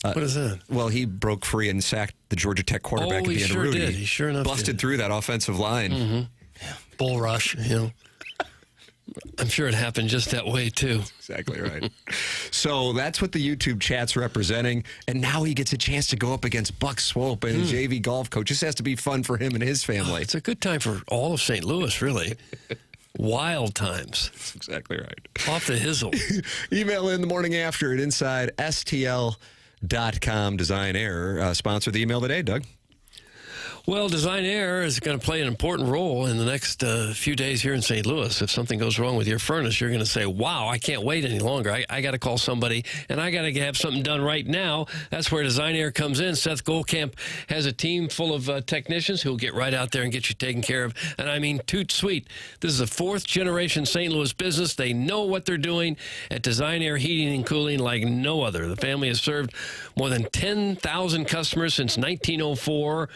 What is that? Well, he broke free and sacked the Georgia Tech quarterback at the end of Rudy. Did. He sure enough busted through that offensive line. Yeah. Bull rush, I'm sure it happened just that way, too. Exactly right. So that's what the YouTube chat's representing, and now he gets a chance to go up against Buck Swope and his JV golf coach. This has to be fun for him and his family. It's a good time for all of St. Louis, really. Wild times. That's exactly right. Off the hizzle. Email in the morning after at InsideSTL.com. Design Air sponsor the email today, Doug. Well, Design Air is going to play an important role in the next few days here in St. Louis. If something goes wrong with your furnace, you're going to say, wow, I can't wait any longer. I got to call somebody, and I got to have something done right now. That's where Design Air comes in. Seth Goldcamp has a team full of technicians who will get right out there and get you taken care of. And I mean, toot sweet. This is a 4th-generation St. Louis business. They know what they're doing at Design Air Heating and Cooling like no other. The family has served more than 10,000 customers since 1904.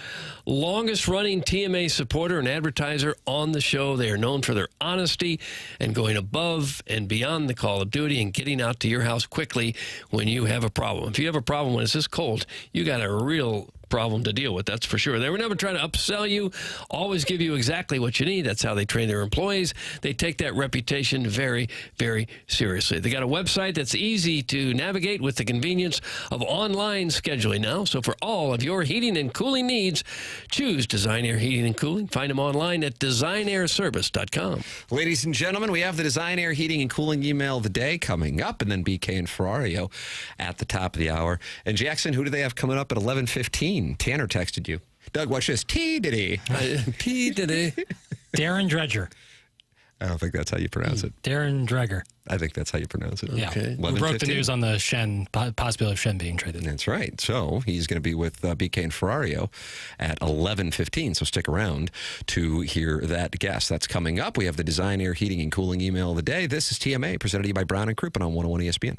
Longest running TMA supporter and advertiser on the show. They are known for their honesty and going above and beyond the call of duty and getting out to your house quickly when you have a problem. If you have a problem when it's this cold, you got a real problem to deal with, that's for sure. They were never trying to upsell you, always give you exactly what you need. That's how they train their employees. They take that reputation very, very seriously. They got a website that's easy to navigate with the convenience of online scheduling now. So for all of your heating and cooling needs, choose Design Air Heating and Cooling. Find them online at designairservice.com. Ladies and gentlemen, we have the Design Air Heating and Cooling email of the day coming up, and then BK and Ferrario at the top of the hour. And Jackson, who do they have coming up at 11:15? Tanner texted you. Doug, watch this. T-diddy. T-diddy. Darren Dredger. I don't think that's how you pronounce it. Darren Dreger. I think that's how you pronounce it. Yeah. Okay. We broke the news on the Shen, possibility of Shen being traded. That's right. So he's going to be with BK and Ferrario at 11:15. So stick around to hear that guest. That's coming up. We have the Design Air Heating and Cooling email of the day. This is TMA, presented to you by Brown and Crouppen on 101 ESPN.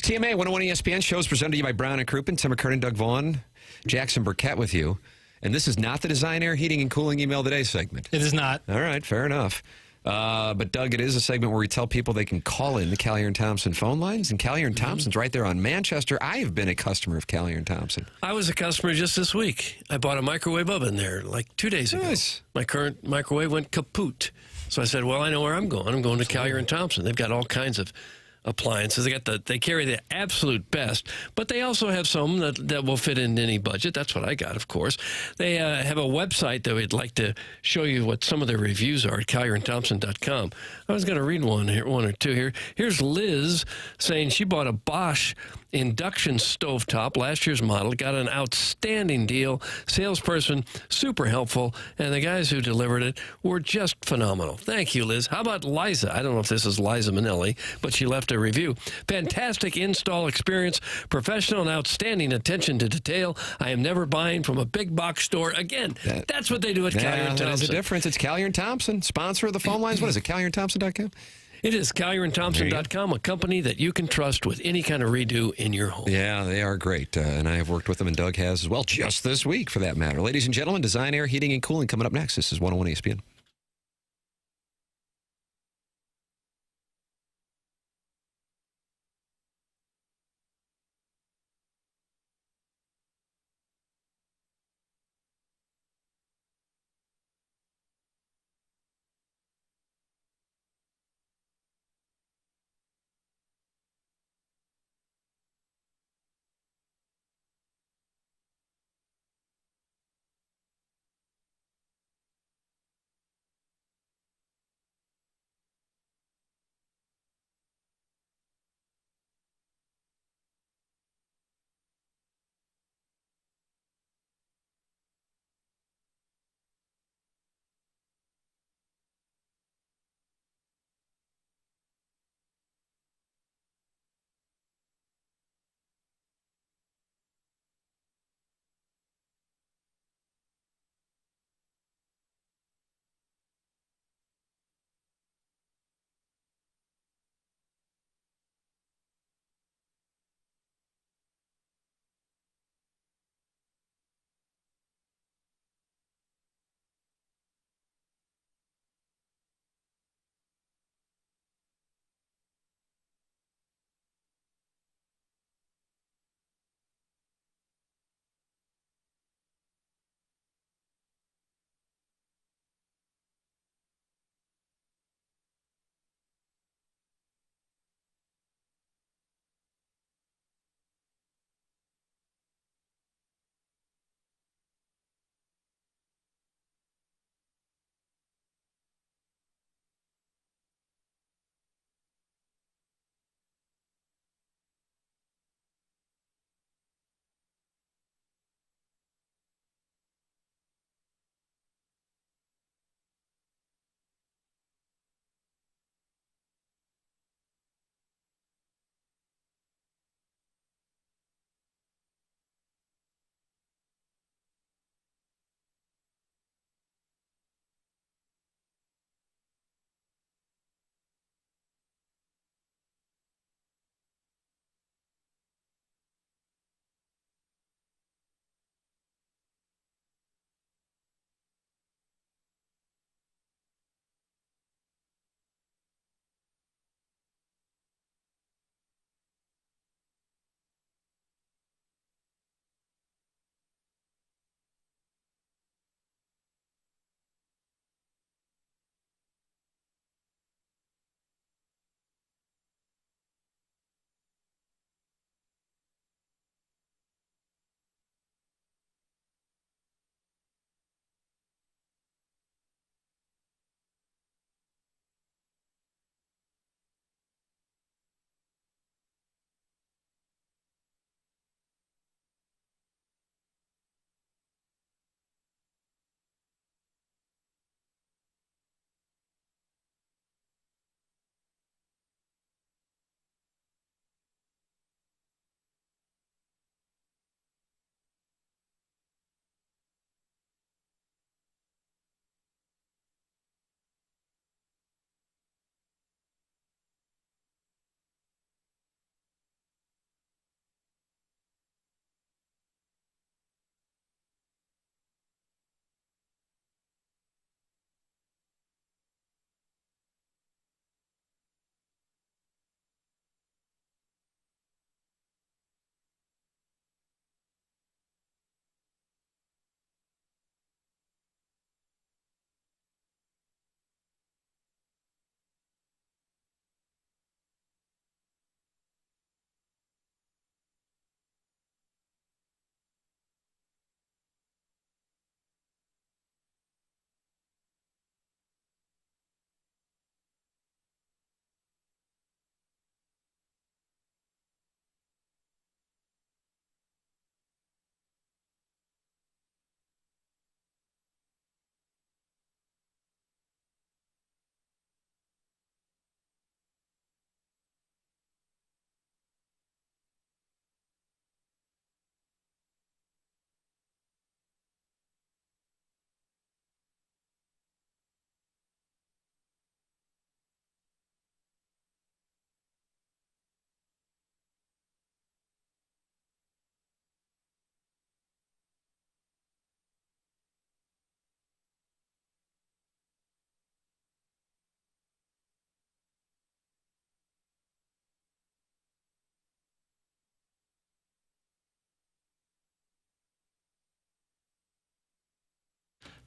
TMA 101 ESPN shows presented to you by Brown and Crouppen, Tim McKernan, Doug Vaughn, Jackson Burkett with you. And this is not the Design, Air, Heating, and Cooling Email Today segment. It is not. All right, fair enough. But, Doug, it is a segment where we tell people they can call in the Cale and Thompson phone lines. And Cale and Thompson's right there on Manchester. I have been a customer of Cale and Thompson. I was a customer just this week. I bought a microwave oven there like 2 days ago. Nice. My current microwave went kaput. So I said, well, I know where I'm going. I'm going to Cale and Thompson. They've got all kinds of appliances. They carry the absolute best, but they also have some that will fit in any budget. That's what I got, of course. They have a website that we'd like to show you what some of their reviews are at CalierandThompson.com. I was going to read one or two here. Here's Liz saying she bought a Bosch induction stovetop, last year's model, got an outstanding deal. Salesperson, super helpful, and the guys who delivered it were just phenomenal. Thank you, Liz. How about Liza? I don't know if this is Liza Minnelli, but she left a review. Fantastic install experience, professional and outstanding attention to detail. I am never buying from a big box store again. That's what they do at Cale and Thompson. There's a difference. It's Cale and Thompson, sponsor of the phone lines. What is it, CalierandThompson.com? It is CalierandThompson.com, a company that you can trust with any kind of redo in your home. Yeah, they are great. And I have worked with them, and Doug has as well, just this week for that matter. Ladies and gentlemen, Design, Air, Heating, and Cooling coming up next. This is 101 ESPN.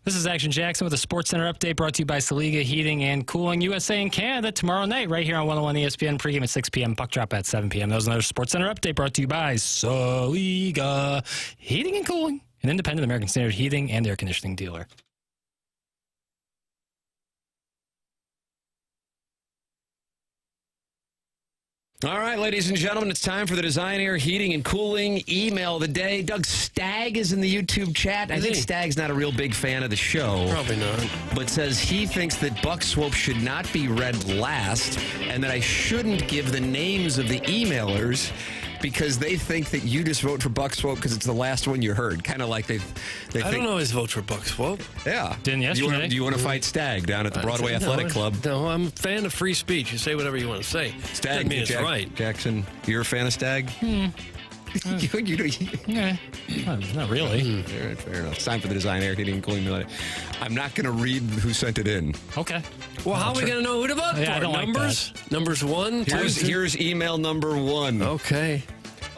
This is Action Jackson with a Sports Center update brought to you by Saliga Heating and Cooling USA and Canada tomorrow night right here on 101 ESPN. Pregame at 6 p.m. Puck drop at 7 p.m. That was another Sports Center update brought to you by Saliga Heating and Cooling, an independent American Standard heating and air conditioning dealer. All right, ladies and gentlemen, it's time for the Design Air Heating and Cooling email of the day. Doug Stagg is in the YouTube chat. I think Stagg's not a real big fan of the show. Probably not. But says he thinks that Buck Swope should not be read last and that I shouldn't give the names of the emailers because they think that you just vote for Buck Swope because it's the last one you heard. Kind of like they think. I don't always vote for Buck Swope. Yeah. Didn't yesterday. Do you want to fight Stagg down at the Broadway Athletic Club? No, I'm a fan of free speech. You say whatever you want to say. Stagg, doesn't mean it's right. Jackson, you're a fan of Stagg? Yeah, not really. All right, fair enough. It's time for the Design Air Heating and Cooling Email. I'm not going to read who sent it in. Okay. Well, how are we going to know who to vote for? I don't Numbers? Numbers 1, 2, Here's email number 1. Okay.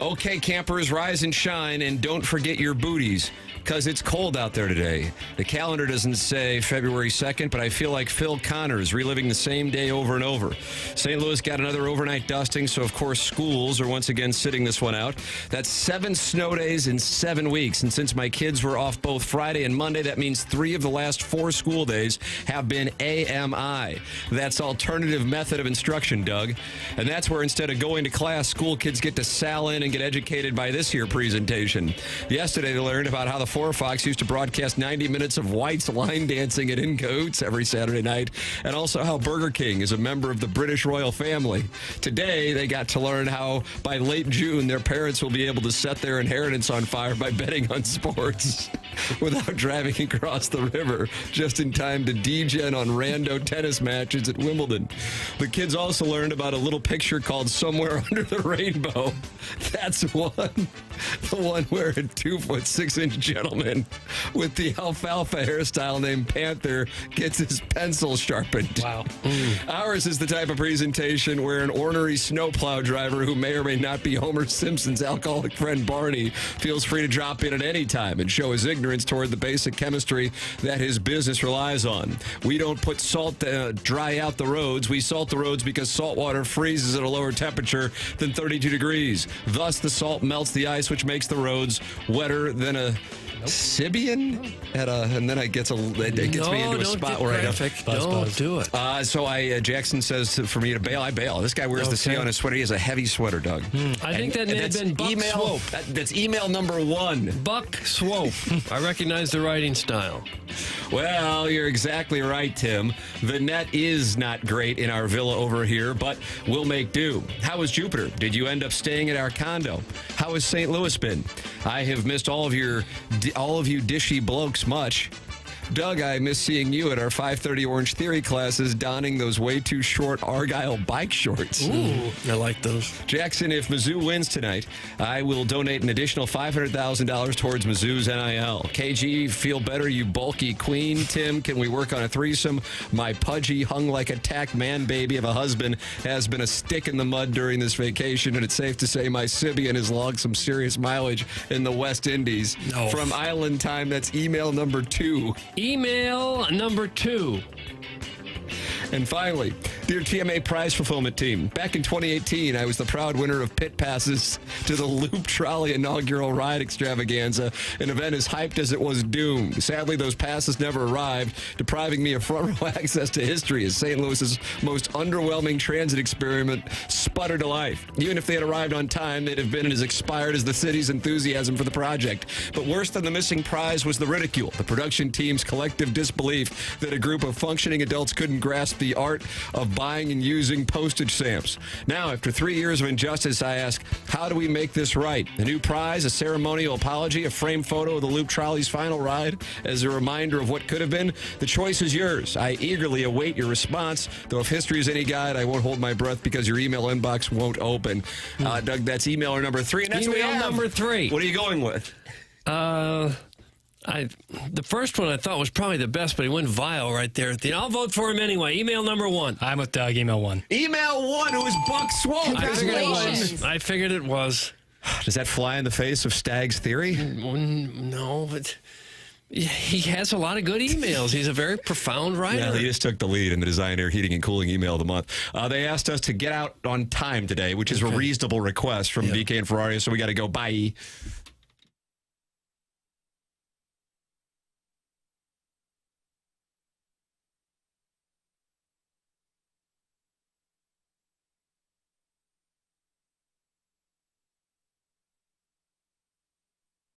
Okay, campers, rise and shine, and don't forget your booties, because it's cold out there today. The calendar doesn't say February 2nd, but I feel like Phil Connors reliving the same day over and over. St. Louis got another overnight dusting, so of course schools are once again sitting this one out. That's 7 snow days in 7 weeks, and since my kids were off both Friday and Monday, that means 3 of the last 4 school days have been AMI. That's alternative method of instruction, Doug. And that's where instead of going to class, school kids get to sal in and get educated by this here presentation. Yesterday they learned about how the Four Fox used to broadcast 90 minutes of White's line dancing at In Cahoots every Saturday night, and also how Burger King is a member of the British royal family. Today, they got to learn how by late June, their parents will be able to set their inheritance on fire by betting on sports without driving across the river just in time to degen on rando tennis matches at Wimbledon. The kids also learned about a little picture called Somewhere Under the Rainbow. That's one. The one where a 2'6" gentleman with the alfalfa hairstyle named Panther gets his pencil sharpened. Wow. Ours is the type of presentation where an ornery snowplow driver who may or may not be Homer Simpson's alcoholic friend Barney feels free to drop in at any time and show his ignorance toward the basic chemistry that his business relies on. We don't put salt to dry out the roads. We salt the roads because salt water freezes at a lower temperature than 32 degrees. Thus, the salt melts the ice, which makes the roads wetter than a Sibian and then it gets me into a spot where Don't do it. So Jackson says for me to bail. I bail. This guy wears the C on his sweater. He has a heavy sweater, Doug. I think that may have been Buck Swope. That's email number 1. Buck Swope. I recognize the writing style. Well, you're exactly right, Tim. The net is not great in our villa over here, but we'll make do. How was Jupiter? Did you end up staying at our condo? How has St. Louis been? I have missed all of you dishy blokes much. Doug, I miss seeing you at our 5:30 Orange Theory classes donning those way too short Argyle bike shorts. Ooh, I like those. Jackson, if Mizzou wins tonight, I will donate an additional $500,000 towards Mizzou's NIL. KG, feel better, you bulky queen. Tim, can we work on a threesome? My pudgy, hung like a tack man baby of a husband has been a stick in the mud during this vacation, and it's safe to say my Sibian has logged some serious mileage in the West Indies. No. From Island Time, that's email number 2. Email number 2. And finally, dear TMA prize fulfillment team, back in 2018, I was the proud winner of pit passes to the Loop Trolley inaugural ride extravaganza, an event as hyped as it was doomed. Sadly, those passes never arrived, depriving me of front row access to history as St. Louis's most underwhelming transit experiment sputtered to life. Even if they had arrived on time, they'd have been as expired as the city's enthusiasm for the project. But worse than the missing prize was the ridicule, the production team's collective disbelief that a group of functioning adults couldn't grasp the art of buying and using postage stamps. Now, after 3 years of injustice, I ask, how do we make this right? A new prize, a ceremonial apology, a framed photo of the Loop Trolley's final ride as a reminder of what could have been? The choice is yours. I eagerly await your response, though if history is any guide, I won't hold my breath because your email inbox won't open. Doug, that's emailer number 3. And that's Email number 3. What are you going with? The first one I thought was probably the best, but he went vile right there at the end. I'll vote for him anyway. Email number 1. I'm with Doug. Email 1. Email 1, who is Buck Swope. I figured it was. Does that fly in the face of Stagg's theory? No, but He has a lot of good emails. He's a very profound writer. Yeah, he just took the lead in the Design, Air, Heating, and Cooling email of the month. They asked us to get out on time today, which is a reasonable request from BK and Ferrari, so we got to go. Bye.